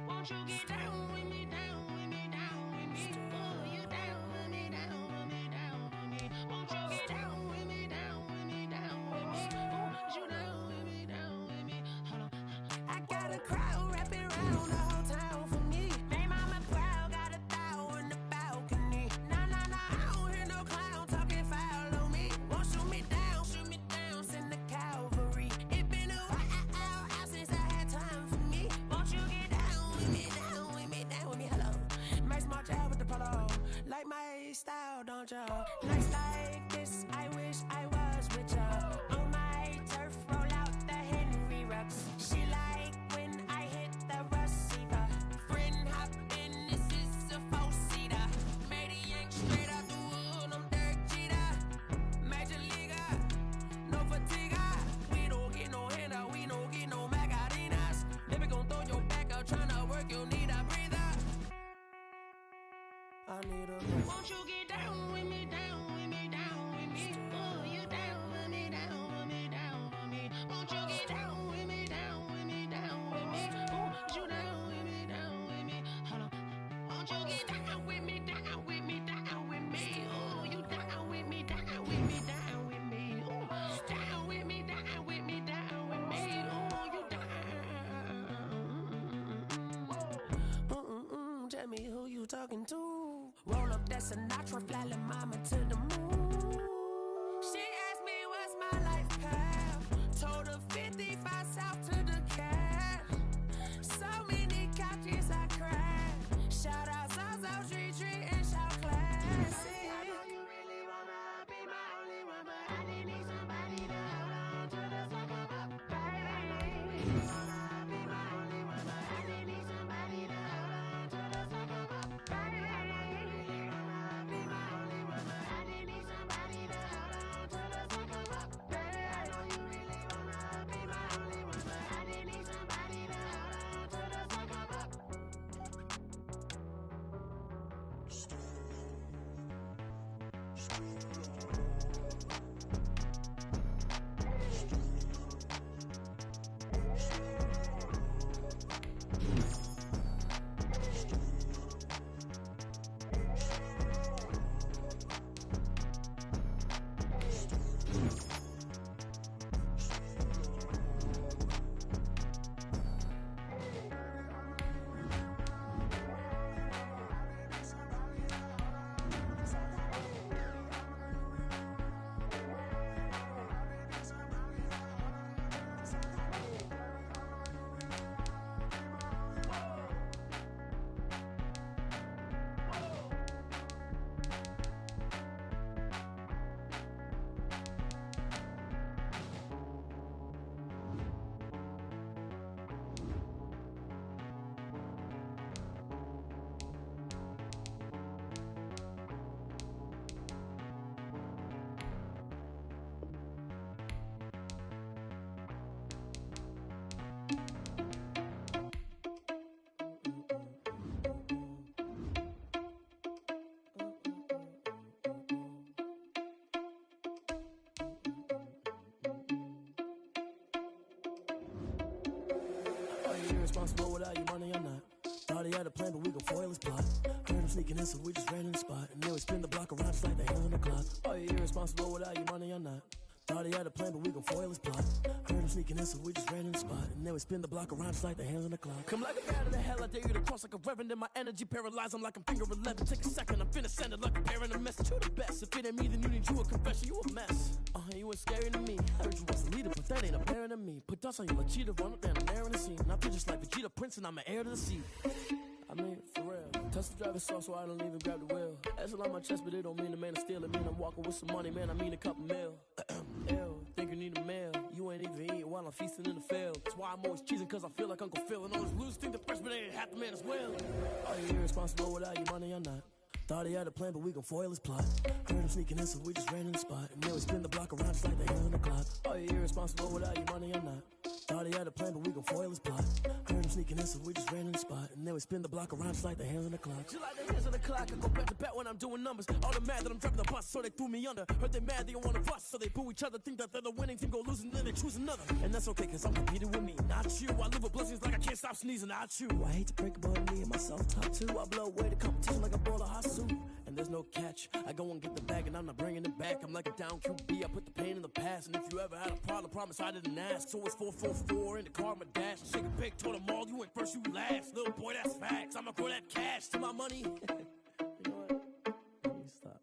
Won't you get down with me, down with me, down with me? Oh, you down with me, down with me, down with me. Won't you get down with me, down with me, down with me? Oh, you down with me, down with me? Hold on. I got a crowd wrapping around the whole town for me. They mama proud, got a thou in the balcony. Nah, I don't hear no clown talking foul on me. Won't shoot me down, send the cavalry. It been a while since I had time for me. Won't you get down with me, down with me, down with me? Hello. Might smart out with the polo. Like my style, don't y'all? Nights like this, I wish I was with y'all. On my turf, roll out the Henry Rux. She like when I hit the receiver. Friend hop in, this is a 4-seater. Made a yank straight out the wood, I'm Derek Jeter. Major leaguer, no fatigue. We don't get no handout, we don't get no Magarinas. Never gon' throw your back out, tryna work, you need a breather. I need a break. Won't you get down with me, down with me, down with me? Oh, you down with me, down with me, down with me? Won't you get down with me, down with me, down with me? Oh, you down with me, down with me? Hold on. Won't you get down with me, down with me, down with me? Oh, you down with me, down with me, down with me? Oh, down with me, down with me, down with me? Oh, you down. Tell me who you talking to. Roll up that Sinatra, fly la mama to the moon. She asked me what's my life path. Told her 55 south to the cat. So many couches I cried. Shout out South Street and shout classic. I know you really wanna be my only one, but I didn't need somebody to hold on to the sucker up, baby. I know you really wanna be my only one, but I didn't need somebody to hold on to the sucker up, baby. I know you really wanna be my only one, but I didn't need somebody you irresponsible without your money or not? Thought he had a plan, but we gon' foil his plot. Heard him sneaking in, so we just ran in the spot. And then we spin the block around just like the hell on the clock. Are you irresponsible without your money or not? Thought he had a plan, but we gon' foil his plot. Heard him sneaking in, so we just ran in the spot. And then we spin the block around just like the hands on the clock. Come like a bat of the hell, I dare you to cross like a reverend. And my energy paralyzed, I'm like I'm finger 11. Take a second, I'm finna send it like a parent a message. You the best, if it ain't me, then you need you a confession. You a mess, you ain't scary to me. I heard you was a leader, but that ain't apparent to me. Put dust on you like cheetah, run up there and I'm there in the scene. Now I'm just like Vegeta Prince and I'm an heir to the seat. I mean, for real. Touch the driver's sauce so I don't even grab the wheel. That's on my chest, but it don't mean the man to steal it. Mean I'm walking with some money, man, I mean a couple mil. Ew, think you need a meal. You ain't even eating while I'm feasting in the field. That's why I'm always cheesing, cause I feel like Uncle Phil. And all those losers think the freshman ain't half the man as well. Are you irresponsible without your money or not? Thought he had a plan, but we gon' foil his plot. Heard him sneaking in, so we just ran in the spot. And then we spin the block around just like the hands on the clock. Are you irresponsible without your money or not? Thought he had a plan, but we gon' foil his plot. Heard him sneaking in, so we just ran in the spot. And then we spin the block around just like the hands on the clock. Just like the hands on the clock, I go back to back when I'm doing numbers. All the mad that I'm driving the bus, so they threw me under. Heard they mad, they don't wanna bust, so they boo each other. Think that they're the winning team, go losing, then they choose another. And that's okay, cause I'm competing with me, not you. I live with blessings like I can't stop sneezing, not you. I hate to break it, but me and myself top two. I blow away the competition like a ball of hot soup. And there's no catch. I go and get the bag and I'm not bringing it back. I'm like a down QB, I put the pain in the past. And if you ever had a problem, promise I didn't ask. So it's 444 in the car, my dash. Shake a pick, told them all, you went first, you last. Little boy, that's facts. I'ma throw that cash to my money. You know what? Let me stop.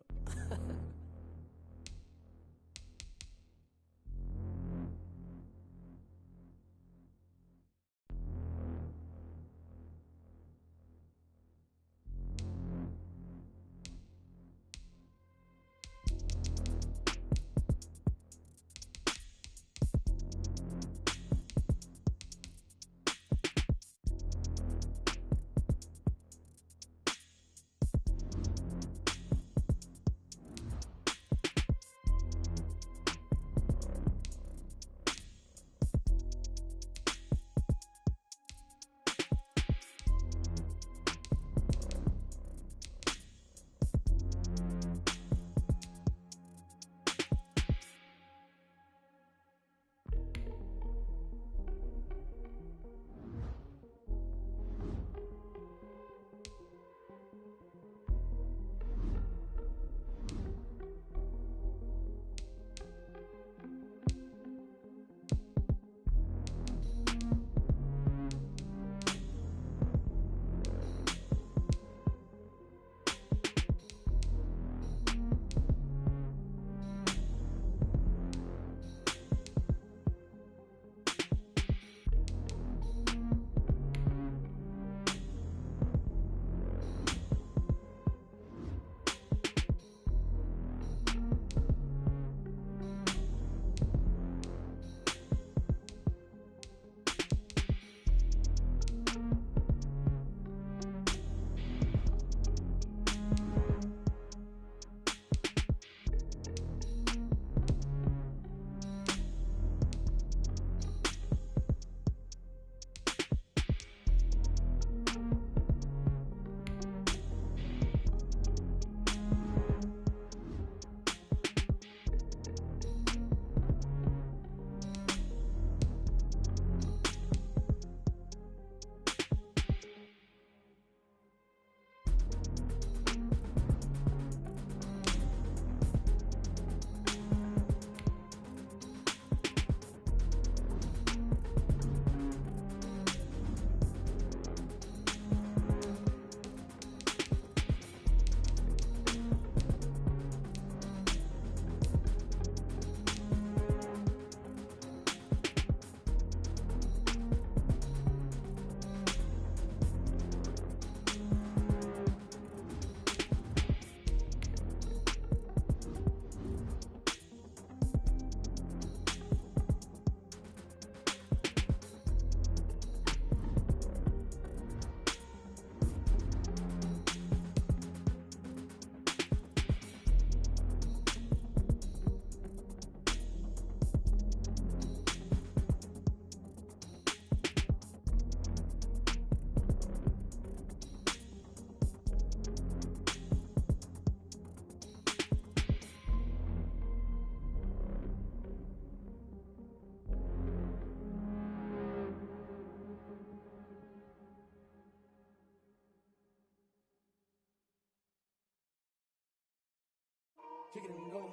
kick it and go.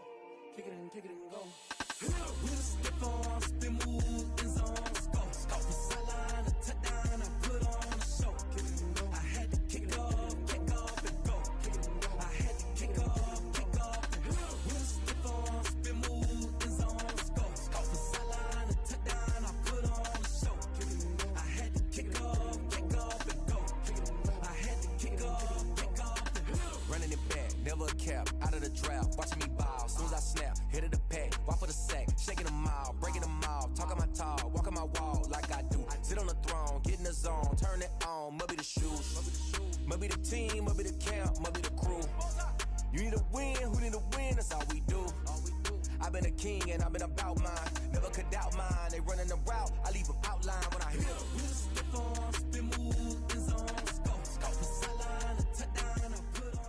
Kick it and go. With a stiff arm, spin move, in zone, score. Score the sideline, a touchdown, I put on a show. Kick it and go. I had to kick off and go. Kick it and go. I had to kick off and go. With a stiff arm, spin move, in zone, score. Score the sideline, a touchdown, I put on a show. Kick it and go. I had to kick off and go. Kick it and go. I had to kick off and go. Running it back, never a cap, out of the draft, watching me ball, soon as I snap, hit of the pack, walk for the sack, shaking them out, breaking them out, talking my talk, walking my wall like I do, sit on the throne, get in the zone, turn it on, must be the shoes, must be the team, must be the camp, must be the crew, you need to win, who need to win, that's all we do, I've been a king and I've been about mine, never could doubt mine, they running the route, I leave them outline when I hit them. With a stiff arm, spin move, in zone, score, score the sideline, a touchdown, I put on.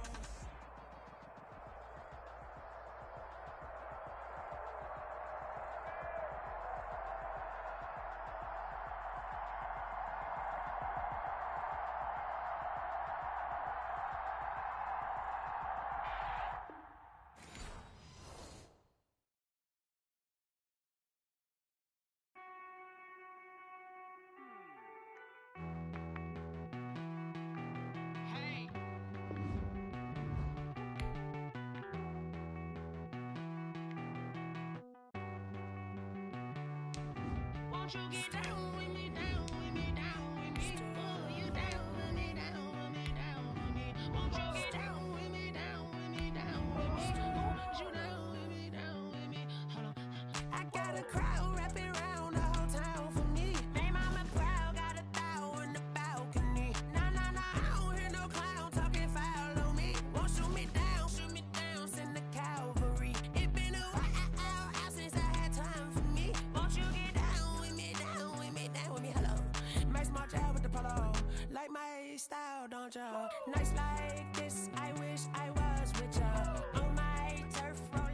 Won't you get down with me, down with me, down with me? Oh, you down with me, down with me, down with me. Won't you get down with me, down with me, down with me? Oh, you down with me, down with me? Hold on. I got a crowd wrapping around the whole town for me. They mama proud, got a thou in the balcony. Nah, I don't hear no clown talking foul on me. Won't shoot me down, send the cavalry. It been a while since I had time for me. Won't you get down with me, down with me, down with me? Hello. Nice march out with the polo. Like my style, don't ya? Nice like this, I wish I was with ya. On my turf, roll out.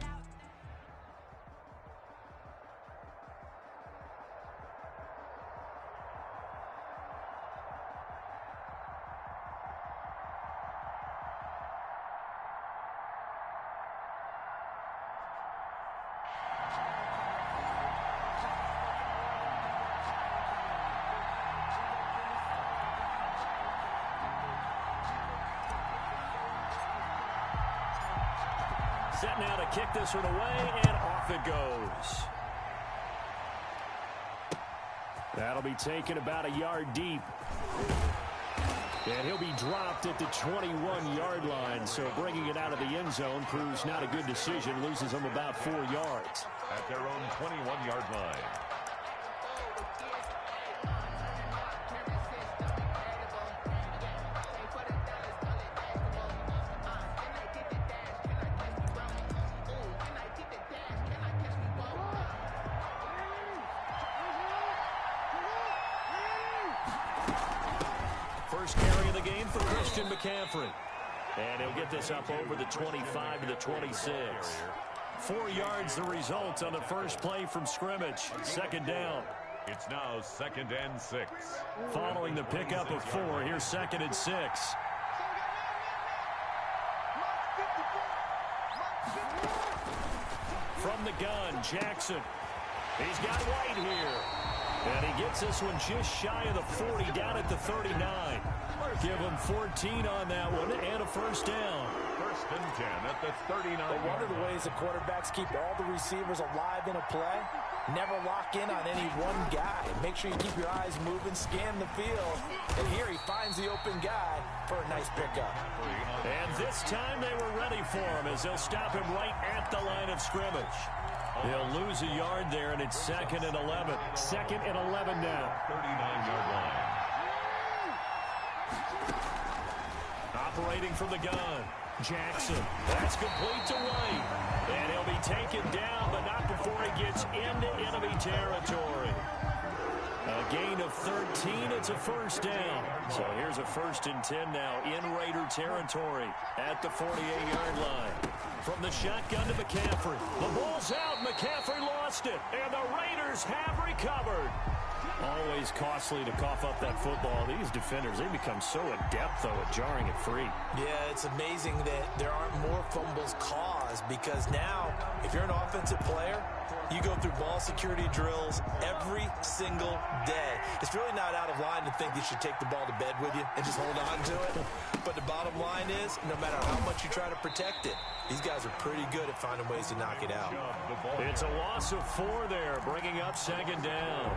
Set now to kick this one away, and off it goes. That'll be taken about a yard deep. And he'll be dropped at the 21-yard line, so bringing it out of the end zone proves not a good decision. Loses them about 4 yards. At their own 21-yard line. First carry of the game for Christian McCaffrey. And he'll get this up over the 25 to the 26. 4 yards the result on the first play from scrimmage. Second down. It's now 2nd and 6. Following the pickup of 4, here's 2nd and 6. From the gun, Jackson. He's got White here. And he gets this one just shy of the 40, down at the 39. Give him 14 on that one and a first down. 1st and 10 at the 39. But one of the ways the quarterbacks keep all the receivers alive in a play, never lock in on any one guy. Make sure you keep your eyes moving, scan the field. And here he finds the open guy for a nice pickup. And this time they were ready for him as they'll stop him right at the line of scrimmage. They'll lose a yard there, and it's 2nd and 11. 2nd and 11 now. 39-yard line. Operating from the gun, Jackson. That's complete to White. And he'll be taken down, but not before he gets into enemy territory. A gain of 13, it's a first down. So here's a 1st and 10 now in Raider territory at the 48-yard line. From the shotgun to McCaffrey. The ball's out. McCaffrey lost it. And the Raiders have recovered. Always costly to cough up that football. These defenders, they become so adept, though, at jarring it free. Yeah, it's amazing that there aren't more fumbles caused does, because now, if you're an offensive player, you go through ball security drills every single day. It's really not out of line to think you should take the ball to bed with you and just hold on to it. But the bottom line is, no matter how much you try to protect it, these guys are pretty good at finding ways to knock it out. It's a loss of 4 there, bringing up second down.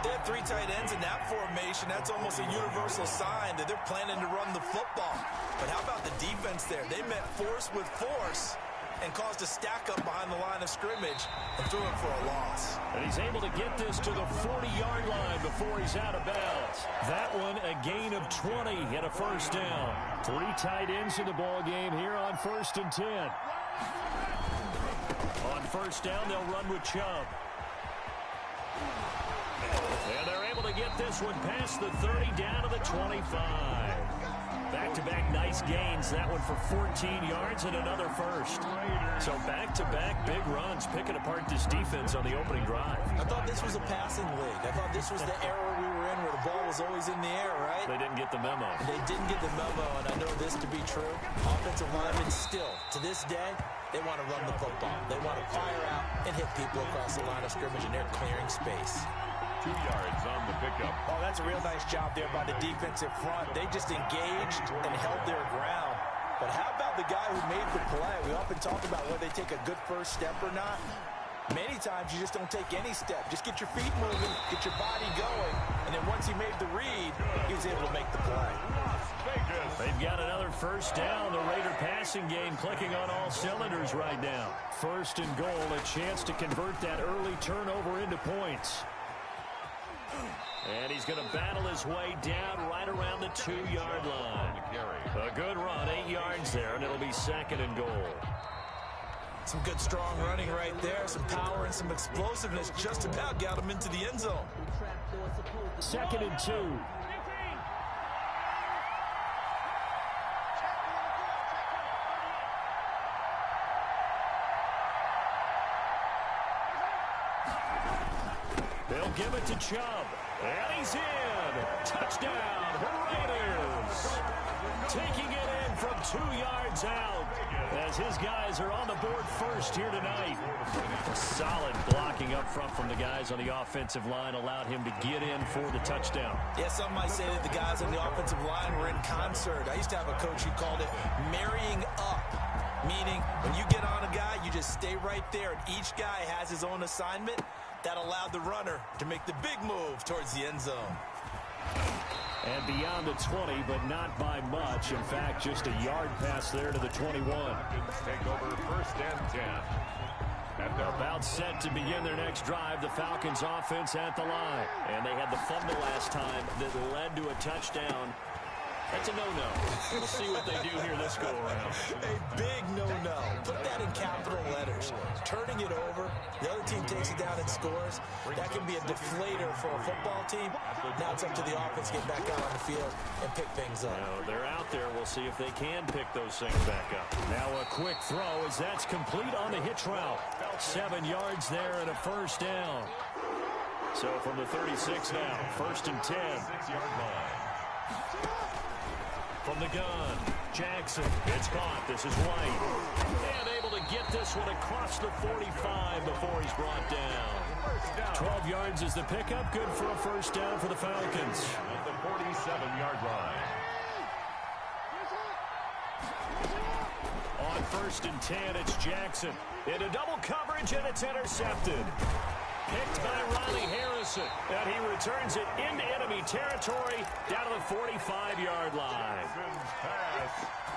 They have 3 tight ends in that formation. That's almost a universal sign that they're planning to run the football. But how about the defense there? They met force with force and caused a stack up behind the line of scrimmage and threw him for a loss. And he's able to get this to the 40-yard line before he's out of bounds. That one a gain of 20 and a first down. 3 tight ends in the ball game here on 1st and 10. On first down, they'll run with Chubb. And they're able to get this one past the 30 down to the 25. Back-to-back nice gains. That one for 14 yards and another first. So back-to-back big runs, picking apart this defense on the opening drive. I thought this was a passing league. I thought this was the era we were in where the ball was always in the air, right? They didn't get the memo. They didn't get the memo, and I know this to be true. Offensive linemen still, to this day, they want to run the football. They want to fire out and hit people across the line of scrimmage, and they're clearing space. 2 yards on the pickup. Oh, that's a real nice job there by the defensive front. They just engaged and held their ground. But how about the guy who made the play? We often talk about whether they take a good first step or not. Many times you just don't take any step. Just get your feet moving, get your body going, and then once he made the read, he was able to make the play. They've got another first down. The Raider passing game clicking on all cylinders right now. 1st and goal, a chance to convert that early turnover into points. And he's going to battle his way down right around the 2-yard line. A good run, 8 yards there, and it'll be 2nd and goal. Some good strong running right there, some power and some explosiveness just about got him into the end zone. 2nd and 2. They'll give it to Chubb. And he's in. Touchdown, Raiders. Taking it in from 2 yards out as his guys are on the board first here tonight. Solid blocking up front from the guys on the offensive line allowed him to get in for the touchdown. Yeah, some might say that the guys on the offensive line were in concert. I used to have a coach who called it marrying up, meaning when you get on a guy, you just stay right there, and each guy has his own assignment. That allowed the runner to make the big move towards the end zone. And beyond the 20, but not by much. In fact, just a yard pass there to the 21. Take over 1st and 10. And they're about set to begin their next drive. The Falcons offense at the line. And they had the fumble last time that led to a touchdown. That's a no-no. We'll see what they do here this go-around. A big no-no. Put that in capital letters. Turning it over, the other team takes it down and scores. That can be a deflator for a football team. Now it's up to the offense to get back out on the field and pick things up. Now they're out there. We'll see if they can pick those things back up. Now a quick throw as that's complete on the hitch route. 7 yards there and a first down. So from the 36 now, 1st and 10. 6-yard line. From the gun, Jackson. It's caught. This is White. And able to get this one across the 45 before he's brought down. 12 yards is the pickup. Good for a first down for the Falcons. At the 47-yard line. On 1st and 10, it's Jackson. Into double coverage, and it's intercepted. Picked by Riley Harrison, and he returns it into enemy territory down to the 45-yard line.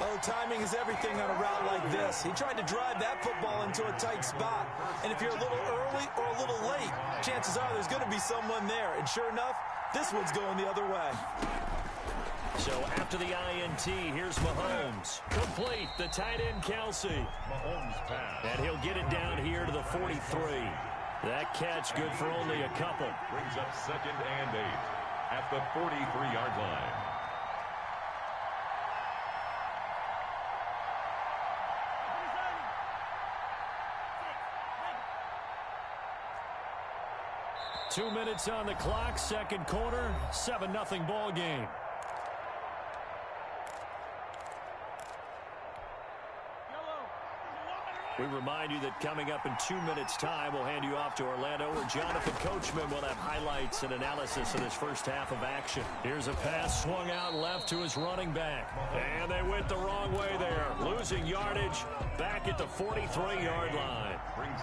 Oh, timing is everything on a route like this. He tried to drive that football into a tight spot, and if you're a little early or a little late, chances are there's going to be someone there, and sure enough, this one's going the other way. So after the INT, here's Mahomes. Complete, the tight end Kelsey. Mahomes pass. And he'll get it down here to the 43. That catch good for only a couple. Brings up 2nd and 8 at the 43-yard line. Two minutes on the clock, second quarter, 7-0 ball game. We remind you that coming up in 2 minutes' time, we'll hand you off to Orlando, where Jonathan Coachman will have highlights and analysis of this first half of action. Here's a pass swung out left to his running back. And they went the wrong way there, losing yardage back at the 43-yard line.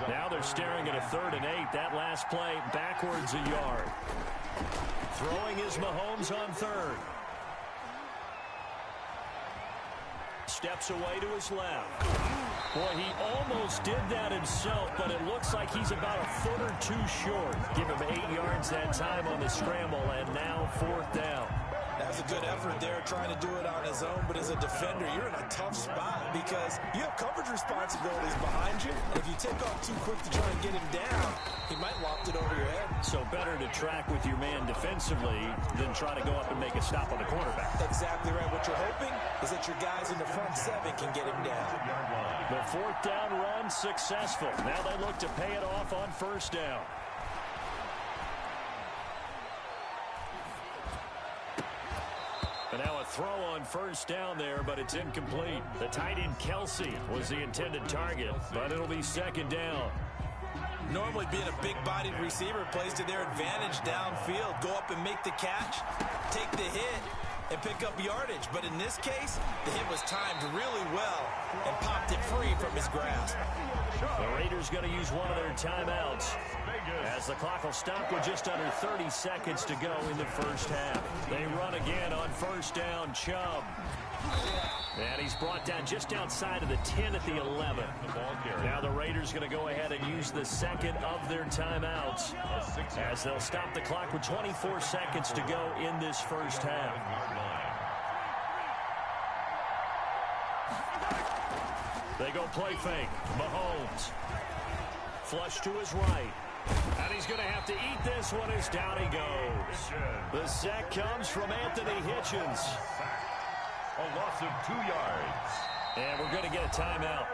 Now they're staring at a 3rd and 8. That last play backwards a yard. Throwing is Mahomes on 3rd. Steps away to his left. Boy, he almost did that himself, but it looks like he's about a foot or two short. Give him 8 yards that time on the scramble, and now 4th down. That's a good effort there, trying to do it on his own, but as a defender, you're in a tough spot because you have coverage responsibilities behind you, and if you take off too quick to try and get him down, he might loft it over your head. So better to track with your man defensively than try to go up and make a stop on the quarterback. Exactly right. What you're hoping is that your guys in the front 7 can get him down. The 4th down run successful. Now they look to pay it off on 1st down. And now a throw on 1st down there, but it's incomplete. The tight end Kelsey was the intended target, but it'll be 2nd down. Normally being a big-bodied receiver plays to their advantage downfield. Go up and make the catch, take the hit, and pick up yardage. But in this case, the hit was timed really well and popped it free from his grasp. The Raiders going to use one of their timeouts as the clock will stop with just under 30 seconds to go in the first half. They run again on 1st down, Chubb. And he's brought down just outside of the 10 at the 11. Now the Raiders going to go ahead and use the 2nd of their timeouts as they'll stop the clock with 24 seconds to go in this first half. They go play fake. Mahomes. Flush to his right. And he's going to have to eat this one as down he goes. The sack comes from Anthony Hitchens. A loss of 2 yards. And we're going to get a timeout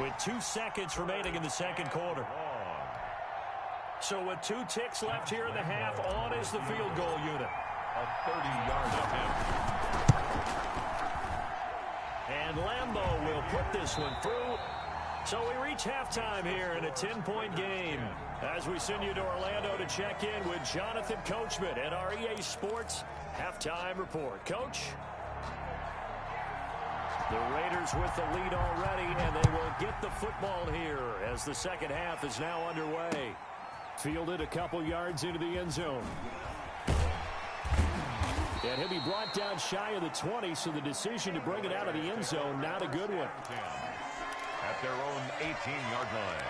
with 2 seconds remaining in the 2nd quarter. So with 2 ticks left here in the half, on is the field goal unit. A 30-yard attempt. And Lambeau will put this one through. So we reach halftime here in a 10-point game as we send you to Orlando to check in with Jonathan Coachman at our EA Sports Halftime Report. Coach? The Raiders with the lead already, and they will get the football here as the 2nd half is now underway. Fielded a couple yards into the end zone. And he'll be brought down shy of the 20, so the decision to bring it out of the end zone, not a good one. At their own 18-yard line.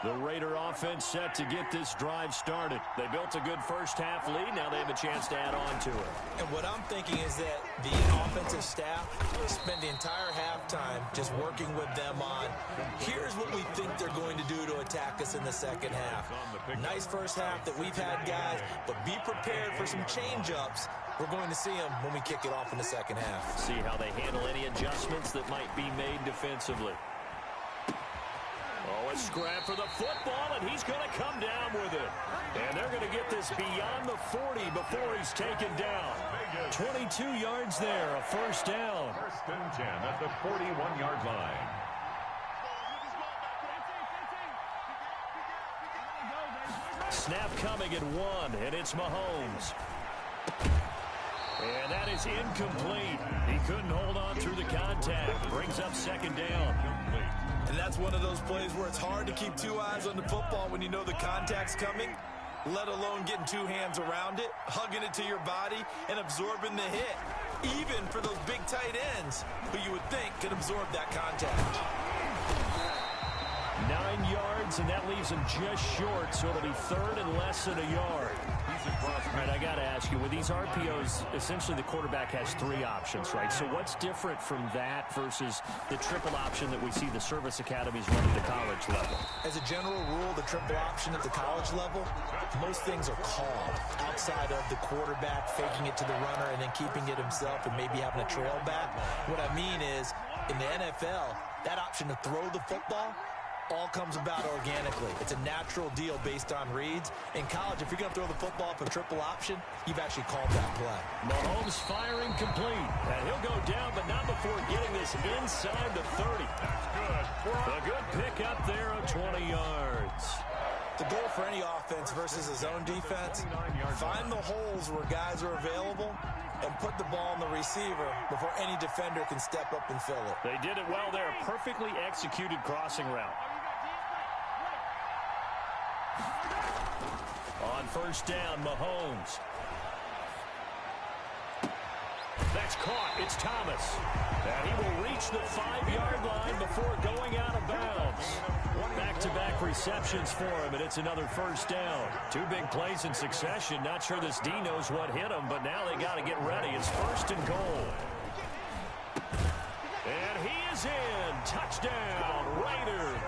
The Raider offense set to get this drive started. They built a good first half lead. Now they have a chance to add on to it. And what I'm thinking is that the offensive staff spend the entire halftime just working with them on, here's what we think they're going to do to attack us in the 2nd half. Nice first half that we've had, guys, but be prepared for some change-ups. We're going to see them when we kick it off in the 2nd half. See how they handle any adjustments that might be made defensively. Oh, a scrap for the football, and he's going to come down with it. And they're going to get this beyond the 40 before he's taken down. 22 yards there, a 1st down. 1st and 10 at the 41-yard line. Snap coming at 1, and it's Mahomes. And that is incomplete. He couldn't hold on through the contact. Brings up 2nd down. And that's one of those plays where it's hard to keep 2 eyes on the football when you know the contact's coming, let alone getting 2 hands around it, hugging it to your body, and absorbing the hit, even for those big tight ends who you would think could absorb that contact. 9 yards, and that leaves him just short, so it'll be 3rd and less than a yard. All right, I got to ask you, with these RPOs, essentially the quarterback has 3 options, right? So what's different from that versus the triple option that we see the service academies run at the college level? As a general rule, the triple option at the college level, most things are called outside of the quarterback faking it to the runner and then keeping it himself and maybe having a trail back. What I mean is, in the NFL, that option to throw the football all comes about organically. It's a natural deal based on reads. In college, if you're going to throw the football up a triple option, you've actually called that play. Mahomes firing complete. And he'll go down, but not before getting this inside the 30. That's good. A good pick up there of 20 yards. The goal for any offense versus a zone defense, find the holes where guys are available and put the ball on the receiver before any defender can step up and fill it. They did it well there. Perfectly executed crossing route. On first down, Mahomes. That's caught. It's Thomas. And he will reach the 5-yard line before going out of bounds. Back-to-back receptions for him, and it's another first down. 2 big plays in succession. Not sure this D knows what hit him, but now they got to get ready. It's first and goal. And he is in. Touchdown, Raiders.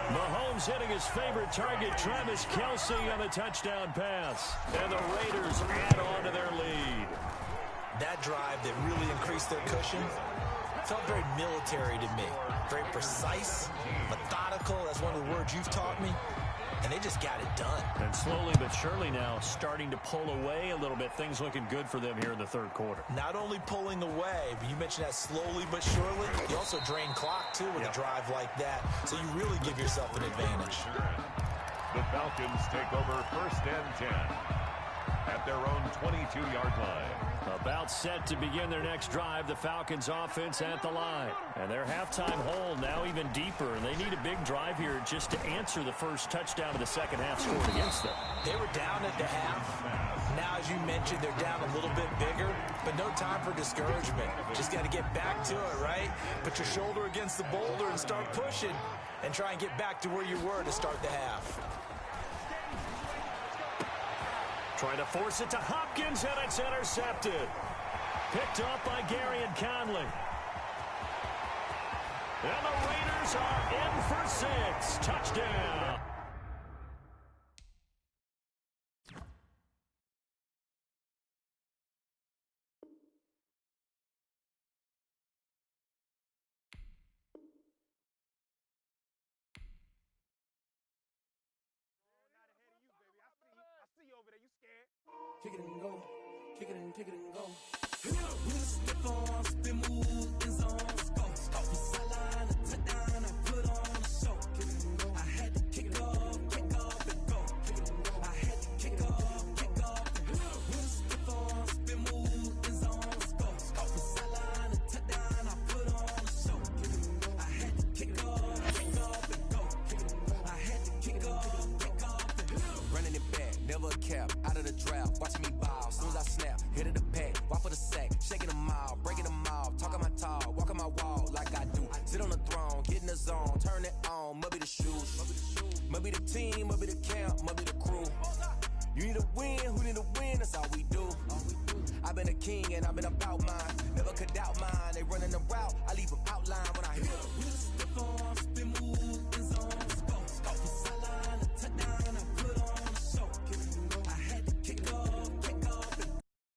Mahomes hitting his favorite target, Travis Kelce, on the touchdown pass. And the Raiders add on to their lead. That drive that really increased their cushion felt very military to me. Very precise, methodical. That's one of the words you've taught me. And they just got it done. And slowly but surely now starting to pull away a little bit. Things looking good for them here in the third quarter. Not only pulling away, but you mentioned that slowly but surely. You also drain clock, too, with a drive like that. So you really give yourself an advantage. The Falcons take over first and 10 at their own 22-yard line. About set to begin their next drive, the Falcons offense at the line. And their halftime hole now even deeper, and they need a big drive here just to answer the first touchdown of the second half scored against them. They were down at the half. Now, as you mentioned, they're down a little bit bigger, but no time for discouragement. Just got to get back to it, right? Put your shoulder against the boulder and start pushing and try and get back to where you were to start the half. Trying to force it to Hopkins, and it's intercepted. Picked up by Gary and Conley. And the Raiders are in for 6. Touchdown. Kick it and go, kick it and go. With a step on, spin move, in zone, go. Off the sideline, a touchdown, I put on a show. Kick it and go. I had to kick off and go. Kick it and go. I had to kick off and go. With a step on, spin move, in zone, go. Off the sideline, a touchdown, I put on a show. Kick it and go. I had to kick off and go. Kick it and go. I had to kick off and go. Running it back, never a cap, out of the draft, watching me ball, soon as I snap, hit it the pack, walk for the sack, shaking them out, breaking them out, talking my talk, walking my wall like I do, sit on the throne, get in the zone, turn it on, must be the shoes, must be the team, must be the camp, must be the crew, you need a win, who need a win, that's all we do, I've been a king and I've been about mine, never could doubt mine, they running